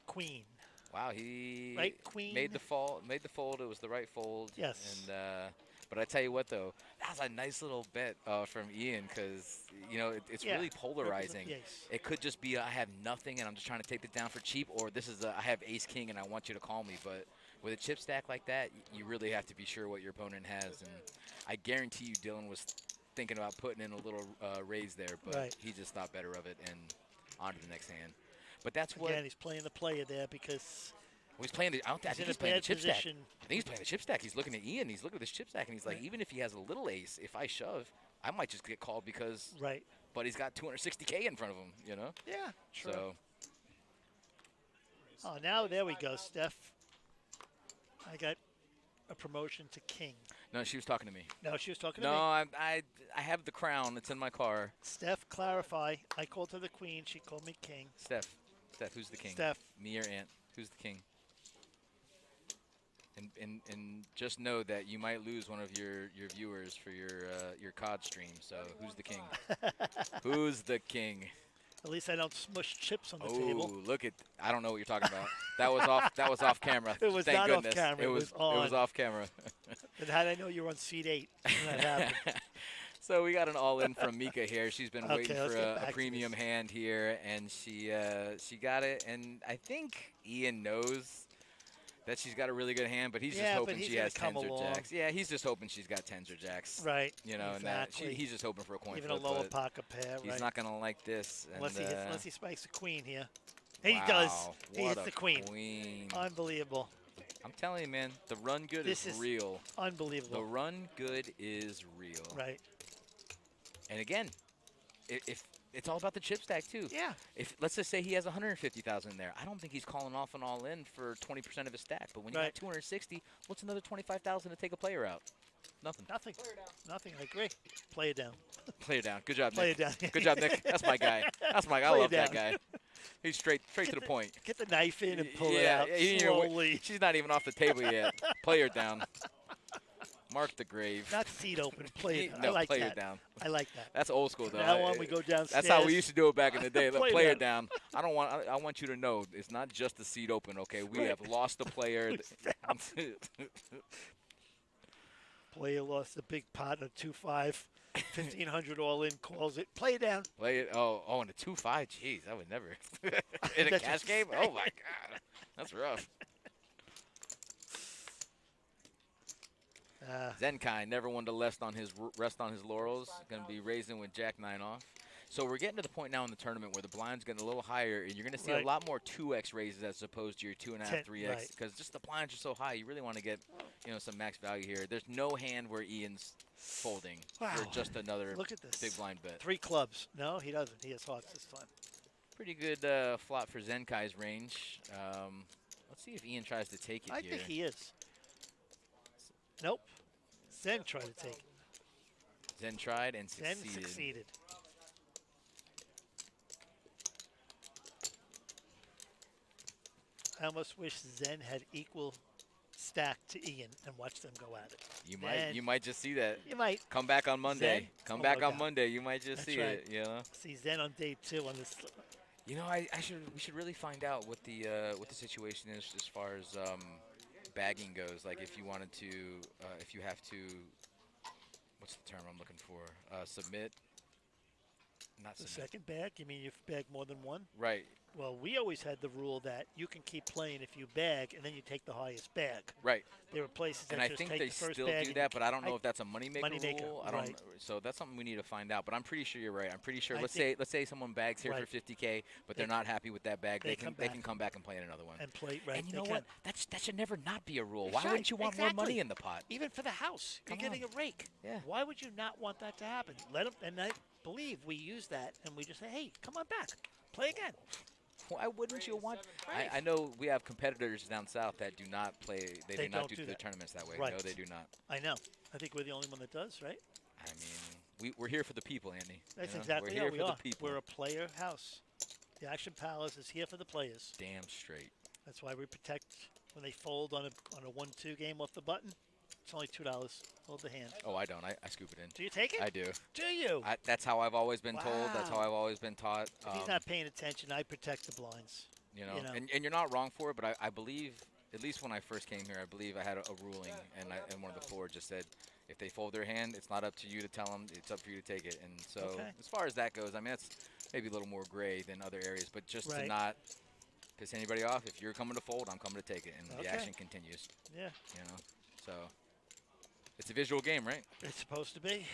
queen. Wow, he queen. made the fold. It was the right fold. Yes. And but I tell you what, though, that was a nice little bet from Ian because it's really polarizing. It could just be I have nothing and I'm just trying to take it down for cheap, or this is I have ace king and I want you to call me. But with a chip stack like that, you really have to be sure what your opponent has. And I guarantee you, Dylan was thinking about putting in a little raise there, but he just thought better of it and on to the next hand. But that's what. Again, he's playing the player there because. Well, he's playing I think he's playing the chip stack. I think he's playing the chip stack. He's looking at Ian. He's looking at this chip stack, and he's like, even if he has a little ace, if I shove, I might just get called because. Right. But he's got 260K in front of him, Yeah, true. So. Oh, now there we go, Steph. I got a promotion to king. No, she was talking to me. No, she was talking to me. me. No, I have the crown. It's in my car. Steph, clarify. I called her the queen. She called me king. Steph, who's the king? Steph. Me or Aunt? Who's the king? And just know that you might lose one of your viewers for your COD stream. So who's the king? Who's the king? At least I don't smush chips on the table. Oh, look at! I don't know what you're talking about. That was off. That was off camera. It was Thank not goodness. off camera. It was on. It was off camera. And how did I know you were on seat 8 when that happened? So we got an all-in from Mika here. She's been waiting for a a premium hand here, and she got it. And I think Ian knows that she's got a really good hand, but he's just hoping she has tens or jacks. Yeah, he's just hoping she's got tens or jacks. Right. And that he's just hoping for a coin Even flip. a lower pocket pair. He's not going to like this. Unless he spikes a queen here. He does. He hits the queen. Unbelievable. I'm telling you, man, the run good is real. Unbelievable. The run good is real. Right. And again, if it's all about the chip stack too. Yeah. If let's just say he has 150,000 in there, I don't think he's calling off an all in for 20% of his stack. But when you got 260, what's another 25,000 to take a player out? Nothing. Nothing. Nothing. I agree. Play it down. Play it down. Good job, Nick. Play it down. Good job, Nick. That's my guy. That's my guy. I love that guy. He's straight to the point. Get the knife in and pull it out slowly. She's not even off the table yet. Play her down. Mark the grave. Not seat open, play it. No, I like play that. it down. I like that. That's old school, though. From now on, we go downstairs. That's how we used to do it back in the day. Play it down. I want you to know it's not just the seat open. Okay, we have lost a player. Player lost a big pot of 2-5, 1,500 all in. Calls it. Play it down. Play it. Oh, and a 2-5. Jeez, I would never. In a cash game? Oh my God, that's rough. Zenkai never one to rest on his laurels. Going to be raising with Jack 9 off. So we're getting to the point now in the tournament where the blind's getting a little higher, and you're going to see a lot more 2x raises as opposed to your 2.5, 3x, because just the blinds are so high. You really want to get, some max value here. There's no hand where Ian's folding for just another Look at this. big blind bet. 3 clubs. No, he doesn't. He has hearts this time. Pretty good flop for Zenkai's range. Let's see if Ian tries to take it here. I think he is. Nope. Zen tried to take it. Zen tried and succeeded. Zen succeeded. I almost wish Zen had equal stack to Ian and watch them go at it. You might just see that. You might. Come back on Monday. Zen? Come Oh back my on God. Monday. You might just That's see right. it. See Zen on day 2 on this. We should really find out what the situation is as far as bagging goes. Like if you wanted to, if you have to, what's the term I'm looking for? Submit. Not The submit. second bag? You mean you've bagged more than one? Right. Well, we always had the rule that you can keep playing if you bag, and then you take the highest bag. Right. There are places that And I just think take they the first still bag do and that, but I don't know if that's a moneymaker Moneymaker, rule. I don't. right. So that's something we need to find out. But I'm pretty sure you're right. I'm pretty sure. I Let's think- say someone bags here Right. for 50K, but They they're not happy with that bag. they They can come come back and play in another one. and play right. And you they know can. what? That should never not be a rule. That's Why right, wouldn't you want more money exactly. in the pot? Even for the house, you're Come getting a rake. Yeah. Why would you not want that to happen? Let them, and I believe we use that, and we just say, hey, come on back, play again. Why wouldn't you want? Right. I know we have competitors down south that do not play. They do not don't do do the that. tournaments that way. Right. No, they do not. I know. I think we're the only one that does, right? I mean, we're here for the people, Andy. That's You know? exactly We're how here we for are. the people. We're a player house. The Action Palace is here for the players. Damn straight. That's why we protect when they fold on a 1-2 game off the button. It's only $2. Hold the hand. Oh, I don't. I scoop it in. Do you take it? I do. Do you? That's how I've always been told. That's how Wow. I've always been taught. If he's not paying attention, I protect the blinds. You know. And you're not wrong for it, but I believe, at least when I first came here, I believe I had a ruling, and one of the four just said, if they fold their hand, it's not up to you to tell them, it's up for you to take it. And so Okay. as far as that goes, I mean, that's maybe a little more gray than other areas, but just to Right. not piss anybody off, if you're coming to fold, I'm coming to take it, and the Okay. action continues. Yeah. You know, so it's a visual game, right? It's supposed to be.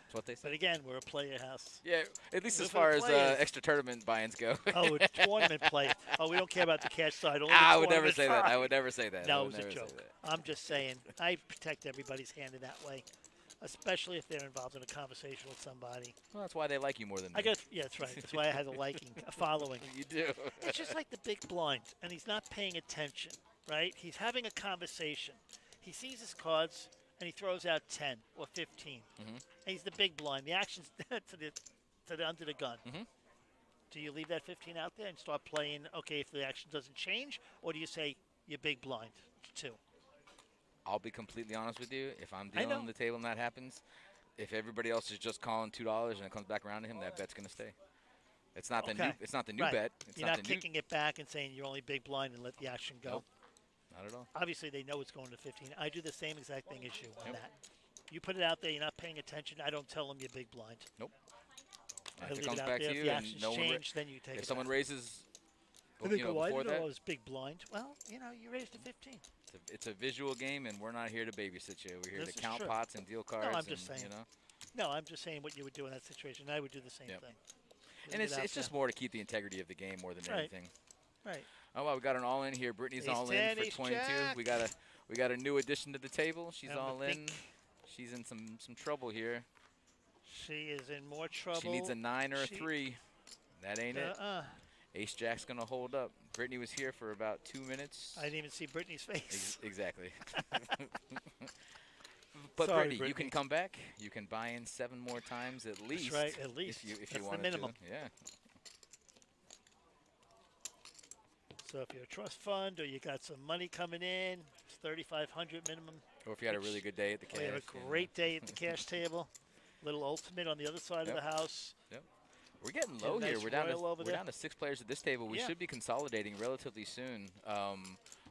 That's what they say. But again, we're a player house. Yeah, at least We're as for the far as players. extra tournament buy-ins go. Oh, a tournament play. Oh, we don't care about the cash side. Only I the would never tournament say that. I side. would never say that. I No, it would was a never say joke. that. I'm just saying, I protect everybody's hand in that way, especially if they're involved in a conversation with somebody. Well, that's why they like you more than me. I guess, yeah, that's right. That's why I had a liking, a following. You do. It's just like the big blind, and he's not paying attention, right? He's having a conversation. He sees his cards, and he throws out 10 or 15. Mhm. And he's the big blind. The action's to the under the gun. Mhm. Do you leave that 15 out there and start playing, okay, if the action doesn't change, or do you say you're big blind, 2? I'll be completely honest with you. If I'm I dealing know. on the table and that happens, if everybody else is just calling $2 and it comes back around to him, that bet's gonna stay. It's not the new. Okay. It's not the new Right. bet. It's You're not not the new. kicking it back and saying you're only big blind and let the action go. Nope. Not at all. Obviously, they know it's going to 15. I do the same exact thing as you on Yep. that. You put it out there, you're not paying attention. I don't tell them you're big blind. Nope. I If it leave comes it out back there. to If you the and actions no one, change, then you take if it someone back. raises, And they you know, go, I before didn't know that, I was big blind. Well, you raised to 15. it's a visual game, and we're not here to babysit you. We're here This to is count true. pots and deal cards. No, I'm and, just saying. You know. No, I'm just saying what you would do in that situation. I would do the same Yep. thing. And Leave it's it out it's just there. more to keep the integrity of the game more than Right. anything. Right. Oh well, we got an all in here. Brittany's Ace all 10, in for ace 22. jack. We got a new addition to the table. She's And I all in. think She's in some trouble here. She is in more trouble. She needs a 9 or a She- 3. That ain't it. Ace Jack's gonna hold up. Brittany was here for about 2 minutes. I didn't even see Brittany's face. Exactly. But Sorry, Brittany, you can Brittany. come back. You can buy in 7 more times at least. right, at least. If you That's the wanted minimum. to. Yeah. So if you're a trust fund or you got some money coming in, $3,500 minimum. Or if you had a really good day at the cash. We have a great day at the cash table. Little ultimate on the other side of the house. Yep. We're getting Get a low here. nice We're down royal to 6 players at this table. We should be consolidating relatively soon.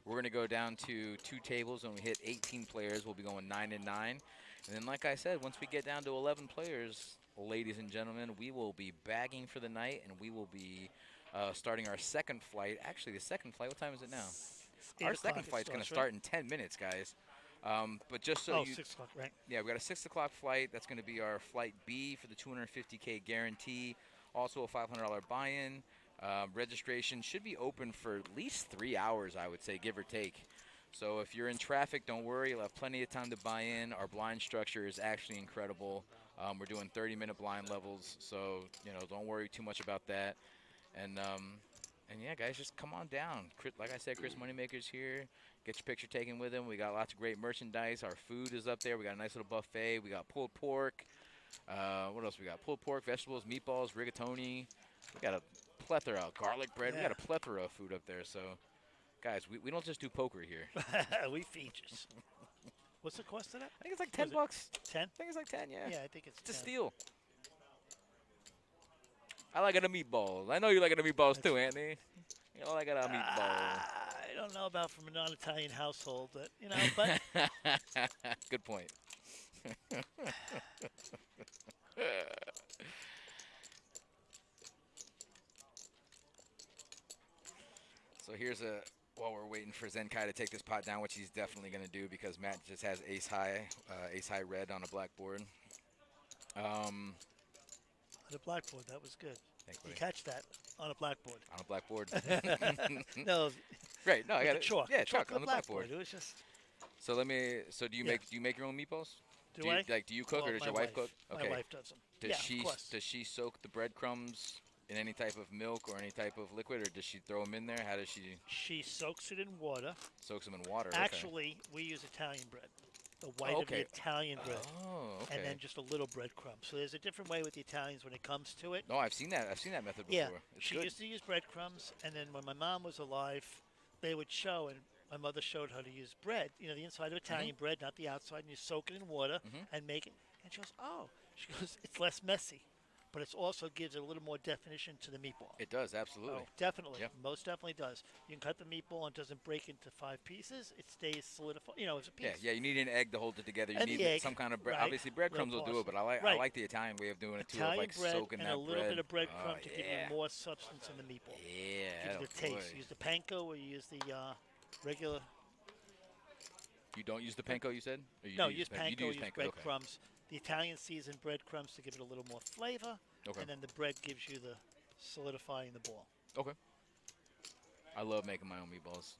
We're going to go down to 2 tables. When we hit 18 players, we'll be going 9 and 9. And then, like I said, once we get down to 11 players, ladies and gentlemen, we will be bagging for the night, and we will be starting our second flight. Actually, the second flight, what time is it now? Our second flight's going to start in 10 minutes, guys. But just so 6 o'clock, right? Yeah, we got a 6 o'clock flight. That's going to be our flight B for the $250K guarantee. Also a $500 buy-in. Registration should be open for at least 3 hours, I would say, give or take. So if you're in traffic, don't worry. You'll have plenty of time to buy in. Our blind structure is actually incredible. We're doing 30-minute blind levels, so don't worry too much about that. And yeah, guys, just come on down. Like I said, Chris Moneymaker's here. Get your picture taken with him. We got lots of great merchandise. Our food is up there. We got a nice little buffet. We got pulled pork. What else we got? Pulled pork, vegetables, meatballs, rigatoni. We got a plethora of garlic bread. We got a plethora of food up there. So, guys, we don't just do poker here. We feed you. What's the cost of that? I think it's like $10. 10? I think it's like 10, yeah. Yeah, I think it's 10. a steal. I like it a meatballs. I know you like it a meatballs too, Anthony. You know, like it a meatballs. I don't know about from a non-Italian household, but but good point. So here's while we're waiting for Zenkai to take this pot down, which he's definitely going to do because Matt just has ace high red on a blackboard. the blackboard, that was good. Thanks, you catch that on a blackboard. On a blackboard. No. Right. No, I got it. Chalk. Yeah, chalk on the blackboard. It was just. So do you make your own meatballs? Do I? Do you cook or does your wife cook? Okay. My wife does them. Does she soak the breadcrumbs in any type of milk or any type of liquid, or does she throw them in there? How does she? She soaks it in water. Soaks them in water. Actually, we use Italian bread. The white of the Italian bread. Oh, okay. And then just a little breadcrumb. So there's a different way with the Italians when it comes to it. No, I've seen that. I've seen that method before. Yeah, It's she good. used to use breadcrumbs, and then when my mom was alive, they would show, and my mother showed how to use bread. The inside of Italian bread, not the outside, and you soak it in water and make it. And she goes, she goes, it's less messy, but it also gives it a little more definition to the meatball. It does, absolutely. Oh, definitely. Yep. Most definitely does. You can cut the meatball and it doesn't break into 5 pieces. It stays solidified. It's a piece. Yeah, you need an egg to hold it together. You And need the egg, some kind of bread. right. Obviously, breadcrumbs will do it, but I like the Italian way of doing it too. Italian of bread soaking and that a little bread. bit of breadcrumb to give yeah. you more substance in the meatball. Yeah, Gives you the taste. Use the panko or you use the regular. You don't use the panko, you said? Or you No, do use pan- you do panko, use use panko, breadcrumbs. The Italian seasoned breadcrumbs to give it a little more flavor. Okay. And then the bread gives you the solidifying the ball. Okay. I love making my own meatballs.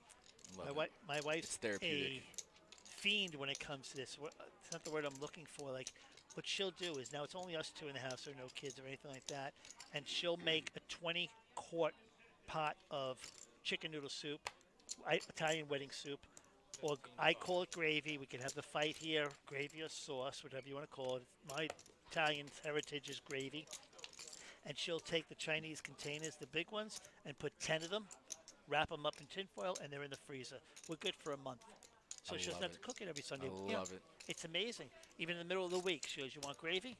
My wife's It's therapeutic. a fiend when it comes to this. It's not the word I'm looking for. Like, what she'll do is, now it's only us 2 in the house, or no kids or anything like that, and she'll make a 20-quart pot of chicken noodle soup, Italian wedding soup, or I call it gravy. We can have the fight here, gravy or sauce, whatever you want to call it. My Italian heritage is gravy. And she'll take the Chinese containers, the big ones, and put 10 of them, wrap them up in tin foil, and they're in the freezer. We're good for a month. So she doesn't have to cook it every Sunday. I love it. It's amazing. Even in the middle of the week, she goes, you want gravy?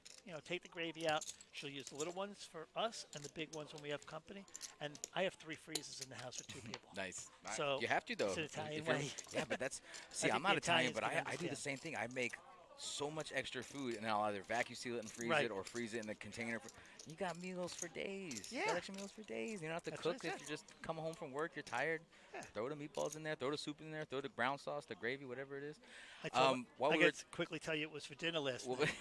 Take the gravy out. She'll use the little ones for us and the big ones when we have company. And I have 3 freezers in the house with 2 people. Nice. So you have to, though. It's an Italian If you're- way. Yeah, but that's... I See, think I'm the not Italian, but Italians I can do the understand. same thing. I make so much extra food, and I'll either vacuum seal it and freeze Right. it or freeze it in a container. You got meals for days. Yeah. You got extra meals for days. You don't have to That's cook what I if you just come home from work, you're tired. Yeah. Throw the meatballs in there, throw the soup in there, throw the brown sauce, the gravy, whatever it is. I while we got were to quickly tell you it was for dinner last night.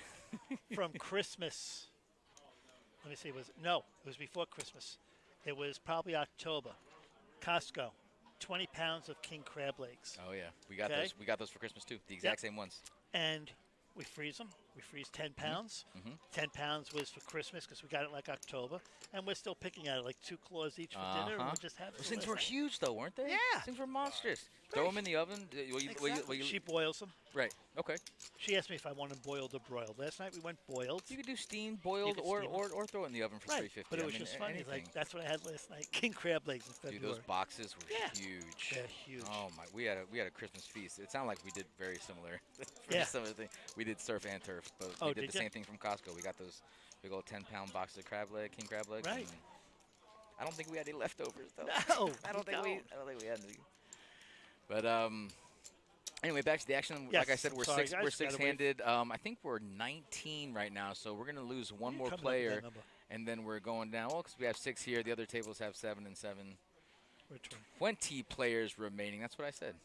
From Christmas. Let me see. It was before Christmas. It was probably October. Costco. 20 pounds of king crab legs. Oh yeah, we got those. We got those for Christmas too. The exact same ones. And we freeze them. We freeze 10 pounds. Mhm. 10 pounds was for Christmas because we got it like October. And we're still picking out like 2 claws each for dinner. And we'll just have Those some things were last night. huge, though, weren't they? Yeah. Those things were monstrous. Throw them in the oven. Exactly. She boils them. Right. Okay. She asked me if I want them boiled or broiled. Last night we went boiled. You could do steamed, boiled, or throw it in the oven for Right. 350. But it I was mean, just funny. anything. Like that's what I had last night. King crab legs in February. Dude, those boxes were Yeah. huge. They're huge. Oh my! We had a Christmas feast. It sounded like we did very similar. for Yeah. Some of the things. We did surf and turf, but Oh, we did did the ya? same thing from Costco. We got those big old 10-pound boxes of king crab legs. Right. and I don't think we had any leftovers though. No, I don't we think don't. I don't think we had any. But anyway, back to the action. Yes, Like I said, I'm we're sorry, six. guys. We're Gotta wait. six-handed. I think we're 19 right now, so we're gonna lose one more coming up with player, that number. and then we're going down. Well, because we have 6 here, the other tables have 7 and 7. We're 20 players remaining. That's what I said.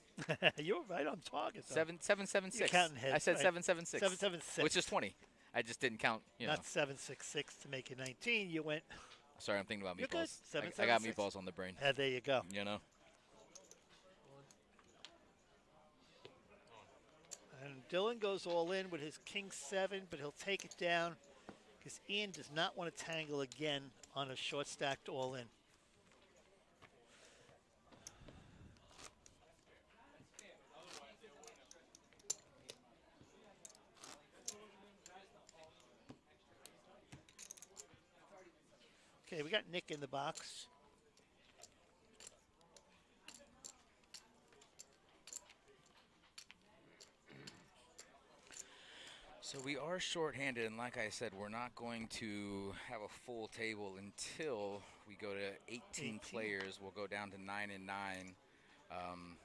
You're right on target. Though. 7-7-7-6. You're counting heads. I said right. 7-7-6. 7-7-6. Which is 20. I just didn't count. You know. Not 7-6-6 to make it 19. You went. Sorry, I'm thinking about You're good. meatballs. I got 7-7-6. meatballs on the brain. There you go. You know. And Dylan goes all in with his king 7, but he'll take it down because Ian does not want to tangle again on a short stacked all in. Okay, we got Nick in the box. So we are short-handed, and like I said, we're not going to have a full table until we go to 18 players. We'll go down to 9 and 9.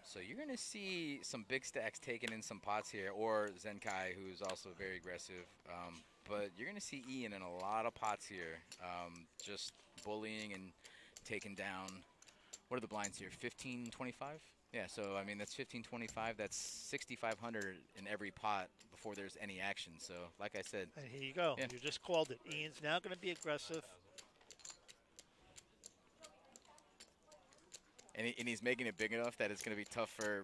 So you're going to see some big stacks taken in some pots here, or Zenkai, who's also very aggressive. But you're going to see Ian in a lot of pots here, just bullying and taking down. What are the blinds here? 15-25? Yeah, so I mean that's 15-25. That's 6,500 in every pot before there's any action. So, like I said, And here you go. Yeah. You just called it. Ian's now going to be aggressive. and he's making it big enough that it's going to be tough for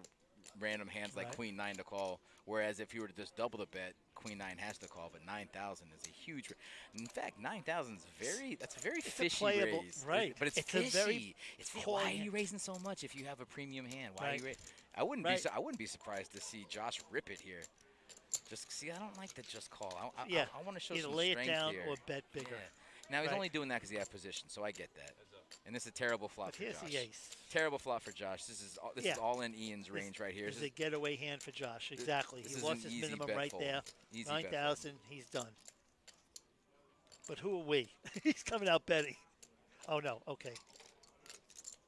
random hands like Right. Queen 9 to call. Whereas if you were to just double the bet, Queen 9 has to call. But 9,000 is a huge. In fact, 9,000 is that's a very It's a fishy playable- raise. right. But it's It's a fishy. very Why are calling you it. raising so much if you have a premium hand? Why are Right. you I wouldn't Right. I wouldn't be surprised to see Josh rip it here. Just see, I don't like the just call. I Yeah. want to show Either some lay it strength down here. or bet bigger. Yeah. Now he's Right. only doing that because he has position, so I get that. And this is a terrible flop But for here's Josh. the ace. Terrible flop for Josh. This is Yeah. all in Ian's range right here. This is a getaway hand for Josh. Exactly. this He is lost an his easy minimum bet right fold. there. Easy bet fold. 9,000. He's done. But who are we? He's coming out betting. Oh, no. Okay.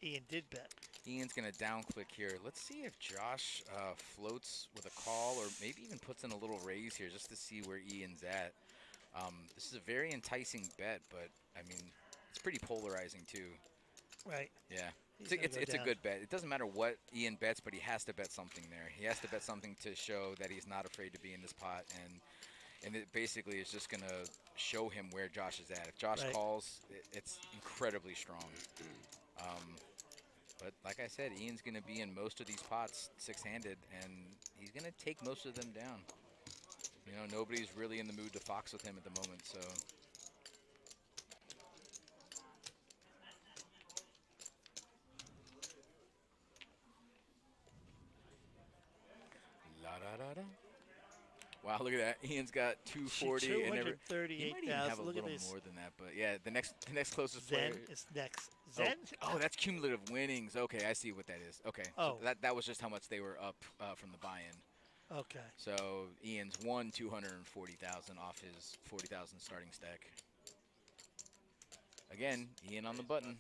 Ian did bet. Ian's going to down click here. Let's see if Josh floats with a call or maybe even puts in a little raise here just to see where Ian's at. This is a very enticing bet, but, I mean, it's pretty polarizing too. Right. Yeah. He's It's gonna go a down. good bet. It doesn't matter what Ian bets, but he has to bet something there. He has to bet something to show that he's not afraid to be in this pot, and it basically is just going to show him where Josh is at. If Josh Right. calls, it's incredibly strong. But like I said, Ian's going to be in most of these pots six-handed, and he's going to take most of them down. You know, nobody's really in the mood to fox with him at the moment, so. La-da-da-da. Wow, look at that. Ian's got 240 and every. He might even have a Look at little this. more than that, but yeah, the next closest Zen player is next. Zen? Oh, that's cumulative winnings. Okay, I see what that is. Okay. Oh. So that was just how much they were up from the buy-in. Okay. So Ian's won 240,000 off his 40,000 starting stack. Again, Ian on the button.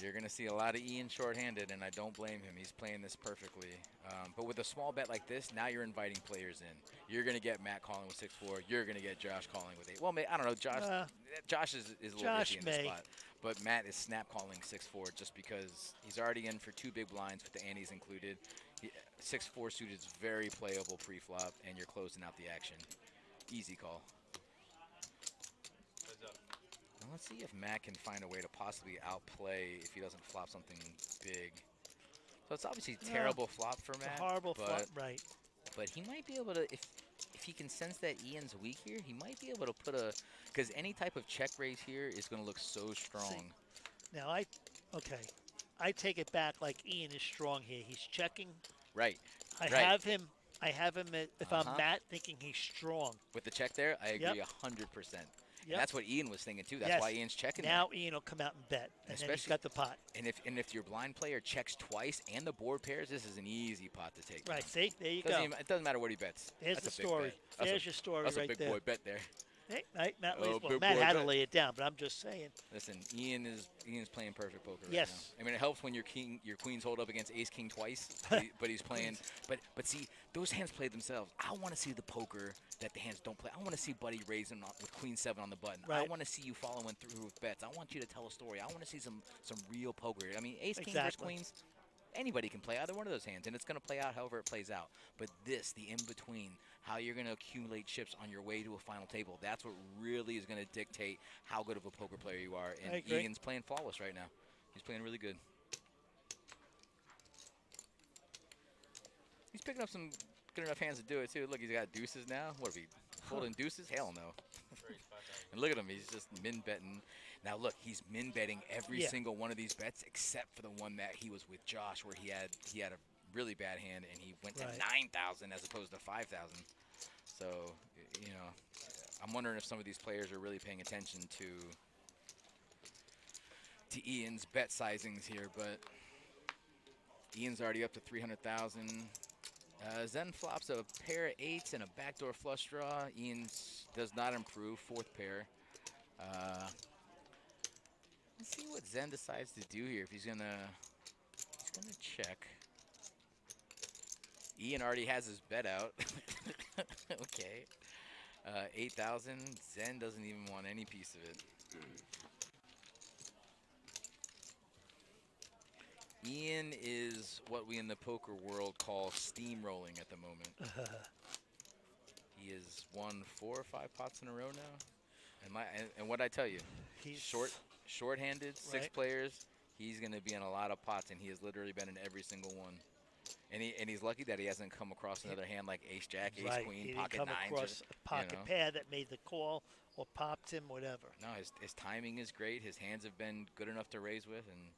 You're going to see a lot of Ian shorthanded, and I don't blame him. He's playing this perfectly. But with a small bet like this, now you're inviting players in. You're going to get Matt calling with 6-4. You're going to get Josh calling with 8. Well, I don't know. Josh is a little Josh risky in this may. spot. But Matt is snap calling 6-4 just because he's already in for 2 big blinds with the antes included. 6-4 suited is very playable pre-flop, and you're closing out the action. Easy call. Well, let's see if Matt can find a way to possibly outplay if he doesn't flop something big. So it's obviously a terrible flop for It's Matt. a horrible but, flop, right. But he might be able to, if he can sense that Ian's weak here, he might be able to put a, because any type of check raise here is going to look so strong. Now I take it back. Like Ian is strong here. He's checking. Right. I have him if I'm Matt thinking he's strong. With the check there, I agree 100%. And that's what Ian was thinking too. That's why Ian's checking. Now Ian will come out and bet, and then he's got the pot. And if your blind player checks twice and the board pairs, this is an easy pot to take. Right. See, there you go. It doesn't matter what he bets. There's the story. There's your story right there. That's a big boy bet there. Hey, Matt lays well. Matt had to lay it down, but I'm just saying. Listen, Ian's playing perfect poker right now. I mean, it helps when your queens hold up against ace king twice, but he's playing. But see, those hands play themselves. I want to see the poker that the hands don't play. I want to see Buddy raising with queen 7 on the button. Right. I want to see you following through with bets. I want you to tell a story. I want to see some real poker. I mean, ace king versus queens. Anybody can play either one of those hands, and it's going to play out however it plays out. But this, the in-between, how you're going to accumulate chips on your way to a final table, that's what really is going to dictate how good of a poker player you are. And Ian's playing flawless right now. He's playing really good. He's picking up some good enough hands to do it, too. Look, he's got deuces now. What, are we folding deuces? Hell no. And look at him. He's just min-betting. Now, look, he's min-betting every single one of these bets except for the one that he was with Josh where he had a really bad hand and he went to 9,000 as opposed to 5,000. So, you know, I'm wondering if some of these players are really paying attention to Ian's bet sizings here, but Ian's already up to 300,000. Zen flops a pair of 8s and a backdoor flush draw. Ian does not improve, 4th pair. Let's see what Zen decides to do here. If he's gonna check. Ian already has his bet out. Okay. 8,000. Zen doesn't even want any piece of it. Ian is what we in the poker world call steamrolling at the moment. He has won 4 or 5 pots in a row now. And what I tell you, he's short-handed, 6 players. He's going to be in a lot of pots, and he has literally been in every single one. And he's lucky that he hasn't come across another hand like ace jack, ace queen, pocket nines. He didn't come across a pocket pair that made the call or popped him, whatever. No, his timing is great. His hands have been good enough to raise with, and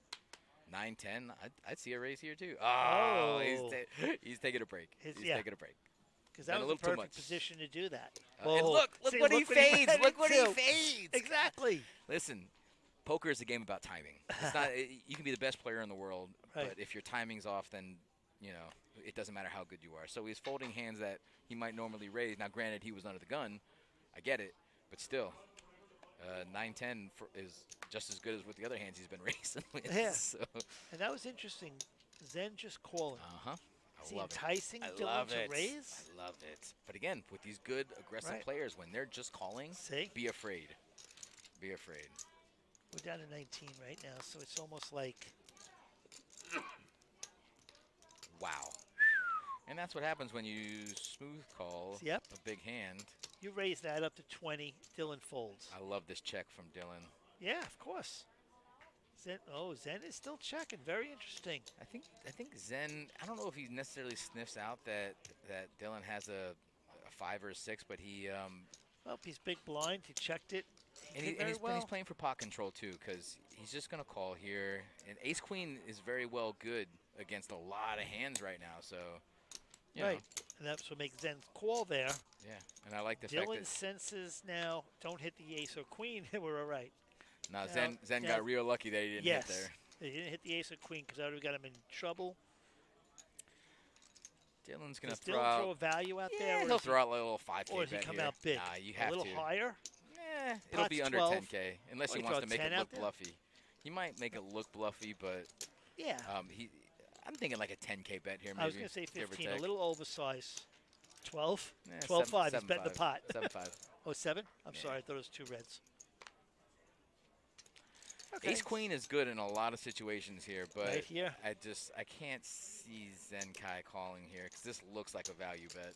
9-10, I'd see a raise here too. Oh, he's taking a break. He's taking a break. Because that was the perfect position to do that. And look what he fades. Look what he fades. Exactly. Listen, poker is a game about timing. It's not. You can be the best player in the world, but if your timing's off, then you know it doesn't matter how good you are. So he's folding hands that he might normally raise. Now, granted, he was under the gun. I get it, but still. 9-10 is just as good as with the other hands he's been raising with. Yeah. So. And that was interesting. Zen just calling. I love enticing it. Dylan to raise? I love it. But again, with these good, aggressive players, when they're just calling, be afraid. Be afraid. We're down to 19 right now, so it's almost like... Wow. And that's what happens when you smooth call a big hand. You raise that up to 20, Dylan folds. I love this check from Dylan. Yeah, of course. Zen is still checking. Very interesting. I think Zen, I don't know if he necessarily sniffs out that Dylan has a 5 or a 6, but he... well, he's big blind. He checked it. He's playing for pot control, too, because he's just going to call here. And ace-queen is very well good against a lot of hands right now, so... You know. And that's what makes Zen call there. Yeah, and I like the fact that... Dylan senses now, don't hit the ace or queen. We're all right. No, Zen got real lucky that he didn't hit there. He didn't hit the ace or queen because that would have got him in trouble. Dylan's going to throw a value out there? He'll throw out a little 5K or does he bet come here. out big? Nah, you have a little higher? Yeah, it'll be under 12. 10K, unless he wants to make it look bluffy. He might make it look bluffy, but I'm thinking like a 10K bet here, maybe. I was going to say 15, a little oversized. 12? 12-5, he's betting the pot. 7-5. Oh, 7? I'm sorry, I thought it was 2 reds. Okay. Ace-queen is good in a lot of situations here, but right here. I can't see Zen Kai calling here because this looks like a value bet.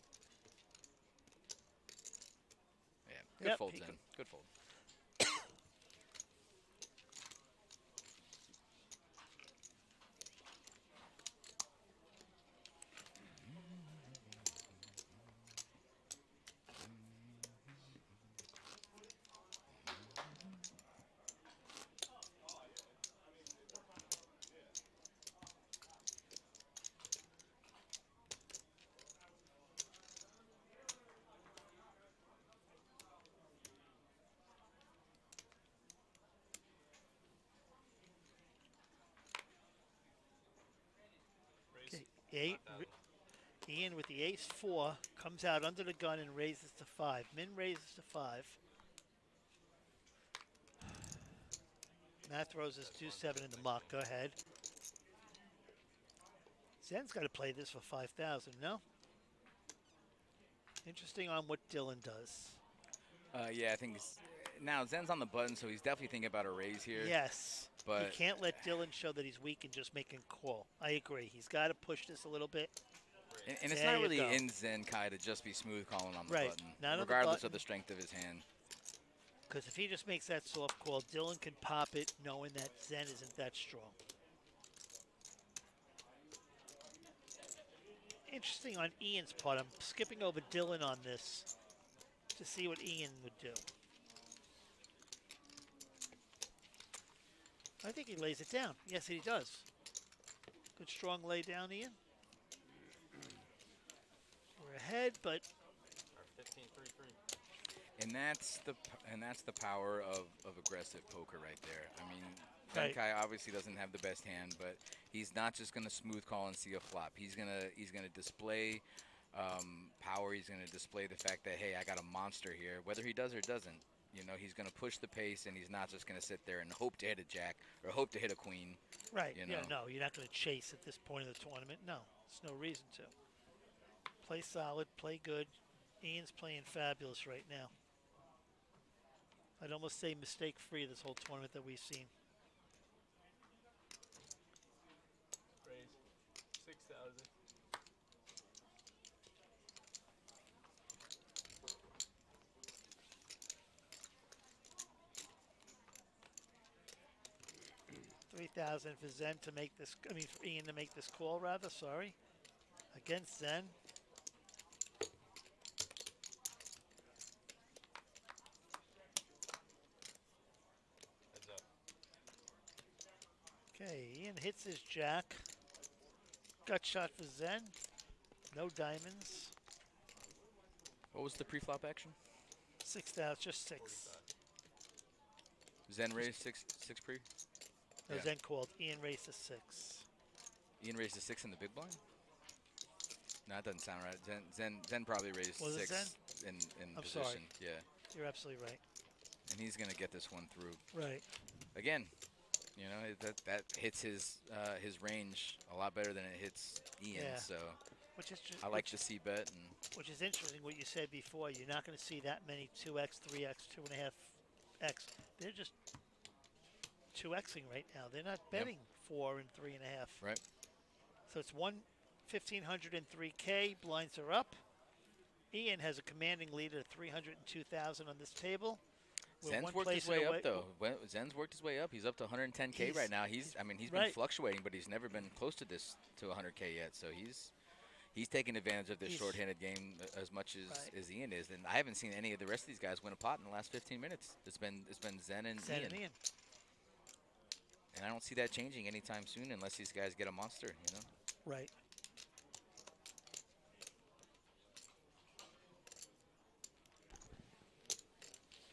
Yeah, good fold, Zen. Good fold. Ian with the ace-4 comes out under the gun and raises to 5. Min raises to 5. Matt throws his 2-7 in the muck. Go ahead. Zen's got to play this for 5,000, no? Interesting on what Dylan does. Yeah, I think now Zen's on the button, so he's definitely thinking about a raise here. Yes. But he can't let Dylan show that he's weak and just make a call. I agree. He's got to push this a little bit. And it's not really in Zen Kai to just be smooth calling on the button, regardless of the strength of his hand. Because if he just makes that soft call, Dylan can pop it knowing that Zen isn't that strong. Interesting on Ian's part. I'm skipping over Dylan on this to see what Ian would do. I think he lays it down. Yes, he does. Good strong lay down, Ian. We're ahead, but 15-3-3. And that's the power of aggressive poker right there. I mean, Zen Kai obviously doesn't have the best hand, but he's not just going to smooth call and see a flop. He's gonna display power. He's gonna display the fact that, hey, I got a monster here, whether he does or doesn't. You know, he's going to push the pace, and he's not just going to sit there and hope to hit a jack or hope to hit a queen. Right. You know? Yeah, no, you're not going to chase at this point of the tournament. No, there's no reason to. Play solid, play good. Ian's playing fabulous right now. I'd almost say mistake-free this whole tournament that we've seen. Raise 6,000. $3,000 for Zen to make this. I mean, for Ian to make this call, rather. Sorry, against Zen. Heads up. Okay, Ian hits his jack. Gut shot for Zen. No diamonds. What was the pre-flop action? 6,000, just 6. Zen raised six pre. No, Zen called. Ian raised to 6. Ian raised to 6 in the big blind. No, that doesn't sound right. Zen probably raised Was 6 it Zen? in I'm position. sorry. Yeah. You're absolutely right. And he's gonna get this one through. Right. Again, you know, that hits his range a lot better than it hits Ian. Yeah. So Which is just, I like to see bet. And which is interesting what you said before. You're not going to see that many 2x, 3x, 2.5x. They're just 2xing right now. They're not betting 4 and 3.5. Right. So it's 1,500 and 3K. Blinds are up. Ian has a commanding lead at 302,000 on this table. Zen's worked his way up, though. Zen's worked his way up. He's up to 110K right now. He's been fluctuating, but he's never been close to 100K yet. So he's taking advantage of this short-handed game as much as Ian is. And I haven't seen any of the rest of these guys win a pot in the last 15 minutes. It's been Zen and Ian. And I don't see that changing anytime soon unless these guys get a monster, you know? Right.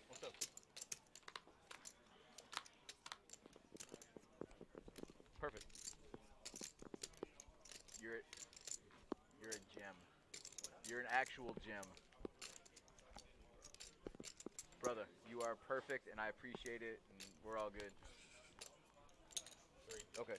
What's up? Perfect. You're a gem. You're an actual gem. Brother, you are perfect, and I appreciate it, and we're all good. Okay.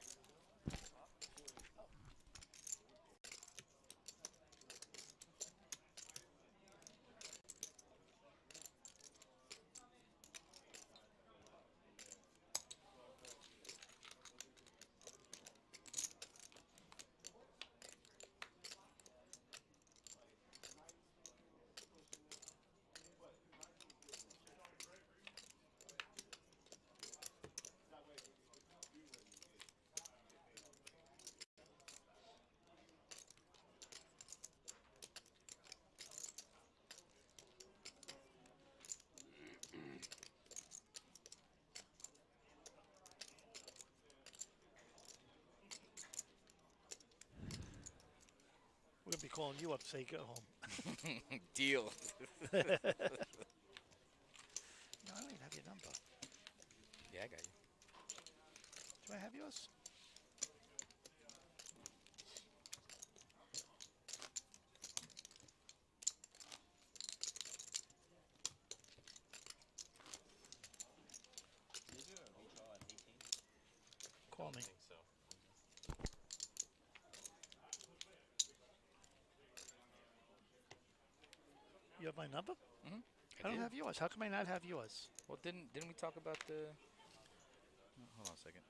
We're going to be calling you up, say go home. Deal. No, I don't even have your number. Yeah, I got you. Do I have yours? call me. You have my number? Mm-hmm. I don't have yours. How come I not have yours? Well, didn't we talk about the? Oh, hold on a second.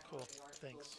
Cool. Thanks.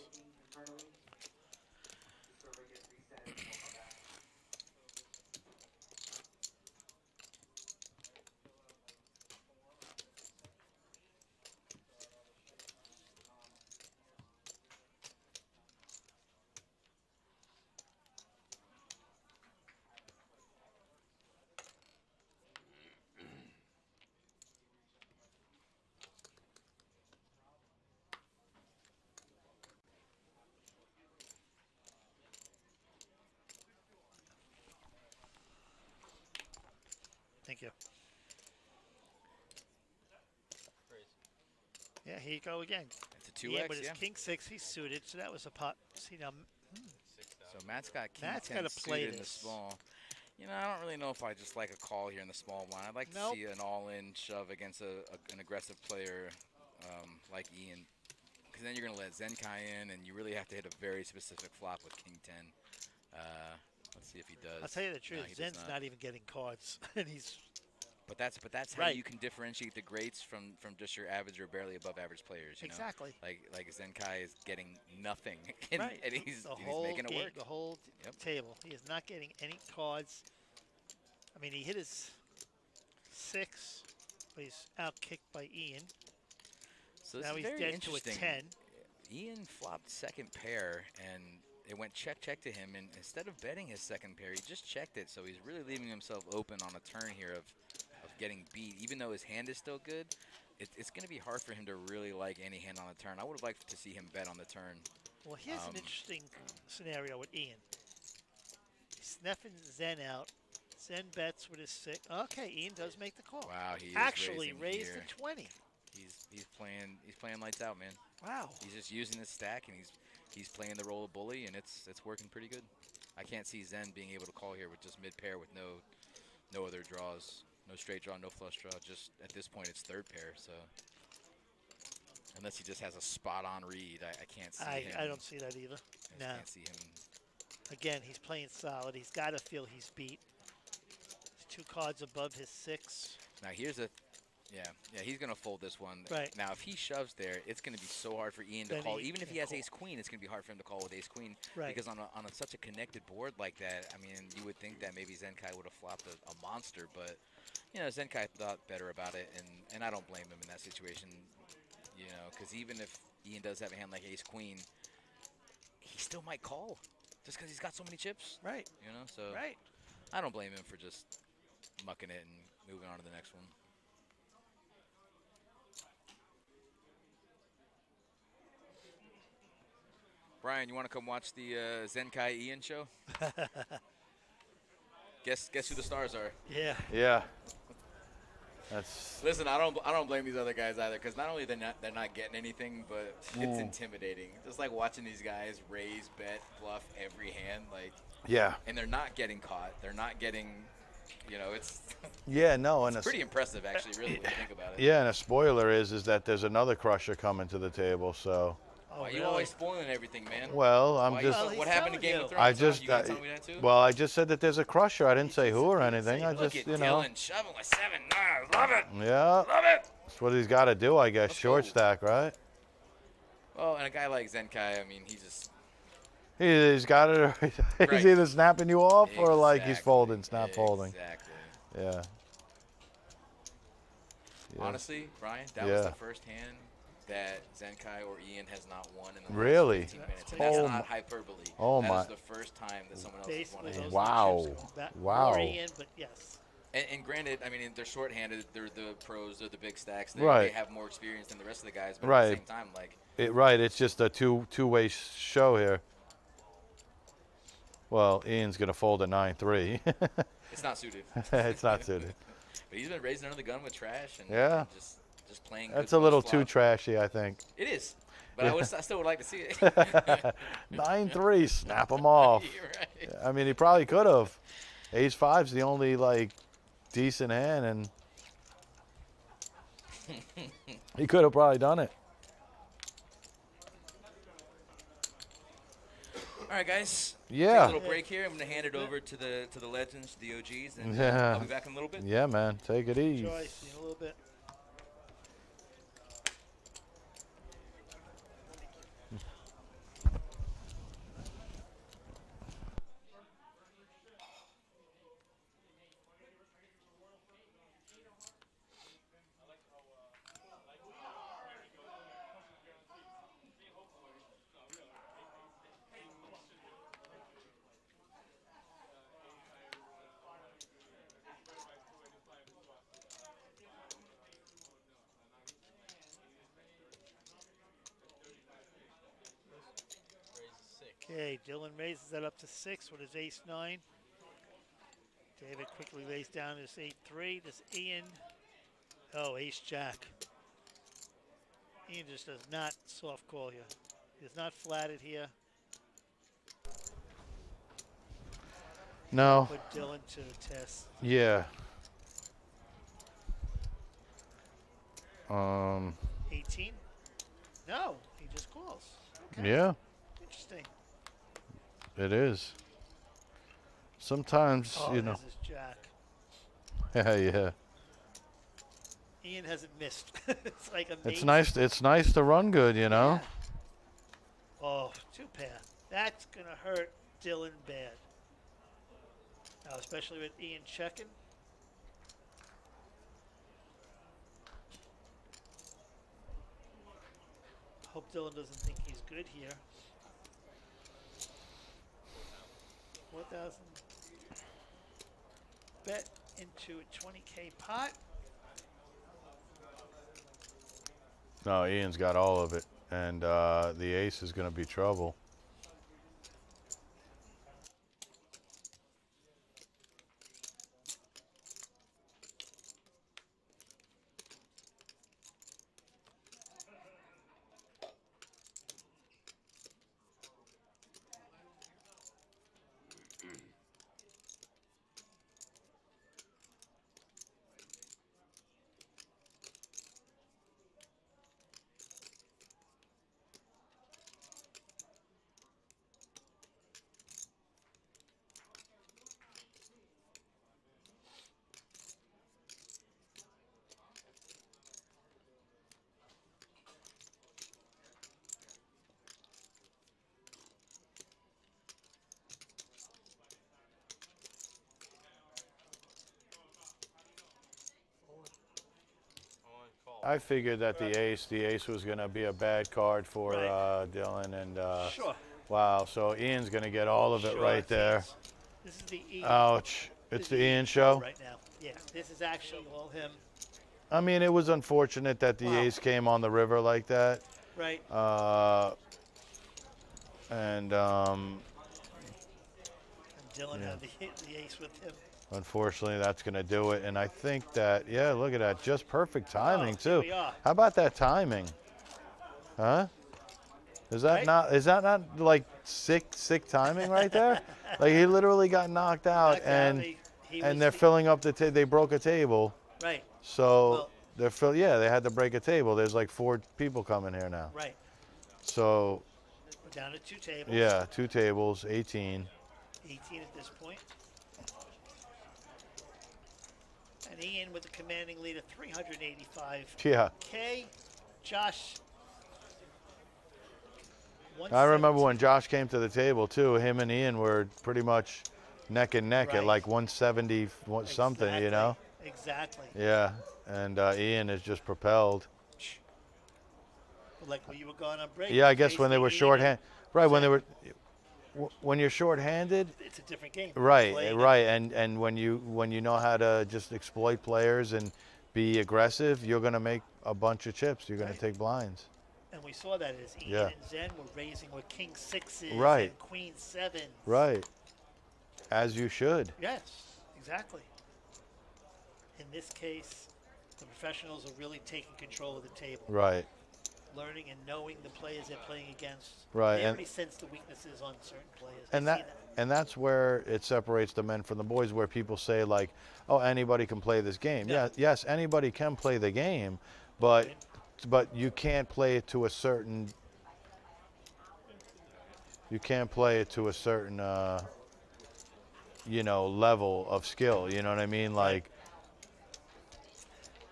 Thank you. Yeah, here you go again. It's a 2x, yeah, but it's yeah. king 6. He's suited, so that was a pot. See now. So Matt's got king Matt's 10 gotta play suited in the this. small. You know, I don't really know if I just like a call here in the small one. I'd like to see an all-in shove against an aggressive player like Ian. Because then you're going to let Zenkai in, and you really have to hit a very specific flop with king 10. Let's see if he does. I'll tell you the truth. No, he does Zen's not even getting cards, and he's. But that's how you can differentiate the greats from just your average or barely above average players. You Exactly. know? Like Zenkai is getting nothing, and, Right. and he's whole making it work. The whole table. He is not getting any cards. I mean, he hit his 6, but he's out-kicked by Ian. So this now is he's very dead to a interesting. 10. Ian flopped second pair, and it went check to him. And instead of betting his second pair, he just checked it. So he's really leaving himself open on a turn here of getting beat. Even though his hand is still good, it's going to be hard for him to really like any hand on the turn. I would have liked to see him bet on the turn. Well, here's an interesting scenario with Ian. He's snuffing Zen out. Zen bets with his 6. Okay, Ian does make the call. Wow, he is actually raising raised here. to 20. He's playing lights out, man. Wow. He's just using his stack, and he's playing the role of bully, and it's working pretty good. I can't see Zen being able to call here with just mid pair with no other draws. No straight draw, no flush draw. Just at this point, it's third pair. So unless he just has a spot-on read, I can't see him. I don't see that either. No. I can't see him. Again, he's playing solid. He's got to feel he's beat. He's 2 cards above his 6. Now here's a, yeah, he's gonna fold this one. Right. Now if he shoves there, it's gonna be so hard for Ian to Then call. he Even if he can't has call. ace queen, it's gonna be hard for him to call with ace queen. Right. Because on such a connected board like that, I mean, you would think that maybe Zenkai would have flopped a monster, but you know, Zenkai thought better about it, and I don't blame him in that situation. You know, because even if Ian does have a hand like ace queen, he still might call, just because he's got so many chips. Right. You know, so Right. I don't blame him for just mucking it and moving on to the next one. Brian, you want to come watch the Zenkai Ian show? Guess who the stars are? Yeah. Yeah. That's. Listen, I don't blame these other guys either, because not only they're not getting anything, but it's intimidating. Just like watching these guys raise, bet, bluff every hand, like. Yeah. And they're not getting caught. They're not getting, you know, it's. Yeah, no, and it's pretty impressive, actually, really, when you think about it. Yeah, and a spoiler is that there's another crusher coming to the table, so. Why you always spoiling everything, man? Well, I'm just. What happened to Game of Thrones? I just. You gonna tell me that too? Well, I just said that there's a crusher. I didn't say who or anything. I Look just, at you know. Dylan shoving with 7-9. Love it. Yeah. Love it. That's what he's got to do, I guess. Short stack, right? Well, and a guy like Zenkai, I mean, he just. He's got it. He's Right. either snapping you off or like he's folding, snap folding. Exactly. Yeah. Honestly, Brian, that was the first hand that Zenkai or Ian has not won in the Really? last 15 minutes. And Oh that's my- not hyperbole. oh that my- was the first time that someone else has won it. Wow. Wow. Ian, but yes. And granted, I mean, they're shorthanded. They're the pros. They're the big stacks. They Right. have more experience than the rest of the guys. But at Right. the same time, like, Right, it's just a two-way show here. Well, Ian's gonna fold a 9-3. It's not suited. It's not suited. But he's been raising under the gun with trash and, Yeah. and just playing. That's good a little post too flop. trashy, I think. It is, but Yeah. I still would like to see it. 9-3, snap him off. You're right. I mean, he probably could have. Ace-5's the only like decent hand, and he could have probably done it. All right, guys. Yeah. Take a little break here. I'm going to hand it over to the legends, the OGs, and Yeah. I'll be back in a little bit. Yeah, man. Take it easy. Enjoy. See you in a little bit. Okay, Dylan raises that up to 6 with his ace-9. David quickly lays down his 8-3. This Ian, oh, ace-jack. Ian just does not soft call here. He does not flat it here. No. Put Dylan to the test. Yeah. 18? No, he just calls. Okay. Yeah. Interesting. It is. Sometimes, Oh, you know. this is jack. Yeah. Ian hasn't missed. It's like amazing. It's nice. It's nice to run good, you know. Oh, 2-pair. That's going to hurt Dylan bad. Now, especially with Ian checking. Hope Dylan doesn't think he's good here. 4,000 bet into a 20K pot. No, Ian's got all of it, and the ace is going to be trouble. I figured that the ace was going to be a bad card for Dylan, and Sure. wow, so Ian's going to get all of it right there. This is the Ian. Ouch! It's the Ian show. Right now, yeah. This is actually all him. I mean, it was unfortunate that the ace came on the river like that. Right. And Dylan yeah. had the ace with him. Unfortunately, that's going to do it. And I think that, yeah, look at that. Just perfect timing, here too. we are. How about that timing? Huh? Is that not like sick timing right there? Like he literally got knocked out, and they're filling up they broke a table. Right. So they had to break a table. There's like 4 people coming here now. Right. So We're down to 2 tables. yeah, 2 tables, 18. 18 at this point. And Ian with a commanding lead of 385. Yeah. K. Josh. I remember when Josh came to the table too. Him and Ian were pretty much neck and neck at like 170 something, you know. Exactly. Yeah, and Ian is just propelled. Like when you were going on break. Yeah, I guess when they were facing shorthanded. Right, when you're shorthanded. It's a different game. Right, and when you know how to just exploit players and be aggressive, you're going to make a bunch of chips. You're going to take blinds. And we saw that as Ian Yeah. and Zen were raising with king sixes Right. and queen sevens. Right. As you should. Yes, exactly. In this case, the professionals are really taking control of the table. Right. Learning and knowing the players they're playing against. Right, They and- already sense the weaknesses on certain players. And I see and that's where it separates the men from the boys, where people say like, "Oh, anybody can play this game." Yeah, yes, anybody can play the game, but you can't play it to a certain. You can't play it to a certain, level of skill. You know what I mean? Like,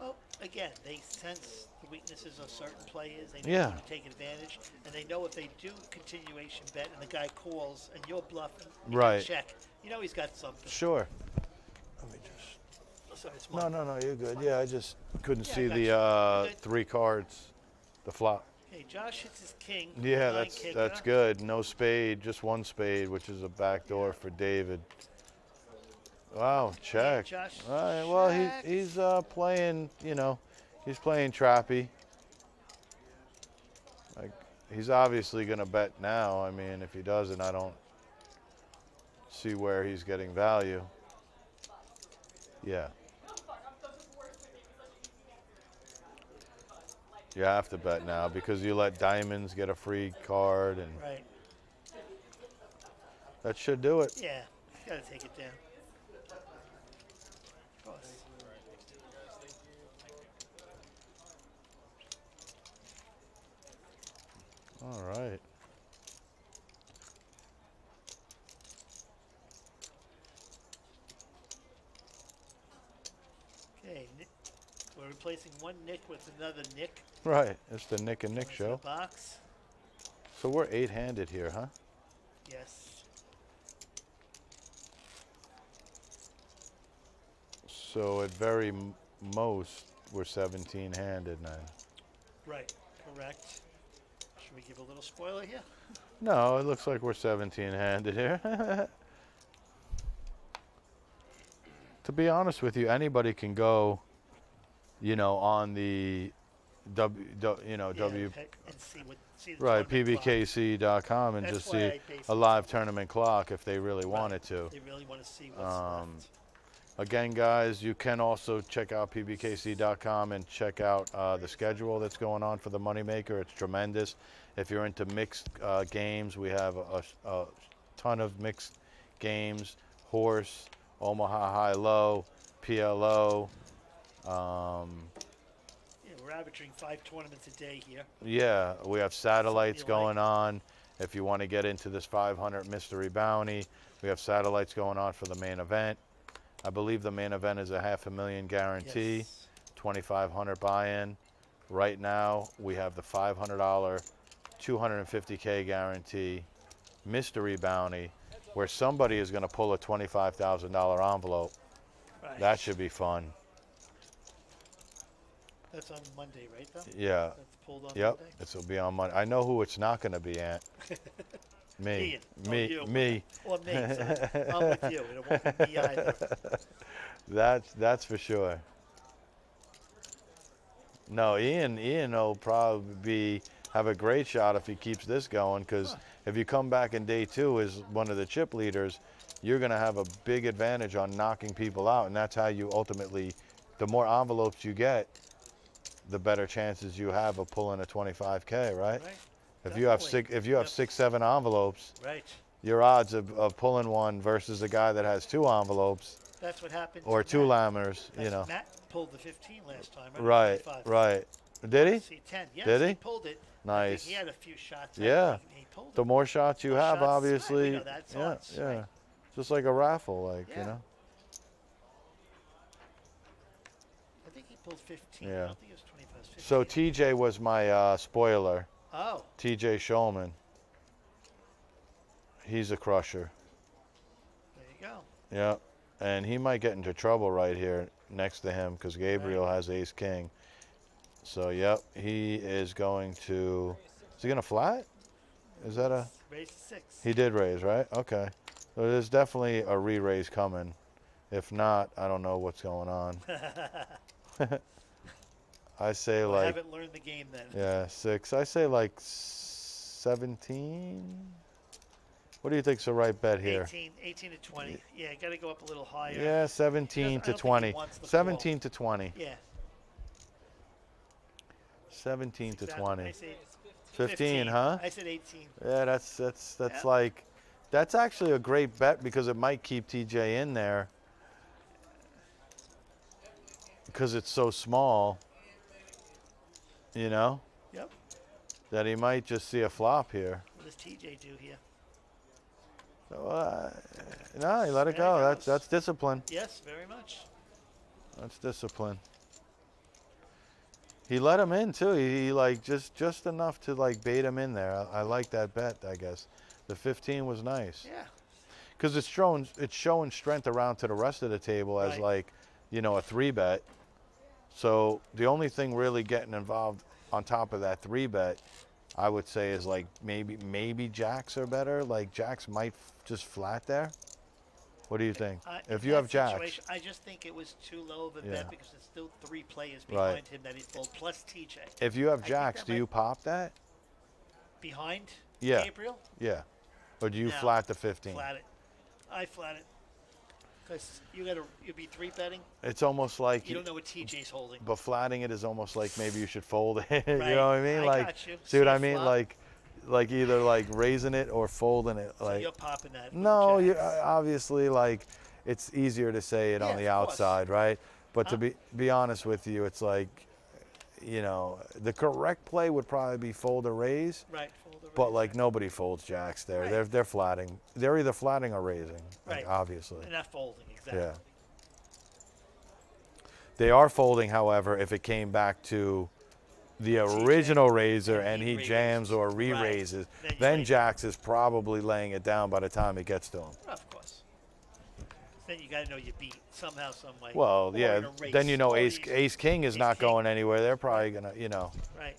Well, again, they sense the weaknesses of certain players. They know Yeah. how to take advantage, and they know if they do continuation bet and the guy calls and you're bluffing, you Right. check. You know he's got something. sure. Sorry, it's No, mine. no, you're good. Yeah, I just couldn't Yeah, I see got the you. Good. 3 cards, the flop. Okay, Josh hits his king. Yeah, nine that's kicker. good. No spade, just 1 spade, which is a backdoor for David. Wow, check. Josh All right, well, checks. he's playing, he's playing trappy. Like, he's obviously going to bet now. I mean, if he doesn't, I don't see where he's getting value. Yeah. You have to bet now because you let diamonds get a free card, and Right. that should do it. Yeah, gotta take it down. Of course. All right. Okay, we're replacing one Nick with another Nick. Right. It's the Nick and Nick in show. the box. So we're 8-handed here, huh? Yes. So at very most, we're 17-handed now. Right, correct. Should we give a little spoiler here? No, it looks like we're 17-handed here. To be honest with you, anybody can go, on the W, Pick and see the right, tournament clock. PBKC.com and That's just why see I a basically live tournament clock if they really wanted to. They really want to see what's left. Again, guys, you can also check out PBKC.com and check out the schedule that's going on for the Moneymaker. It's tremendous. If you're into mixed games, we have a ton of mixed games. Horse, Omaha High-Low, PLO. Yeah, we're averaging 5 tournaments a day here. Yeah, we have satellites going on. If you want to get into this 500 mystery bounty, we have satellites going on for the main event. I believe the main event is a $500,000 guarantee, Yes. 2,500 buy-in. Right now, we have the $500, $250K guarantee, mystery bounty, where somebody is going to pull a $25,000 envelope. Right. That should be fun. That's on Monday, right, though? Yeah. That's pulled on Yep. Monday? This will be on Monday. I know who it's not going to be, Ant. Me. Ian. Me. Oh, you. Me. Or me. So I'm with you. It won't be me either. That's for sure. No, Ian will probably have a great shot if he keeps this going, because if you come back in day 2 as one of the chip leaders, you're going to have a big advantage on knocking people out, and that's how you ultimately, the more envelopes you get, the better chances you have of pulling a 25K, right? If you have six, 7 envelopes, Right. your odds of pulling one versus a guy that has 2 envelopes That's what happened. or to 2 Matt. lammers, Matt pulled the 15 last time, Right, 25. right. Did he? See, 10. Yes, Did he he? pulled it. I think Nice. he had a few shots. at Yeah. it. He pulled The it. more shots you More have, shots, right, we obviously. know that. It's Yeah, odds, yeah. right. Just like a raffle, like, Yeah. I think he pulled 15. I Yeah. don't think it was 25. It was 15. So TJ was my spoiler. Oh. TJ Shulman. He's a crusher. There you go. Yeah. And he might get into trouble right here next to him because Gabriel has ace king. So, yep, he is going to. Is he going to flat? Is that a. Raise to 6. He did raise, right? Okay. So there's definitely a re-raise coming. If not, I don't know what's going on. I say Well, I like. haven't learned the game then. Yeah, 6. I say like 17. What do you think's the right bet here? 18 to 20. Yeah, got to go up a little higher. Yeah, 17 to 20. 17 to 20. Yeah. 17 to Exactly. 20. I say 15, huh? I said 18. Yeah, that's like, that's actually a great bet because it might keep TJ in there because it's so small, you know? Yep. That he might just see a flop here. What does TJ do here? So, no, you let it go. That's discipline. Yes, very much. That's discipline. He let him in too. He like just enough to like bait him in there. I like that bet. I guess the 15 was nice. Yeah. Because it's showing strength around to the rest of the table as like, you know, a 3-bet. So the only thing really getting involved on top of that 3-bet, I would say, is like maybe jacks are better. Like jacks might just flat there. What do you think? If you have jacks. I just think it was too low of a bet because there's still 3 players Right. behind him that he fold plus TJ. If you have jacks, do you pop that? Behind Yeah. Gabriel? Yeah. Or do you No. flat the 15? Flat it. I flat it. Because you'll be 3-betting. It's almost like You don't know what TJ's holding. But flatting it is almost like maybe you should fold it. You Right. know what I mean? I Like, got you. see what See I a mean? flop. Like either like raising it or folding it. So Like you're popping that. with no, the you jacks. obviously like it's easier to say it on the of course. outside, right? But to be honest with you, it's like, you know, the correct play would probably be fold or raise. Right, fold or But like nobody folds jacks there. Right. They're flatting. They're either flatting or raising. Like, Right. obviously. And not folding, exactly. Yeah. They are folding, however, if it came back to the original raiser and he jams or re-raises. Then Then Jax is probably laying it down by the time it gets to him. Of course. Then you got to know you beat somehow, some way. Well, or yeah. in a race. Then you know Or Ace King is not going anywhere. They're probably gonna, you know. Right.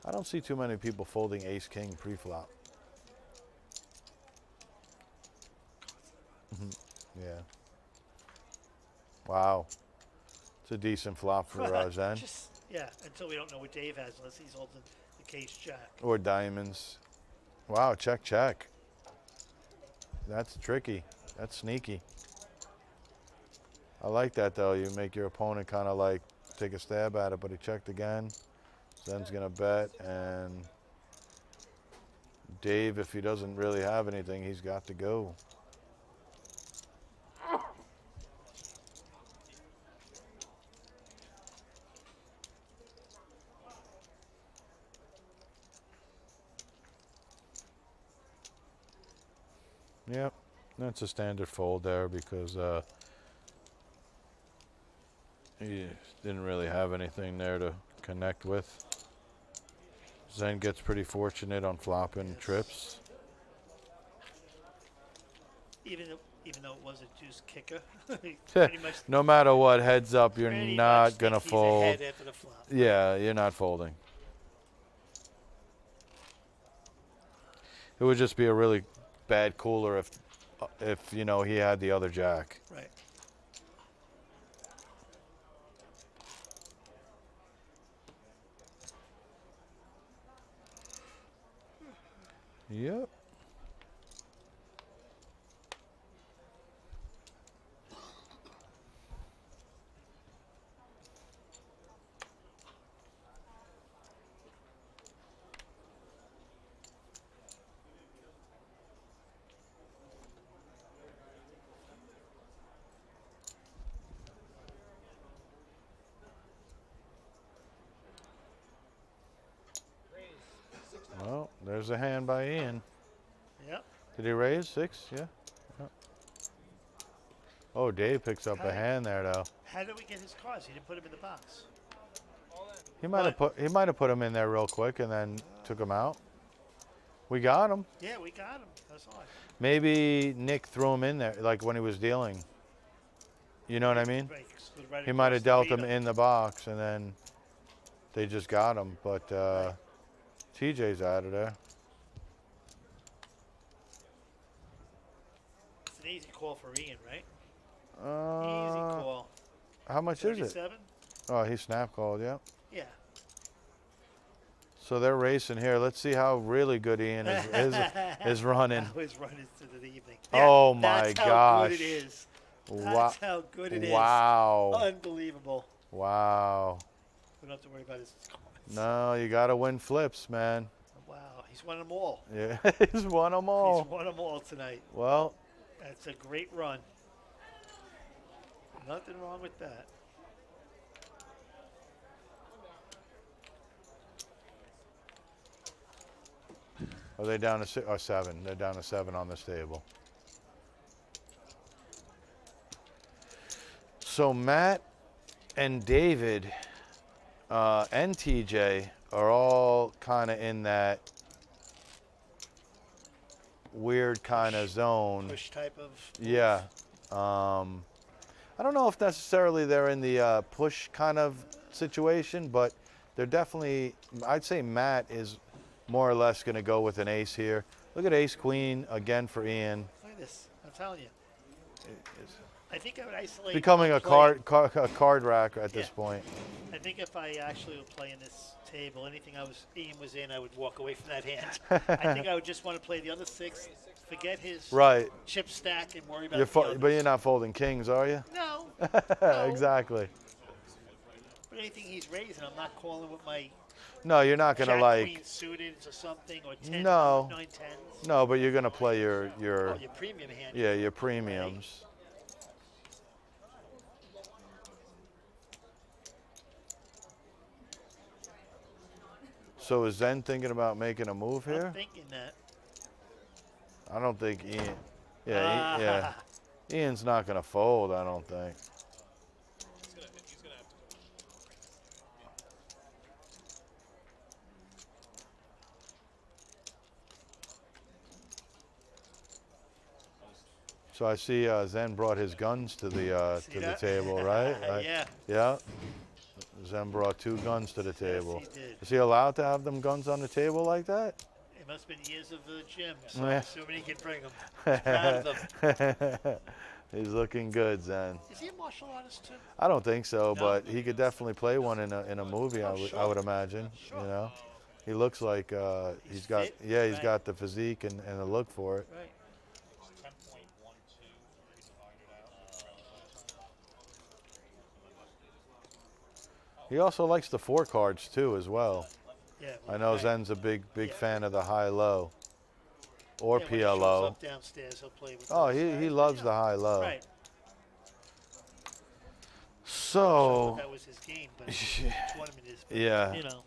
I don't see too many people folding Ace King pre-flop. Yeah. Wow. It's a decent flop for Zen. Yeah, until we don't know what Dave has, unless he's holding the case jack. Or diamonds. Wow, check, check. That's tricky. That's sneaky. I like that, though. You make your opponent kind of like take a stab at it, but he checked again. Zen's going to bet, and Dave, if he doesn't really have anything, he's got to go. Yep, that's a standard fold there because he didn't really have anything there to connect with. Zen gets pretty fortunate on flopping trips. Even though it was a juice kicker. Pretty much No matter what, heads up, you're pretty not much going to think he's fold. ahead after the flop. Yeah, you're not folding. It would just be a really bad cooler if you know he had the other jack. Right. Yep. Well, there's a hand by Ian. Yep. Did he raise 6? Yeah. Yep. Oh, Dave picks up a hand there, though. How did we get his cards? He didn't put them in the box. He might have put him in there real quick and then took him out. We got him. Yeah, we got him. That's all. Maybe Nick threw him in there, like when he was dealing. You know what I mean? Right, 'cause it was right He might have dealt across him the in the box, and then they just got him. But TJ's out of there. It's an easy call for Ian, right? Uh, Easy call. How much is it? 37. Oh, he snap called, yeah. Yeah. So they're racing here. Let's see how really good Ian is running. How his run is to the evening. Oh my That's gosh. how good it is. Wow. That's how good it is. Wow. Unbelievable. Wow. We don't have to worry about his comments. No, you got to win flips, man. Wow, he's won them all. Yeah, he's won them all. He's won them all tonight. Well, that's a great run. Nothing wrong with that. are they down to 6 or 7? They're down to 7 on this table. So Matt and David and TJ are all kind of in that weird kind of zone. Push type of. Yeah. I don't know if necessarily they're in the push kind of situation, but they're definitely, I'd say Matt is more or less going to go with an ace here. Look at ace queen again for Ian. Look at this. I'm telling you. I think I would isolate. Becoming a card rack at this point. I think if I actually would play in this table, anything Ian was in, I would walk away from that hand. I think I would just want to play the other 6, forget his chip stack, and worry about But you're not folding kings, are you? No. Exactly. But anything he's raising, I'm not calling with my. No, you're not going to like. Queen suited or something, or 10, no. 9 10s. No, but you're going to play your premium hand. Yeah, your premiums. So is Zen thinking about making a move here? I'm thinking that. I don't think Ian. Yeah, Ian's not going to fold, I don't think. So I see Zen brought his guns to the table, right? Yeah. Yeah. Zen brought 2 guns to the table. Yes, he did. Is he allowed to have them guns on the table like that? It must have been years of the gym, so I'm assuming he can bring them. Proud of them. He's looking good, Zen. Is he a martial artist too? I don't think so, but he could definitely play one in a movie. I would imagine. Sure. You know, he looks like he's got fit, he's got the physique and the look for it. Right. He also likes the 4 cards too, as well. Yeah, I know Zen's a big fan of the high-low or When he shows PLO. up downstairs, he'll play with Oh, those he guys. loves the high-low. Right. So. That was his game, but tournament is. But, Yeah. You know,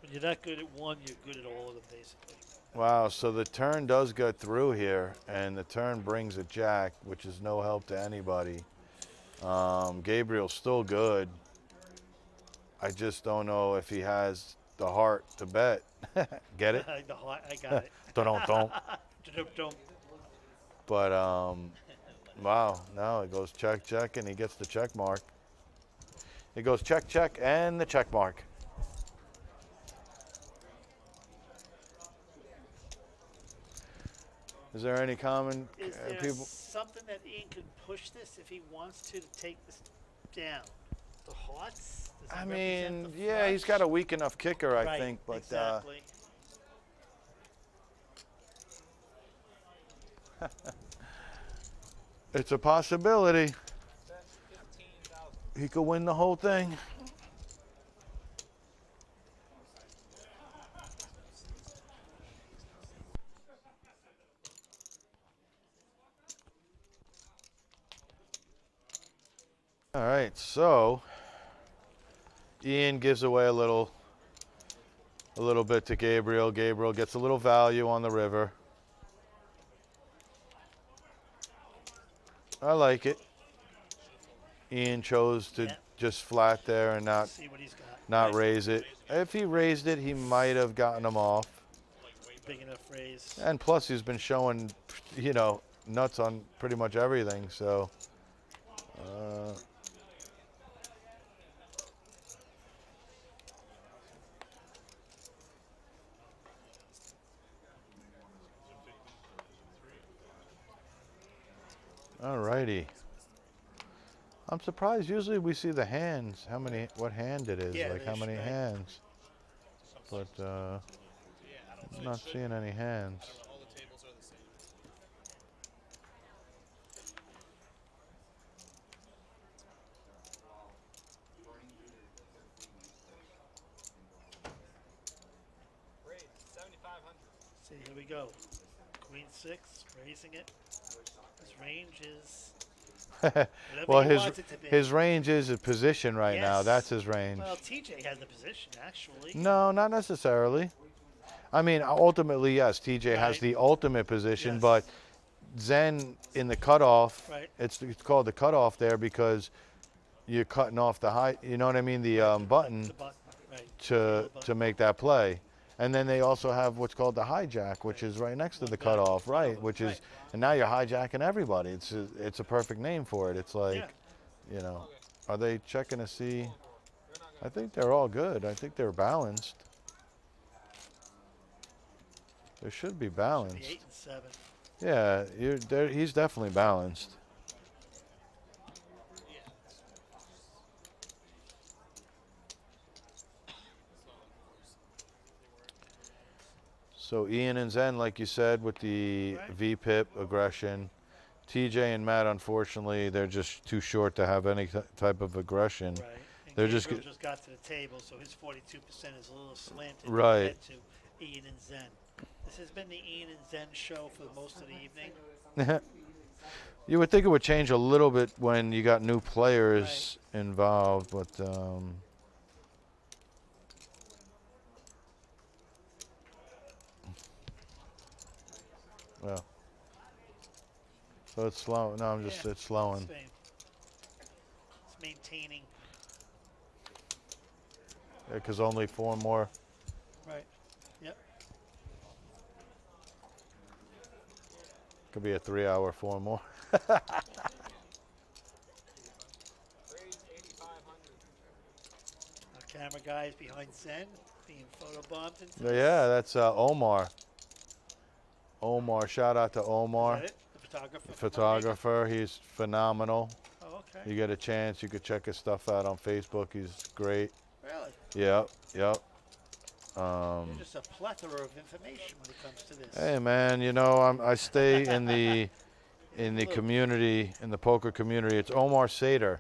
when you're that good at one, you're good at all of them, basically. Wow, so the turn does go through here, and the turn brings a jack, which is no help to anybody. Gabriel's still good. I just don't know if he has the heart to bet. Get it? The heart, I got it. Don't. Don't. But, wow, no, it goes check, and he gets the check mark. It goes check, and the check mark. Is there any common Is there people? something that Ian could push this if he wants to take this down? The hearts? Does it I represent mean, the yeah, he's got a weak enough kicker, I Right, think, but exactly. it's a possibility. He could win the whole thing. All right, so Ian gives away a little bit to Gabriel. Gabriel gets a little value on the river. I like it. Ian chose to just flat there and not See what he's got. not raise it. If he raised it, he might have gotten him off. Big enough raise. And plus, he's been showing, you know, nuts on pretty much everything. So. All righty. I'm surprised. Usually we see the hands. What hand it is? Yeah, like how many hands? But I'm not seeing any hands. See, here we go. Queen 6, raising it. His range is well, he wants it to be. his range is a position right now. Yes. That's his range. Well, TJ has the position, actually. No, not necessarily. I mean, ultimately, yes, TJ has the ultimate position, but Zen in the cutoff, it's called the cutoff there because you're cutting off the high, you know what I mean, the button to make that play. And then they also have what's called the hijack, which is right next to the cutoff, which is, and now you're hijacking everybody. It's a perfect name for it. It's like, you know, are they checking to see? I think they're all good. I think they're balanced. They should be balanced. Should be 8 and 7. Yeah, he's definitely balanced. So Ian and Zen, like you said, with the VPIP aggression. TJ and Matt, unfortunately, they're just too short to have any type of aggression. Right. And They're Gabriel just got to the table, so his 42% is a little slanted compared to Ian and Zen. This has been the Ian and Zen show for most of the evening. You would think it would change a little bit when you got new players involved, but well, so it's slow. No, it's slowing. It's maintaining. Yeah, because only 4 more. Right. Yep. Could be a 3-hour 4 more. Our camera guy is behind Zen, being photobombed into Yeah, that's Omar. Omar, shout out to Omar. Is that it? The photographer? Photographer, he's phenomenal. Oh, okay. You get a chance, you could check his stuff out on Facebook. He's great. Really? Yep. There's just a plethora of information when it comes to this. Hey man, you know I stay in the community, in the poker community. It's Omar Sater.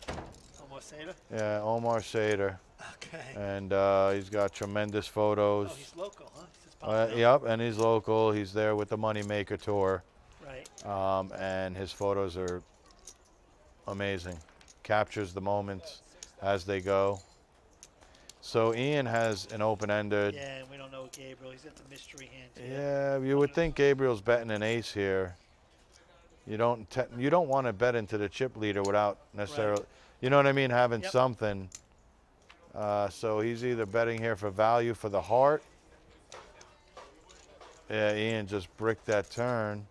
Omar Sater? Yeah, Omar Sater. Okay. And he's got tremendous photos. Oh, he's local, huh? He's just popping up. Yep, and he's local. He's there with the Moneymaker tour. Right. And his photos are amazing. Captures the moments as they go. So Ian has an open-ended. Yeah, and we don't know Gabriel. He's at the mystery hand. Yeah, you would think Gabriel's betting an ace here. You don't want to bet into the chip leader without necessarily, you know what I mean, having something. So he's either betting here for value for the heart. Yeah, Ian just bricked that turn.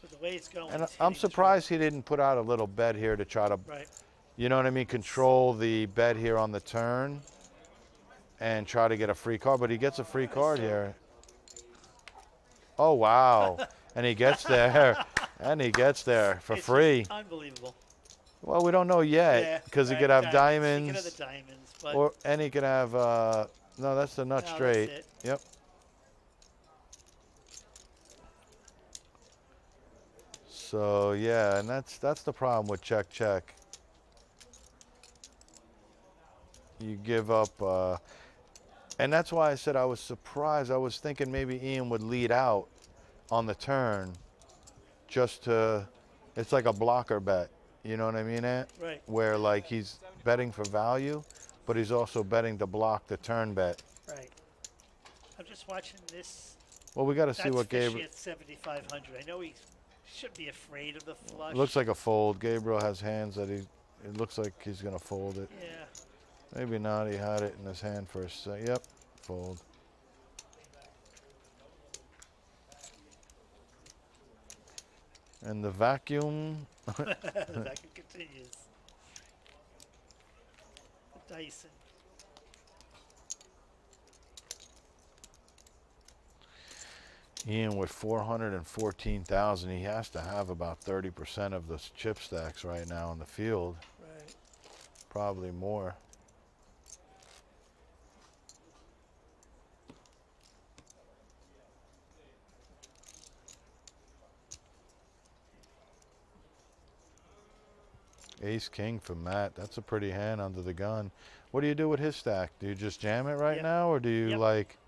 But the way it's going, And I'm surprised he didn't put out a little bet here to try to, you know what I mean, control the bet here on the turn and try to get a free card. But he gets a free card here. Oh, wow. And he gets there. And he gets there for free. Unbelievable. Well, we don't know yet because he could have diamonds. Speaking of the diamonds, but And he could have, no, that's the nut straight. That's it. Yep. So, yeah, and that's the problem with check. You give up, and that's why I said I was surprised. I was thinking maybe Ian would lead out on the turn just to, it's like a blocker bet. You know what I mean, Ant? Right. Where like he's betting for value, but he's also betting to block the turn bet. Right. I'm just watching this. Well, we got to see what That's Gabriel. fishy at 7,500. I know he should be afraid of the flush. It looks like a fold. Gabriel has hands that it looks like he's going to fold it. Yeah. Maybe not. He had it in his hand for a second. Yep, fold. And the vacuum. The vacuum continues. The Dyson. Ian with 414,000. He has to have about 30% of the chip stacks right now in the field. Right. Probably more. Ace King for Matt. That's a pretty hand under the gun. What do you do with his stack? Do you just jam it right now, or do you like?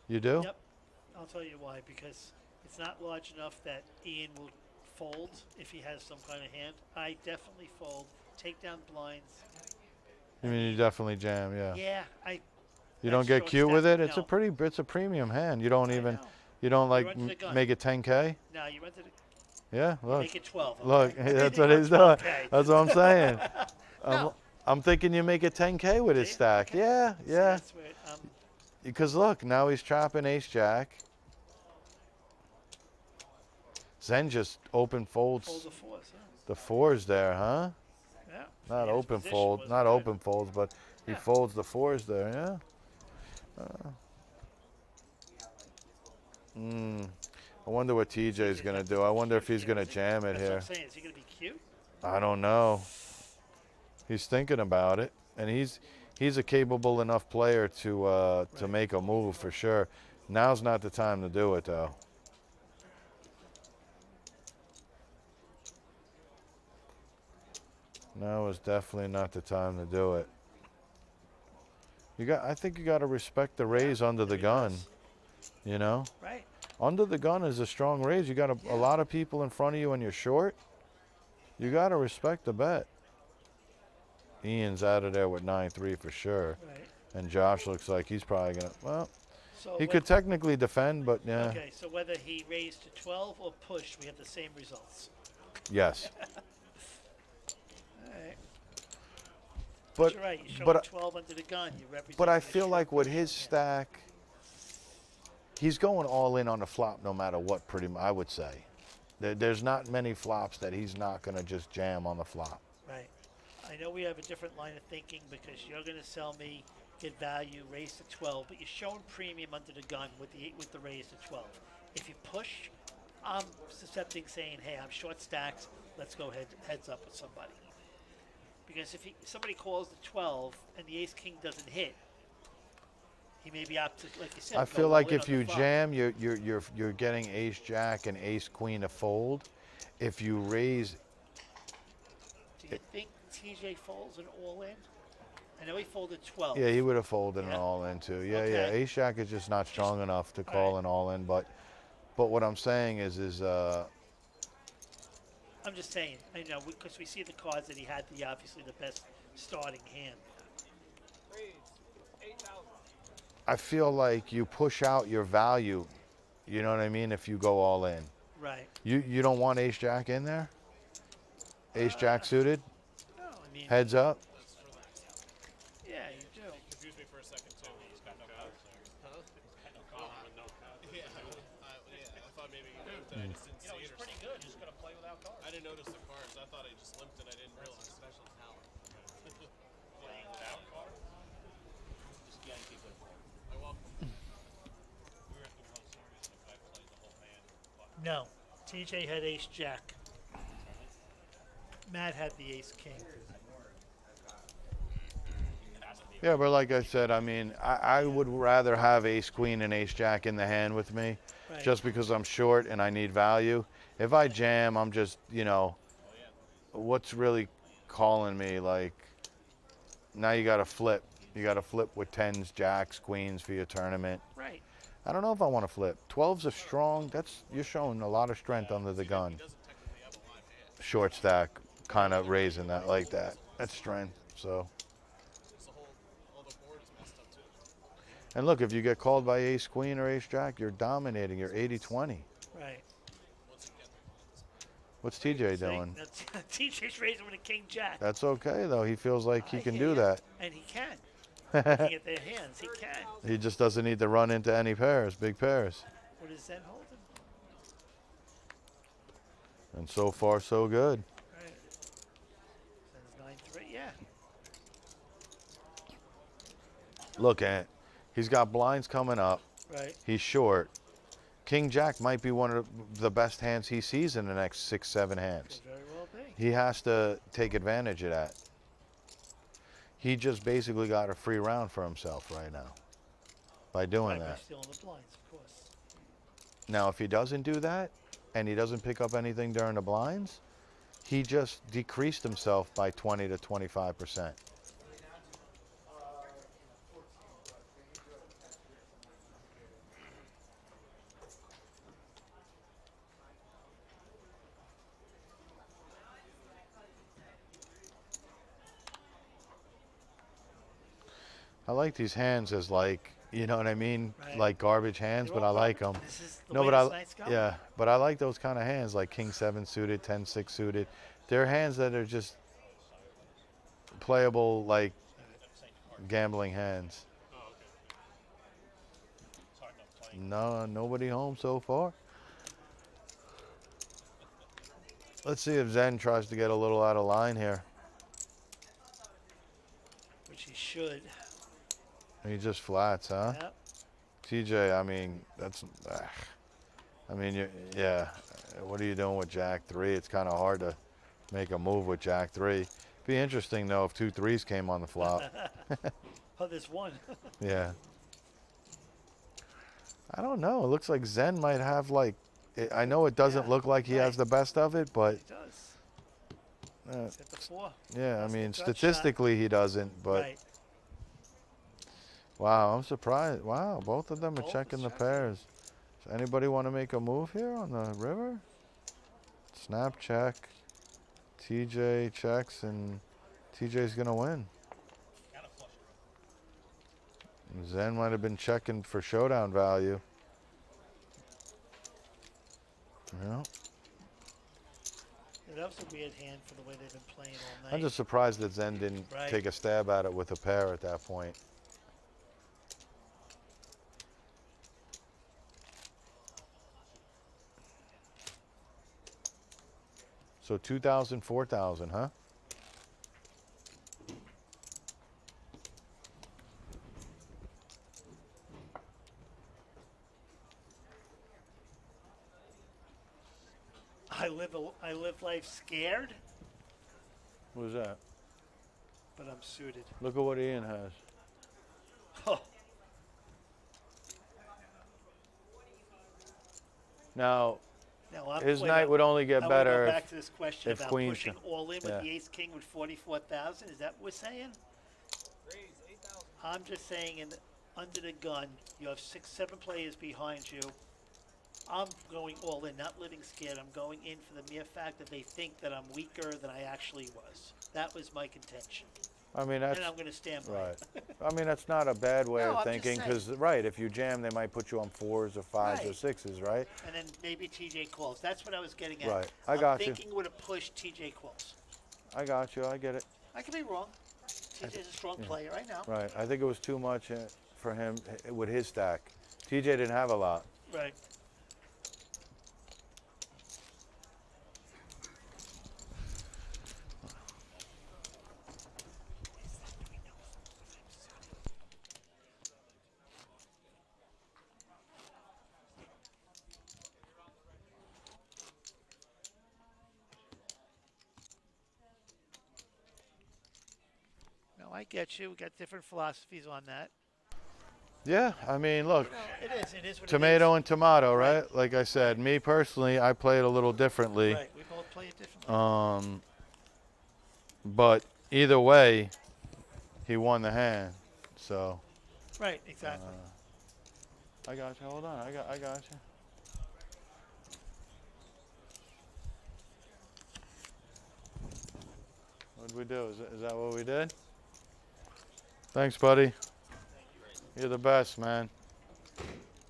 You do? Yep. I'll tell you why. Because it's not large enough that Ian will fold if he has some kind of hand. I definitely fold. Take down blinds. You mean you definitely jam? Yeah. Yeah. You don't get cute with it. It's a pretty. It's a premium hand. You don't even. You don't like make it 10K. No, you went to the. Yeah, look. Make it 12. Okay? Look, that's what he's doing. That's what I'm saying. No. I'm thinking you make it 10K with his stack. Okay. Yeah, yeah. See, that's because look, now he's chopping ace jack. Zen just open folds. Fold the fours, huh? The fours there, huh? Yeah. Not open fold, not open folds, but he folds the fours there. Yeah. I wonder what TJ's gonna do. I wonder if he's gonna jam it here. That's what I'm saying. Is he gonna be cute? I don't know. He's thinking about it, and he's a capable enough player to make a move for sure. Now's not the time to do it though. Now is definitely not the time to do it. I think you got to respect the raise under the gun. You know? Right. Under the gun is a strong raise. You got a lot of people in front of you and you're short. You got to respect the bet. Ian's out of there with 9-3 for sure. Right. And Josh looks like he's probably going to, well, so he could technically defend, but yeah. Okay, so whether he raised to 12 or pushed, we have the same results. Yes. All right. But you're right. You're showing 12 under the gun. You represent. But I feel like with his stack, he's going all in on the flop no matter what, pretty much, I would say. There's not many flops that he's not going to just jam on the flop. Right. I know we have a different line of thinking because you're going to sell me, get value, raise to 12, but you're showing premium under the gun with the raise to 12. If you push, I'm suscepting saying, hey, I'm short stacks. Let's go heads up with somebody. Because if somebody calls the 12 and the ace king doesn't hit, he may be up to, like you said. I feel like if you jam, you're getting ace jack and ace queen to fold. If you raise, do you think TJ folds an all in? I know he folded 12. Yeah, he would have folded an all in too. Yeah, Okay. yeah. Ace jack is just not strong enough to call an all in. But what I'm saying is I'm just saying. I know because we see the cards that he had obviously the best starting hand. I feel like you push out your value. You know what I mean? If you go all in. Right. You don't want ace jack in there? Ace jack suited? No, I mean. Heads up? Yeah, you do. Confused me for a second too. He's got no cards. Yeah, I thought maybe I just didn't see it. He's pretty good. Just gonna play without cards. I didn't notice the cards. I thought he just limped and I didn't realize. Special talent. Playing without cards. Just getting people. No, TJ had ace jack. Matt had the ace king. Yeah, but like I said, I mean, I would rather have ace queen and ace jack in the hand with me, Right. just because I'm short and I need value. If I jam, I'm just, you know, what's really calling me? Like, now you got to flip. You got to flip with 10s, jacks, queens for your tournament. Right. I don't know if I want to flip. 12s are strong. You're showing a lot of strength under the gun. Short stack, kind of raising that like that. That's strength. So. And look, if you get called by ace queen or ace jack, you're dominating. You're 80-20. Right. What's TJ doing? That's, TJ's raising with a king jack. That's okay though. He feels like he can do that. And he can. Looking at their hands, he can. He just doesn't need to run into any pairs, big pairs. What is Zen holding? And so far, so good. Right. Zen's 9-3, yeah. Look at, he's got blinds coming up. Right. He's short. King Jack might be one of the best hands he sees in the next 6, 7 hands. Could very well be. He has to take advantage of that. He just basically got a free round for himself right now by doing By that. stealing the blinds, of course. Now, if he doesn't do that and he doesn't pick up anything during the blinds, he just decreased himself by 20 to 25%. I like these hands as like, you know what I mean? Right. Like garbage hands, They're but all I like garbage. them. This is the No, way but this night's going. yeah, but I like those kind of hands like King 7 suited, 10-6 suited. They're hands that are just playable like gambling hands. No, nobody home so far. Let's see if Zen tries to get a little out of line here. Which he should. He just flats, huh? Yep. TJ, I mean, that's, I mean, yeah. What are you doing with Jack 3? It's kind of hard to make a move with Jack 3. Be interesting though if 2 3s came on the flop. Oh, there's one. Yeah. I don't know. It looks like Zen might have like, I know it doesn't look like he has the best of it, but. He does. He's got the 4. Yeah, I That's mean, the gut statistically he doesn't, but. Right. Wow, I'm surprised. Wow, both of them are Both checking is the checking. pairs. Does anybody want to make a move here on the river? Snap check. TJ checks, and TJ's going to win. Zen might have been checking for showdown value. Yeah. Yeah, that was a weird hand for the way they've been playing all night. I'm just surprised that Zen didn't Right. take a stab at it with a pair at that point. So 2,000, 4,000, huh? I live life scared, Who's that? but I'm suited. Look at what Ian has. Oh, Now, now his wait, night would only get I better wanna go if, back to this question if about Queen. pushing all in with Yeah. the ace king with 44,000. Is that what we're saying? I'm just saying, under the gun, you have 6, 7 players behind you. I'm going all in, not living scared. I'm going in for the mere fact that they think that I'm weaker than I actually was. That was my contention. I mean, that's And I'm going to stand by right. it. I mean, that's not a bad way No, of I'm just thinking saying. because, right, if you jam, they might put you on 4s or 5s or Right. 6s, right? And then maybe TJ calls. That's what I was getting at. Right. I I'm got you. thinking would have pushed TJ calls. I got you. I get it. I could be wrong. TJ's a strong Yeah. player, I know. Right. I think it was too much for him with his stack. TJ didn't have a lot. Right. No, I get you. We got different philosophies on that. Yeah. I mean, look. It is. It is what Tomato it is. and tomato, right? Like I said, me personally, I play it a little differently. Right. We both play it differently. But either way, he won the hand. So. Right. Exactly. I got you. Hold on. I got you. What did we do? Is that what we did? Thanks, buddy. You're the best, man.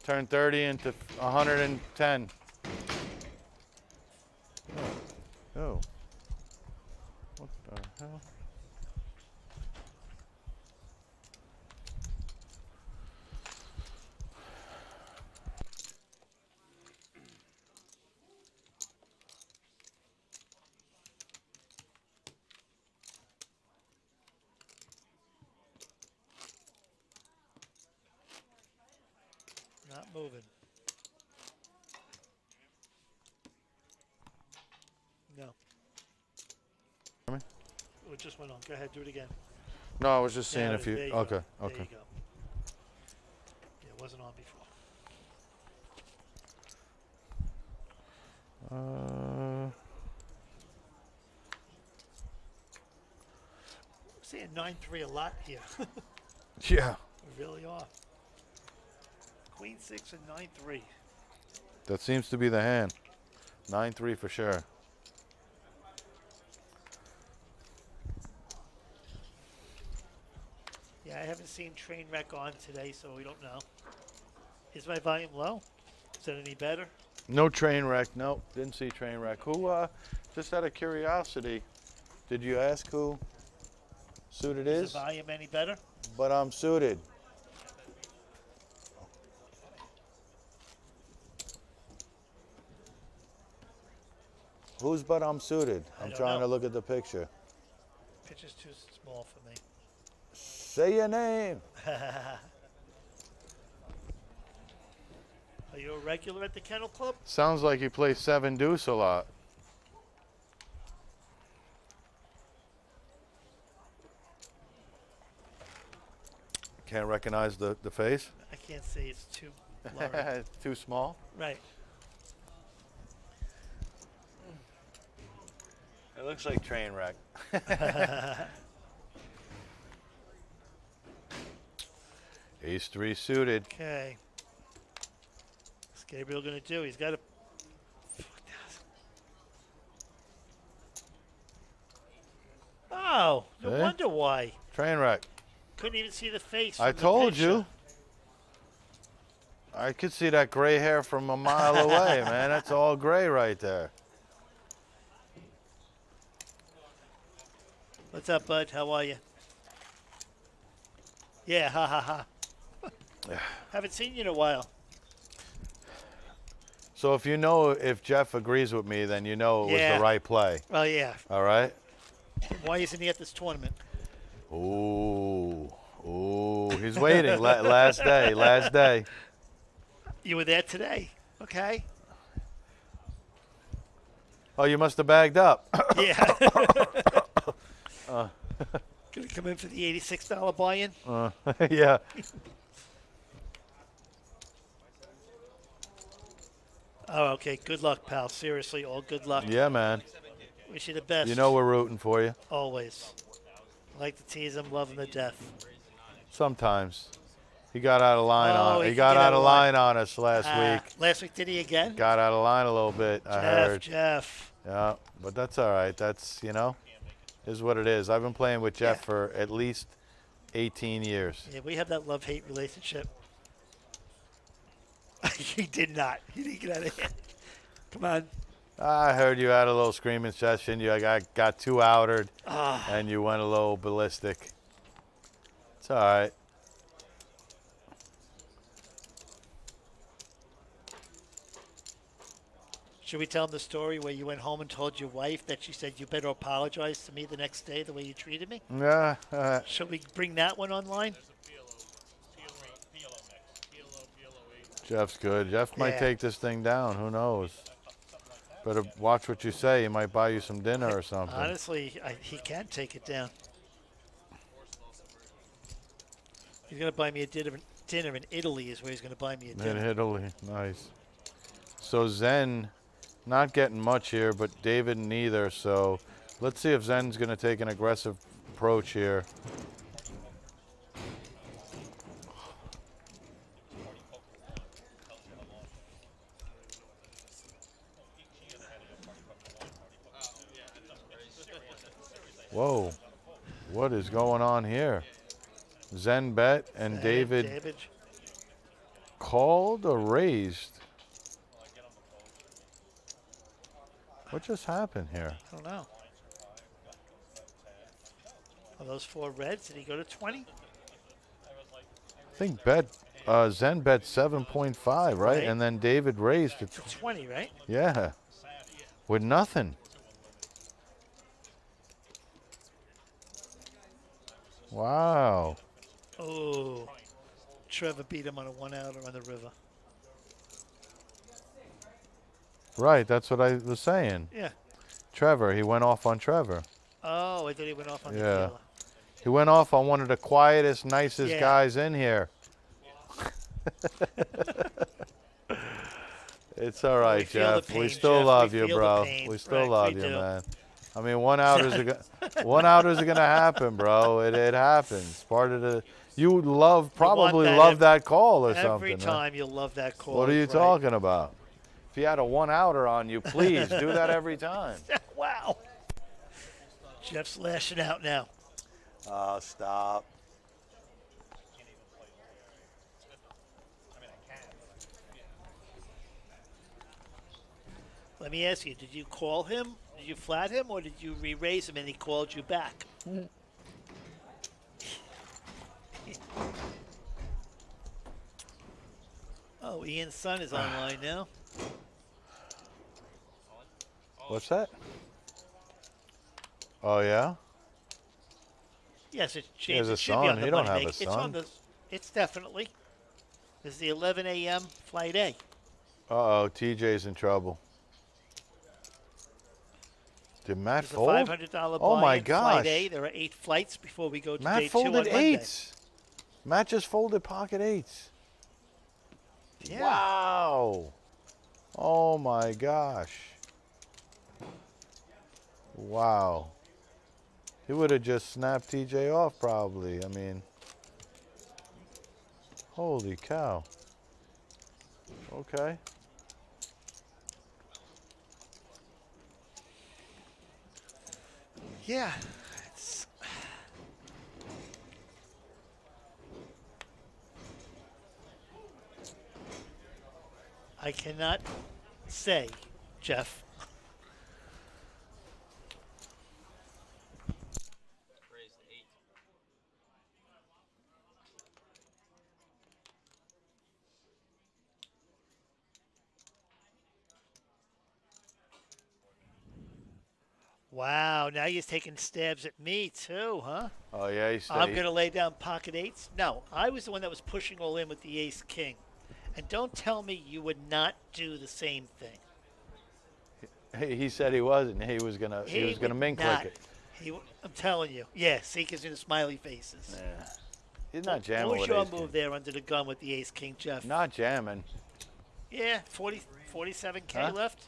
Turn 30 into 110. Oh. What the hell? Not moving. me? It just went on. Go ahead, do it again. No, I was just seeing There if you. there you Okay, go. There okay. you go. Yeah, it wasn't on before. Uh, We're seeing 9-3 a lot here. yeah, We really are. Queen 6 and 9-3. that seems to be the hand. 9-3 for sure. Yeah, I haven't seen Trainwreck on today, so we don't know. Is my volume low? Is that any better? No train wreck. Nope, didn't see train wreck. Who? Just out of curiosity, did you ask who suited is? Is the volume any better? But I'm suited. Who's but I'm suited? I'm trying to look at the picture. Picture's too small for me. Say your name. Are you a regular at the Kennel Club? Sounds like you play 7 deuce a lot. Can't recognize the face? I can't say it's too blurry. Too small? Right. It looks like train wreck. Ace 3 suited. Okay. What's Gabriel going to do? He's got to. Oh, no Eh? wonder why. Train wreck. Couldn't even see the face. I from the told picture. you. I could see that gray hair from a mile away, man. That's all gray right there. What's up, bud? How are you? Yeah, ha ha ha. Haven't seen you in a while. So if you know if Jeff agrees with me, then you know it was the right play. Oh, yeah. All right? Why isn't he at this tournament? Ooh. Ooh. He's waiting. Last day. Last day. You were there today. Okay. Oh, you must have bagged up. Yeah. Gonna come in for the $86 buy-in? Yeah. Oh, okay. Good luck, pal. Seriously, all good luck. Yeah, man. Wish you the best. You know we're rooting for you. Always. I like to tease him, love him to death. Sometimes. He got out of line Oh, on. he He got can get out of line on us last week. Last week, did he again? Got out of line a little bit. I heard. Jeff. Yeah, but that's all right. That's, is what it is. I've been playing with Jeff for at least 18 years. Yeah, we have that love-hate relationship. He did not. He didn't get out of hand. Come on. I heard you had a little screaming session. You got too outered, Ah. and you went a little ballistic. It's all right. Should we tell him the story where you went home and told your wife that she said you better apologize to me the next day the way you treated me? Yeah. Should we bring that one online? Jeff's good. Jeff might Yeah. take this thing down. Who knows? Better watch what you say. He might buy you some dinner or something. Honestly, he can take it down. He's going to buy me a dinner in Italy is where he's going to buy me a In dinner. Italy. Nice. So Zen, not getting much here, but David neither. So let's see if Zen's going to take an aggressive approach here. Whoa, what is going on here? Zen bet and David called or raised? What just happened here? I don't know. Are those 4 reds? Did he go to 20? I think Zen bet 7.5, right? And then David raised it. 20, right? Yeah, with nothing. Wow. Oh, Trevor beat him on a 1-outer on the river. Right, that's what I was saying. Yeah. Trevor, he went off on Trevor. Oh, I thought he went off on the Yeah. dealer. He went off on one of the quietest, nicest Yeah. guys in here. It's all right, feel the Jeff. We pain, still Jeff. love We you, feel the bro. pain. We still Right, love we you, do. man. I mean, one outers are gonna happen, bro. It happens. Part of the. You probably love that call or something. Every man. time you'll love that call. What are you right. talking about? If you had a one outer on you, please do that every time. Wow. Jeff's lashing out now. Oh, stop. Let me ask you, did you call him? Did you flat him, or did you re-raise him and he called you back? Oh, Ian's son is online now. What's that? Oh, yeah? Yes, it's He has changed. a It should be on son. the He don't money have a make. It's on son. the. It's definitely. This is the 11 a.m. flight A. Uh-oh, TJ's in trouble. Did Matt It's a fold? $500 Oh, my buy-in, Flight gosh. A. There are 8 flights before we go to Matt day 2 folded on Monday. eights. Matt just folded pocket eights. Yeah. Wow. Oh, my gosh. Wow. He would have just snapped TJ off probably. I mean, holy cow. Okay. Yeah. It's, I cannot say, Jeff. Wow, now you're taking stabs at me too, huh? Oh, yeah, I'm going to lay down pocket eights? No, I was the one that was pushing all in with the ace-king. And don't tell me you would not do the same thing. He said he wasn't. He was gonna min click it. I'm telling you. Yeah, Seekers in the smiley faces. Yeah. He's not jamming What was with your ace-king. move there under the gun with the ace-king, Jeff? Not jamming. Yeah, 47K Huh? left.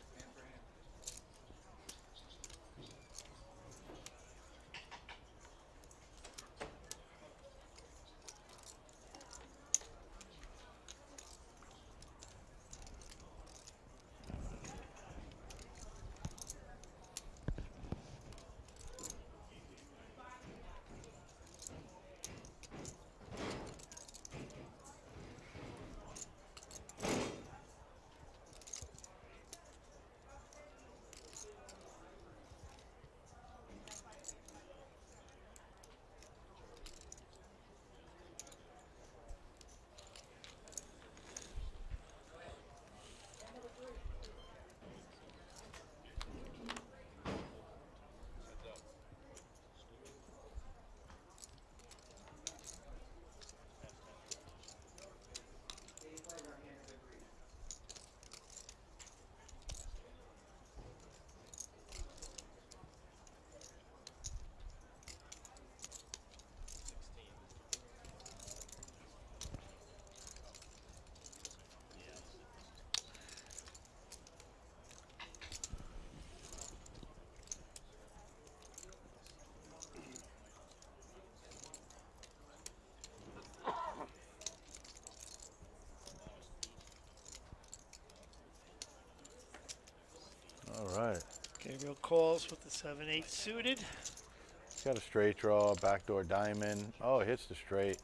All right. Gabriel calls with the 7-8 suited. He's got a straight draw, backdoor diamond. Oh, it hits the straight.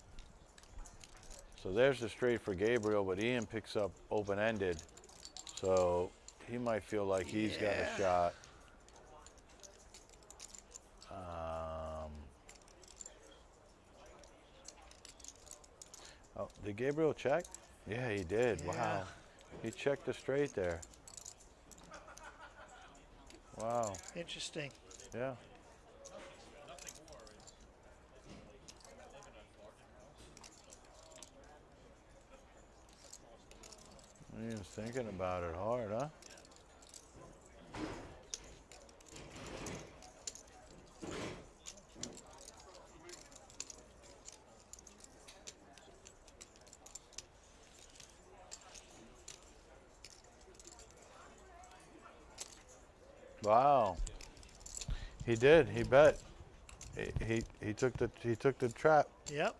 So there's the straight for Gabriel, but Ian picks up open-ended. So he might feel like he's got a shot. Oh, did Gabriel check? Yeah, he did. Yeah. Wow. He checked the straight there. Wow. Interesting. Yeah. Ian's thinking about it hard, huh? Wow. He did. He bet. He took the trap. Yep.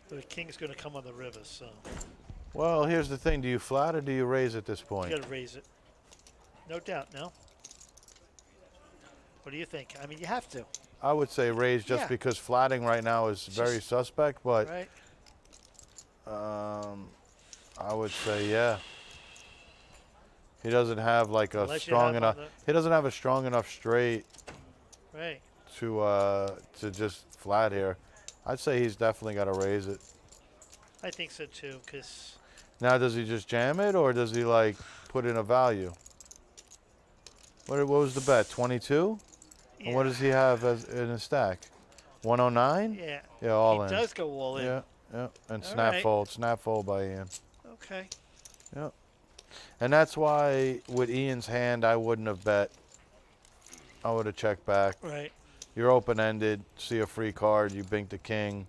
The king's going to come on the river, so. Well, here's the thing. Do you flat or do you raise at this point? You got to raise it. No doubt, no? What do you think? I mean, you have to. I would say raise just because flatting right now is very suspect, but right. I would say yeah. He doesn't have like a strong enough. He doesn't have a strong enough straight. Right. To just flat here. I'd say he's definitely got to raise it. I think so too, because. Now, does he just jam it, or does he like put in a value? What was the bet? 22. Yeah. And what does he have as in his stack? 109. Yeah. Yeah, all in. He does go all in. Yeah, yeah. And All snap right. fold, snap fold by Ian. Okay. Yep. And that's why with Ian's hand, I wouldn't have bet. I would have checked back. Right. You're open-ended. See a free card. You bink the king.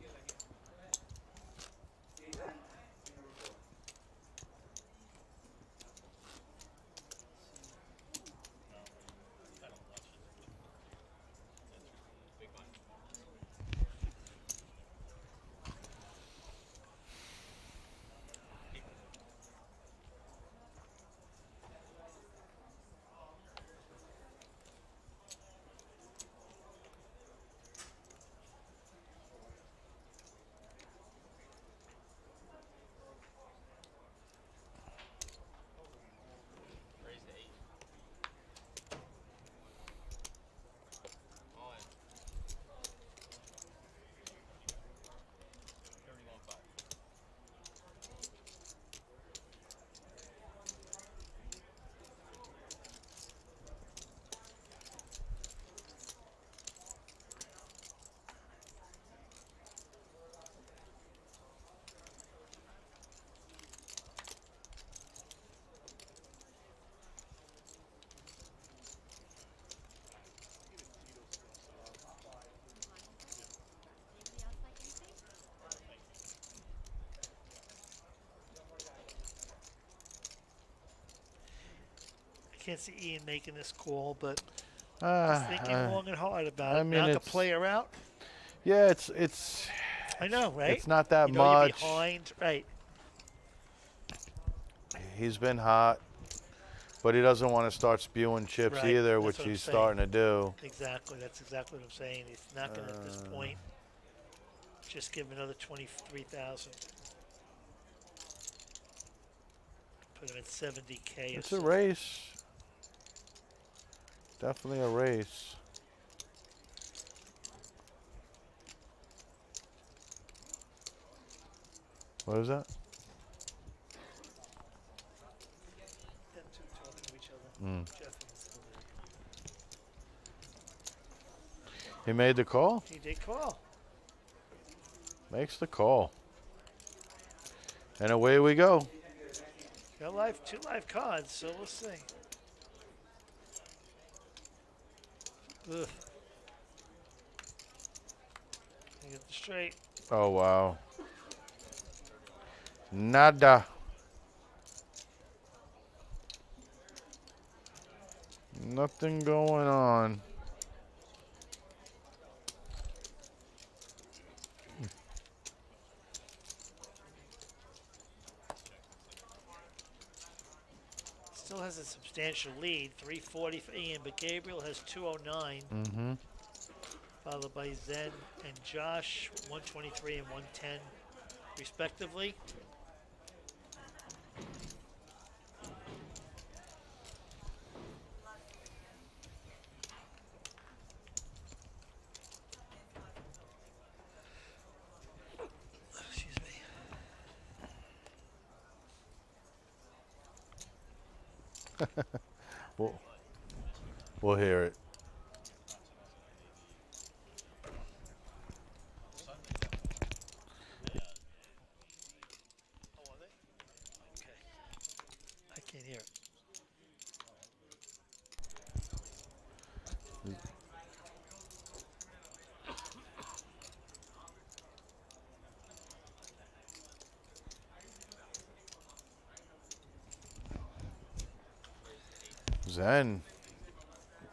I can't see Ian making this call, but Uh, he's thinking long and hard about I it. mean, Not to it's- play her out. Yeah, it's. I know, right? It's not that you know you're much. behind, right? He's been hot, but he doesn't want to start spewing chips Right, either, that's which what I'm he's saying. starting to do. Exactly. That's exactly what I'm saying. He's not going to at this point. Just give him another 23,000. Put him at 70K. It's a race. Definitely a race. What is that? Mm. He made the call? He did call. Makes the call. And away we go. Got two live cards, so we'll see. Ugh. Get it straight. Oh, wow. Nada. Nothing going on. Still has a substantial lead, 340 for Ian, but Gabriel has 209. Mm-hmm. Followed by Zen and Josh, 123 and 110, respectively. Excuse me. We'll hear it. I can't hear it. Zen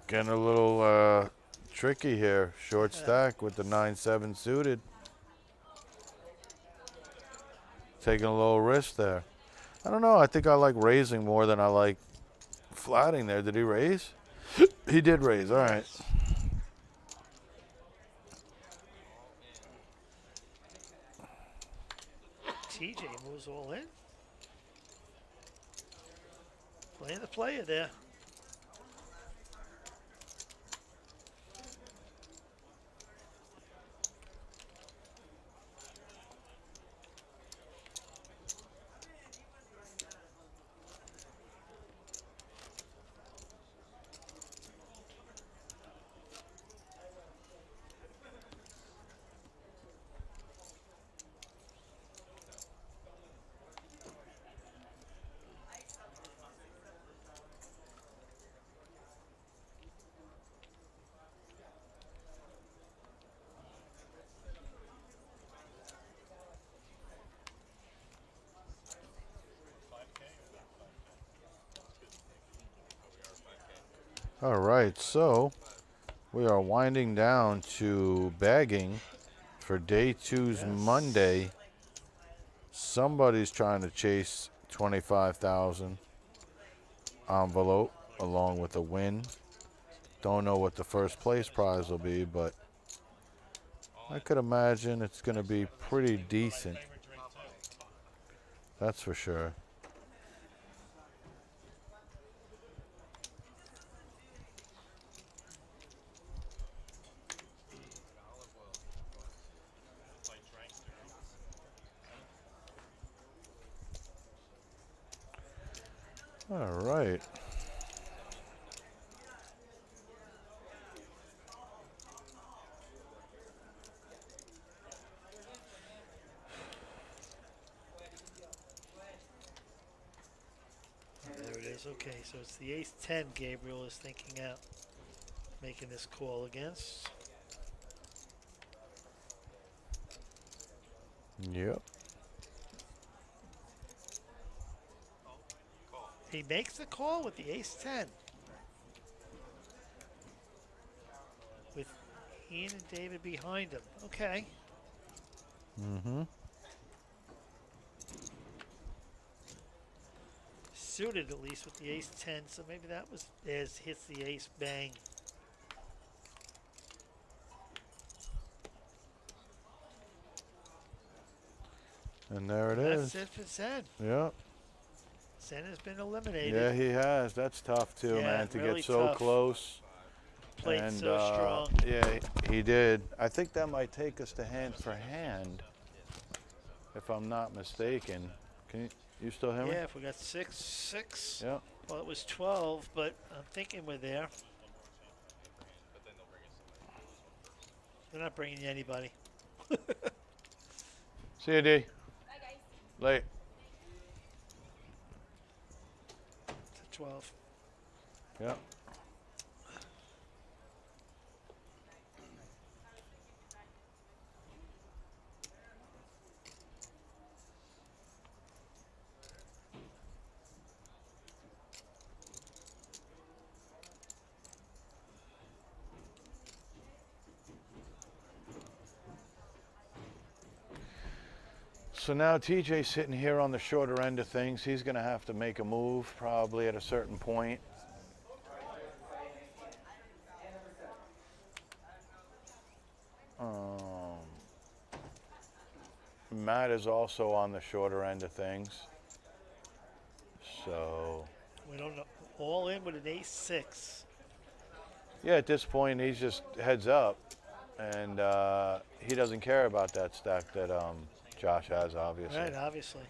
getting a little tricky here. Short stack with the 9-7 suited. Taking a little risk there. I don't know. I think I like raising more than I like flatting there. Did he raise? He did raise. All right. TJ moves all in. Playing the player there. All right, so we are winding down to bagging for day 2's Monday. Somebody's trying to chase 25,000 envelope along with a win. Don't know what the first place prize will be, but I could imagine it's going to be pretty decent. That's for sure. All right. There it is. Okay, so it's the ace-10 Gabriel is thinking out, making this call against. Yep. He makes the call with the ace-10. With Ian and David behind him. Okay. Mm-hmm. Suited at least with the ace-10, so maybe that was as hits the ace bang. And there it is. That's it for Zen. Yep. Zen has been eliminated. Yeah, he has. That's tough too, Yeah, man, to really get so tough. close. Played And, so strong. Yeah, he did. I think that might take us to hand for hand, if I'm not mistaken. Can you still hear me? Yeah, if we got 6-6. Yeah. Well, it was 12, but I'm thinking we're there. They're not bringing you anybody. See you, D. Late. To 12. Yeah. So now TJ's sitting here on the shorter end of things. He's going to have to make a move probably at a certain point. Matt is also on the shorter end of things. So We don't know. All in with an ace-6. yeah, at this point he's just heads up, and he doesn't care about that stack that Josh has, obviously. Right, obviously.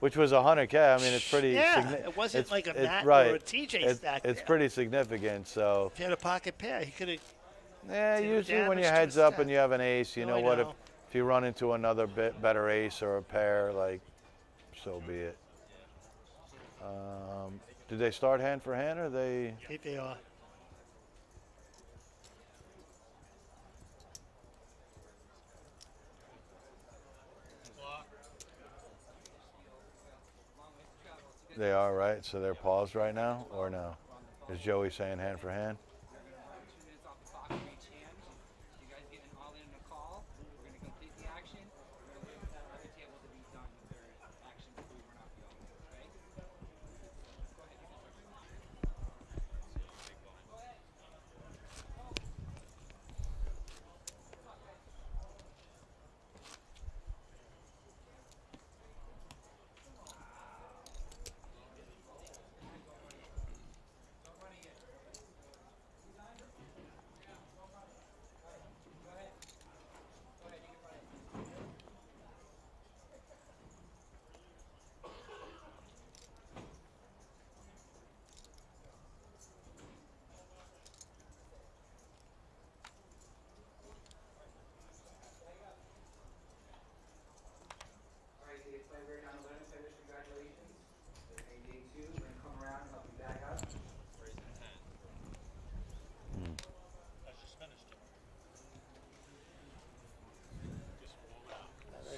Which was 100K. I mean, it's pretty. Yeah, it wasn't like a Matt right. or a TJ stack. It's there. pretty significant. So If he had a pocket pair, he could have. yeah, usually when you heads up and you have an ace, you know what? If you run into another better ace or a pair, like, so be it. Did they start hand for hand, or they? I think they are. They are, right? So they're paused right now, or no? Is Joey saying hand for hand?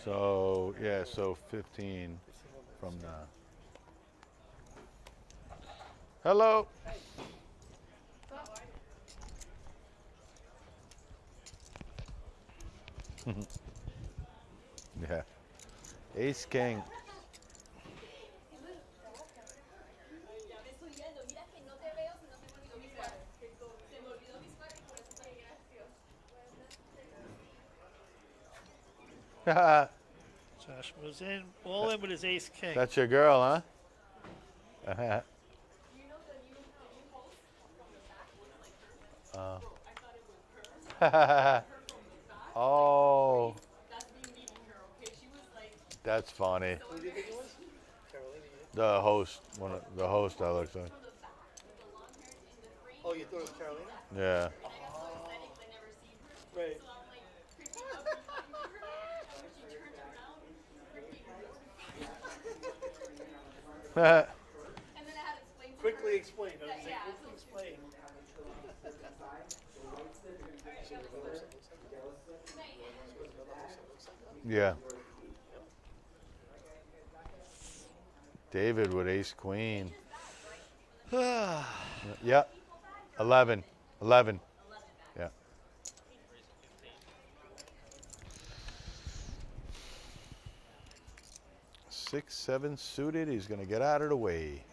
So, yeah, so 15 from the... Hello. Yeah. Ace King. Josh was in, all in with his ace king. That's your girl, huh? Oh. That's funny. Who do you think it was? The host, the host that looks like. Oh, you thought it was Carolina? Yeah. Right. Quickly explain. I was like, quickly explain. Yeah. David with ace queen. Yep. 11. 11. Yeah. Six, seven suited. He's going to get out of the way.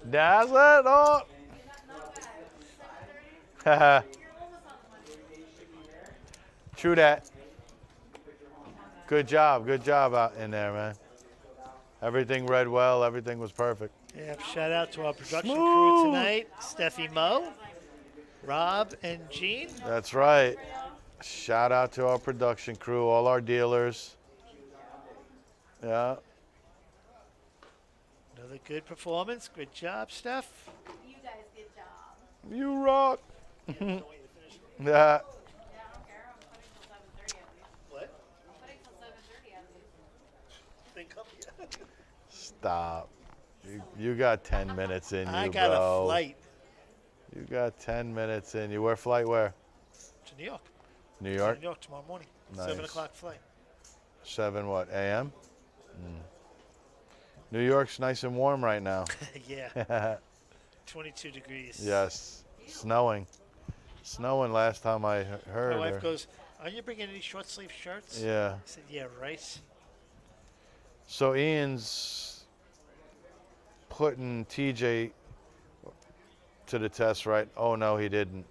That's it. Oh. True that. Good job out in there, man. Everything read well. Everything was perfect. Yeah, shout out to our production crew tonight, Steffi Moe, Rob, and Gene. That's right. Shout out to our production crew, all our dealers. Yeah. Another good performance. Good job, Steph. You guys, good job. You rock. Yeah. Yeah, I don't care. I'm putting till 7:30 at least. What? I'm putting till 7:30 at least. Then come here. Stop. You got 10 minutes in you, I got bro. a flight. You got 10 minutes in you. Where flight where? To New York. New York? New York tomorrow morning. Nice. 7 o'clock flight. 7 what, a.m.? New York's nice and warm right now. Yeah. 22 degrees. Yes. Snowing. Snowing last time I heard. My wife goes, "Are you bringing any short sleeve shirts?" Yeah. I said, "Yeah, right." So Ian's putting TJ to the test, right? Oh, no, he didn't.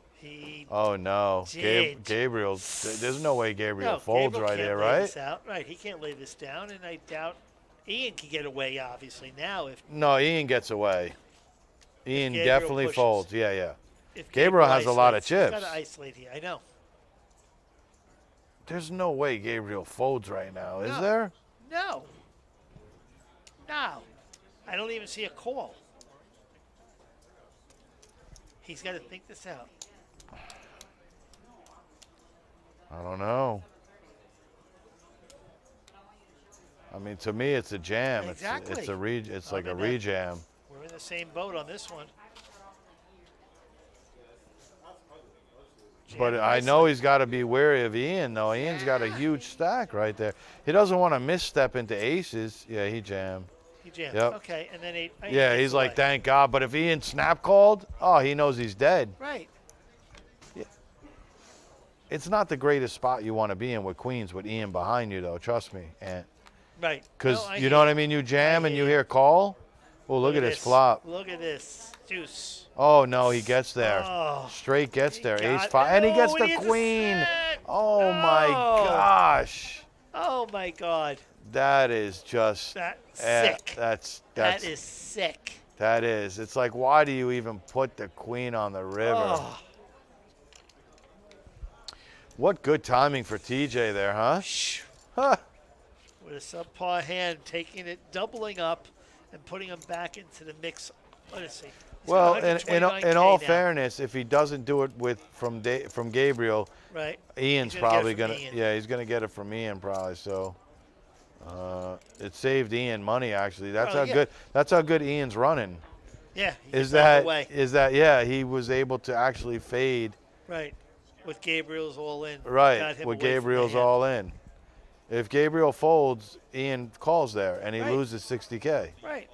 Oh, no. did. Gabriel, there's no way Gabriel folds Gabriel right can't there, lay right? This out. Right, he can't lay this down, and I doubt Ian can get away, obviously, now. If No, Ian gets away. Ian Gabriel definitely pushes. folds. Yeah, yeah. If Gabriel has a lot of isolates, chips. He's got to isolate here. I know. There's no way Gabriel folds right now, is No. there? No. No. I don't even see a call. He's got to think this out. I don't know. I mean, to me, it's a jam. Exactly. It's like a rejam. We're in the same boat on this one. But I know he's got to be wary of Ian, though. Ian's got a huge stack right there. He doesn't want to misstep into aces. Yeah, he jammed. He jammed. Yep. Okay, and then yeah, he's like, thank God. But if Ian snap called, oh, he knows he's dead. Right. Yeah. It's not the greatest spot you want to be in with queens with Ian behind you, though. Trust me, Ant. Right. Because you know what I mean? You jam and you hear call. Oh, look at this flop. Look at this. Deuce. Oh, no, he gets there. Oh, Straight gets there. Ace five. And he gets the queen. Oh, my gosh. Oh, my God. That is just sick. That is sick. That is. It's like, why do you even put the queen on the river? Oh. What good timing for TJ there, huh? Huh. With a subpar hand, taking it, doubling up, and putting him back into the mix. Let's see. Well, in all fairness, if he doesn't do it from Gabriel, right? Ian's probably gonna. Yeah, he's gonna get it from Ian probably. So it saved Ian money actually. That's good. That's how good Ian's running. Yeah. Is that yeah? He was able to actually fade. Right. With Gabriel's all in. Right. With Gabriel's all in. If Gabriel folds, Ian calls there, and he loses 60K. Right.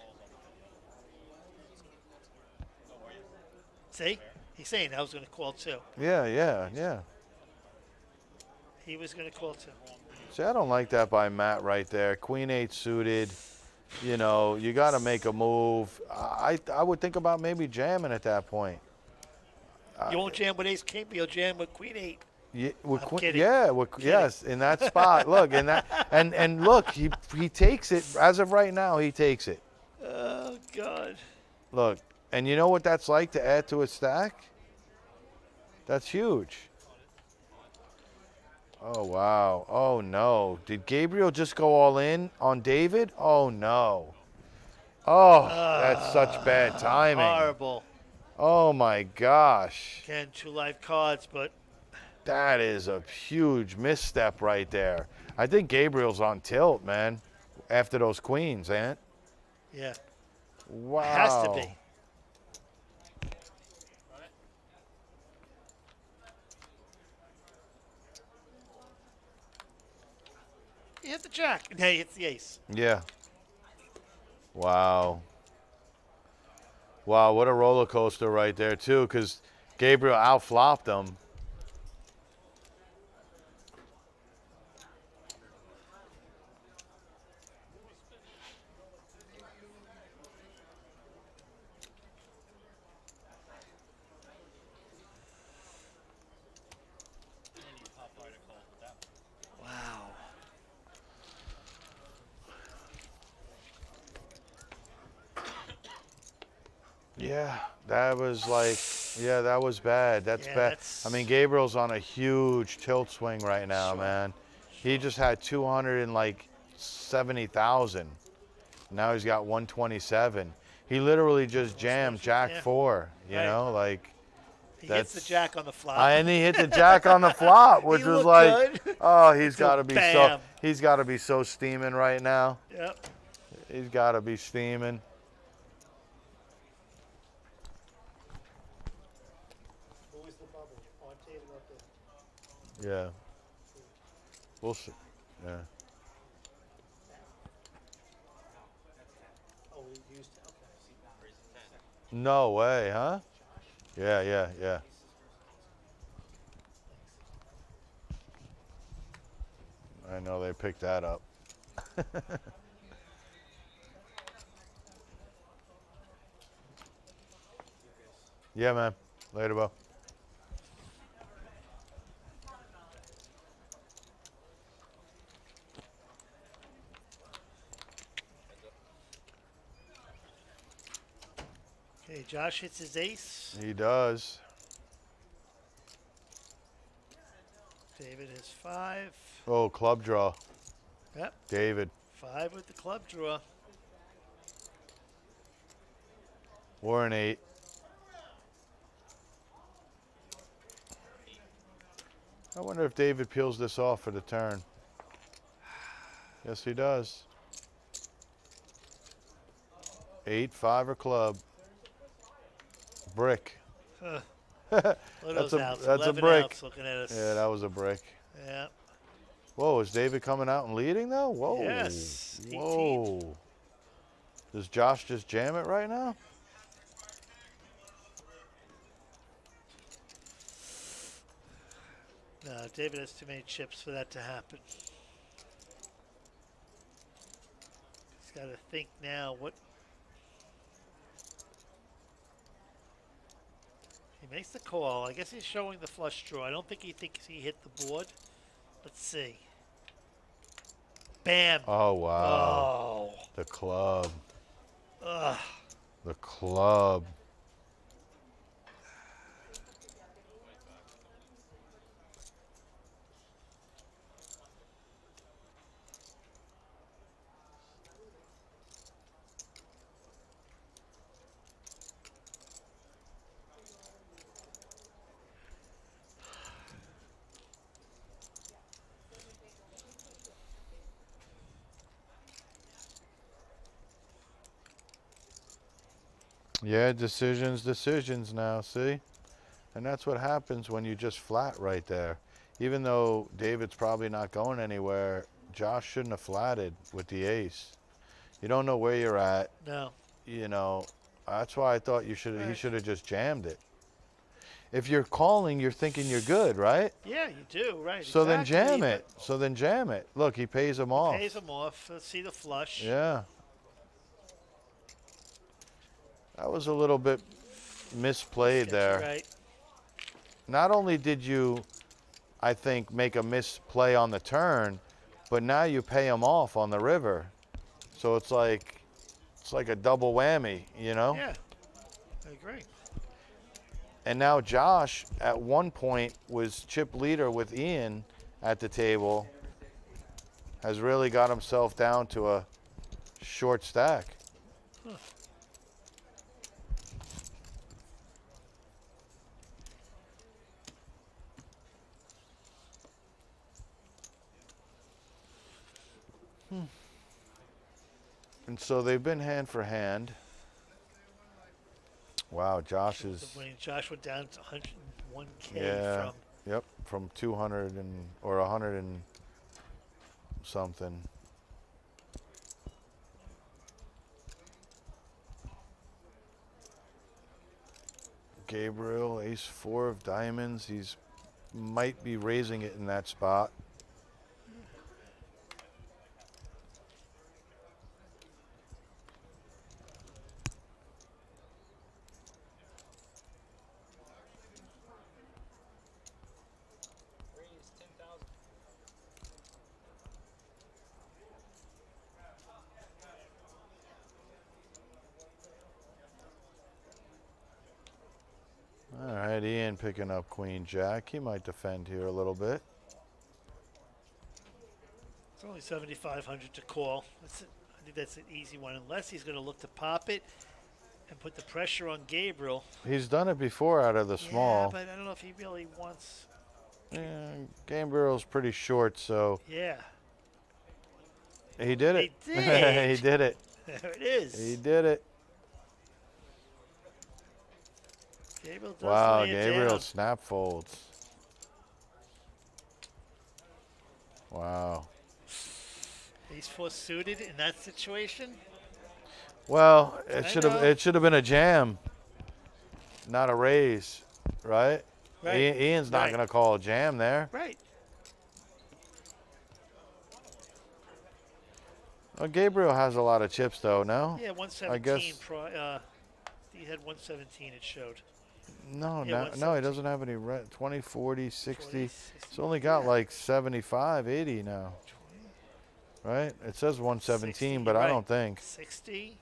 See? He's saying I was going to call too. Yeah. He was going to call too. See, I don't like that by Matt right there. Queen 8 suited. You know, you got to make a move. I would think about maybe jamming at that point. You won't jam with ace king, but you'll jam with queen 8. Yeah, yes, in that spot. Look, in that, and look, he takes it. As of right now, he takes it. Oh God. Look, and you know what that's like to add to a stack? That's huge. Oh wow. Oh no. Did Gabriel just go all in on David? Oh no. Oh, that's such bad timing. Horrible. Oh my gosh. Again, 2 live cards, but that is a huge misstep right there. I think Gabriel's on tilt, man, after those queens, Ant. Yeah. Wow. Has to be. You hit the jack. And hey, it's the ace. Yeah. Wow. Wow, what a roller coaster right there, too, because Gabriel outflopped him. Wow. Yeah, that was like, yeah, that was bad. That's bad. I mean, Gabriel's on a huge tilt swing right now, man. He just had 270,000. Now he's got 127. He literally just jammed Jack 4, you know, like. He hits the jack on the flop. And he hit the jack on the flop, which was like, oh, he's got to be he's got to be so steaming right now. Yep. He's got to be steaming. Yeah. We'll see. Yeah. No way, huh? Yeah. I know they picked that up. Yeah, man. Later, Bo. Okay, Josh hits his ace. He does. David has 5. Oh, club draw. Yep. David. 5 with the club draw. Or an 8. I wonder if David peels this off for the turn. Yes, he does. 8-5 or club. Brick. Huh. That's outs. a 11 brick. outs looking at us. Yeah, that was a brick. Yeah. Whoa, is David coming out and leading though? Whoa. Yes. 18. Whoa. Does Josh just jam it right now? No, David has too many chips for that to happen. He's got to think now what. He makes the call. I guess he's showing the flush draw. I don't think he thinks he hit the board. Let's see. Bam. Oh, wow. Oh. The club. Ugh. The club. Yeah, decisions now, see? And that's what happens when you just flat right there. Even though David's probably not going anywhere, Josh shouldn't have flatted with the ace. You don't know where you're at. No. You know, that's why I thought he should have just jammed it. If you're calling, you're thinking you're good, right? Yeah, you do, right. So then exactly. jam it. So then jam it. Look, he pays him off. Pays him off. Let's see the flush. Yeah. That was a little bit misplayed there. Right. Not only did you, I think, make a misplay on the turn, but now you pay him off on the river. So it's like a double whammy, you know? Yeah, I agree. And now Josh, at one point, was chip leader with Ian at the table, has really got himself down to a short stack. Huh. And so they've been hand for hand. Wow, Josh is. Josh went down to 101K Yeah. from. Yep, from 200 or 100 and something. Gabriel, ace 4 of diamonds. He's might be raising it in that spot. All right, Ian picking up Queen Jack. He might defend here a little bit. It's only 7,500 to call. I think that's an easy one, unless he's going to look to pop it and put the pressure on Gabriel. He's done it before out of the small. Yeah, but I don't know if he really wants. Yeah, Gabriel's pretty short, so. Yeah. He did it. He did. He did it. There it is. He did it. Gabriel does Wow, lay it Gabriel down. snap folds. Wow. Ace 4 suited in that situation. Well, I it should have been a jam, not a raise, right? Right. Ian's not Right. going to call a jam there. Right. Well, Gabriel has a lot of chips, though. No. Yeah, 117. I guess. He had 117. It showed. No, Yeah, no, he doesn't have any 20, 40, 60. He's only got like 75, 80 now. Right? It says 117, 60, but I right. don't think. 60.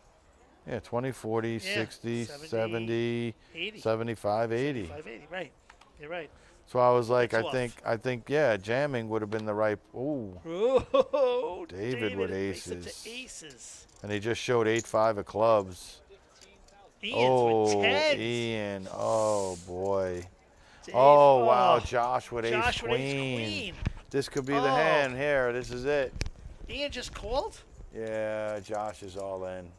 Yeah, 20, 40, Yeah, 60, 70, 70, 80. 75, 80. 580. Right. You're right. So I was like, It's I think, yeah, jamming would have been the right. Ooh. Ooh, David with makes it aces. to aces. And he just showed 8-5 of clubs. Ian's with tens. Ian. Oh, boy. Dave, Oh, wow. oh, Josh with Josh ace with ace queen. queen. This could be the Oh. hand here. This is it. Ian just called? Yeah, Josh is all in.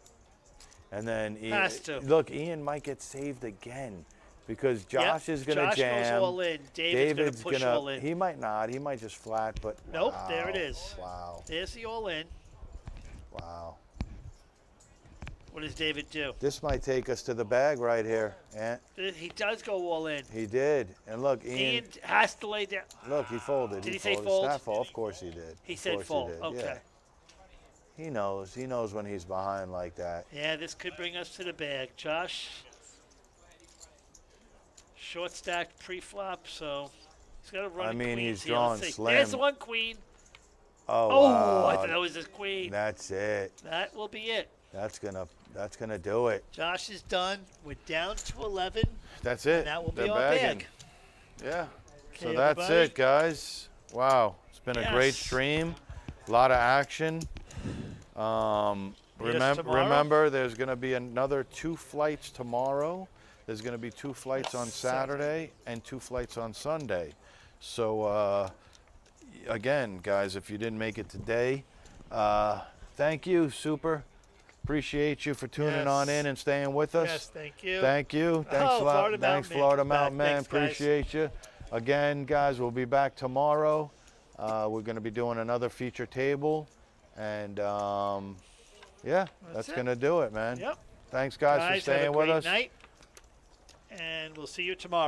And then Has to. Look, Ian might get saved again because Josh is going to Josh jam. goes all in. David's going to push all in. He might not. He might just flat, but nope, wow, there it is. Wow. There's the all in. Wow. What does David do? This might take us to the bag right here. He does go all in. He did. And look, Ian has to lay down. Look, he folded. Did he folded. say fold? Snap fold. Of course he did. He said fold. Okay. Yeah. He knows. He knows when he's behind like that. Yeah, this could bring us to the bag. Josh, short stack pre-flop, so he's got to run. I mean, queens he's here. drawn Let's see. slam. There's one queen. Oh, wow. I thought that was his queen. That's it. That will be it. That's gonna do it. Josh is done. We're down to 11. That's it. And that will be They're our bagging. bag. Yeah. Okay, So that's everybody. it, guys. Wow, it's been a great Yes. stream. A lot of action. Remember, there's going to be another 2 flights tomorrow. There's going to be 2 flights on Saturday and 2 flights on Sunday. So, again, guys, if you didn't make it today, thank you, Super. Appreciate you for tuning on in and staying with us. Yes, thank you. Thank you. Thanks a lot. Thanks, Florida Mountain Man. Thanks, guys. Appreciate you. Again, guys, we'll be back tomorrow. We're going to be doing another feature table. And, yeah, that's going to do it, man. Yep. Thanks, guys, for have a staying with great us. night, and we'll see you tomorrow.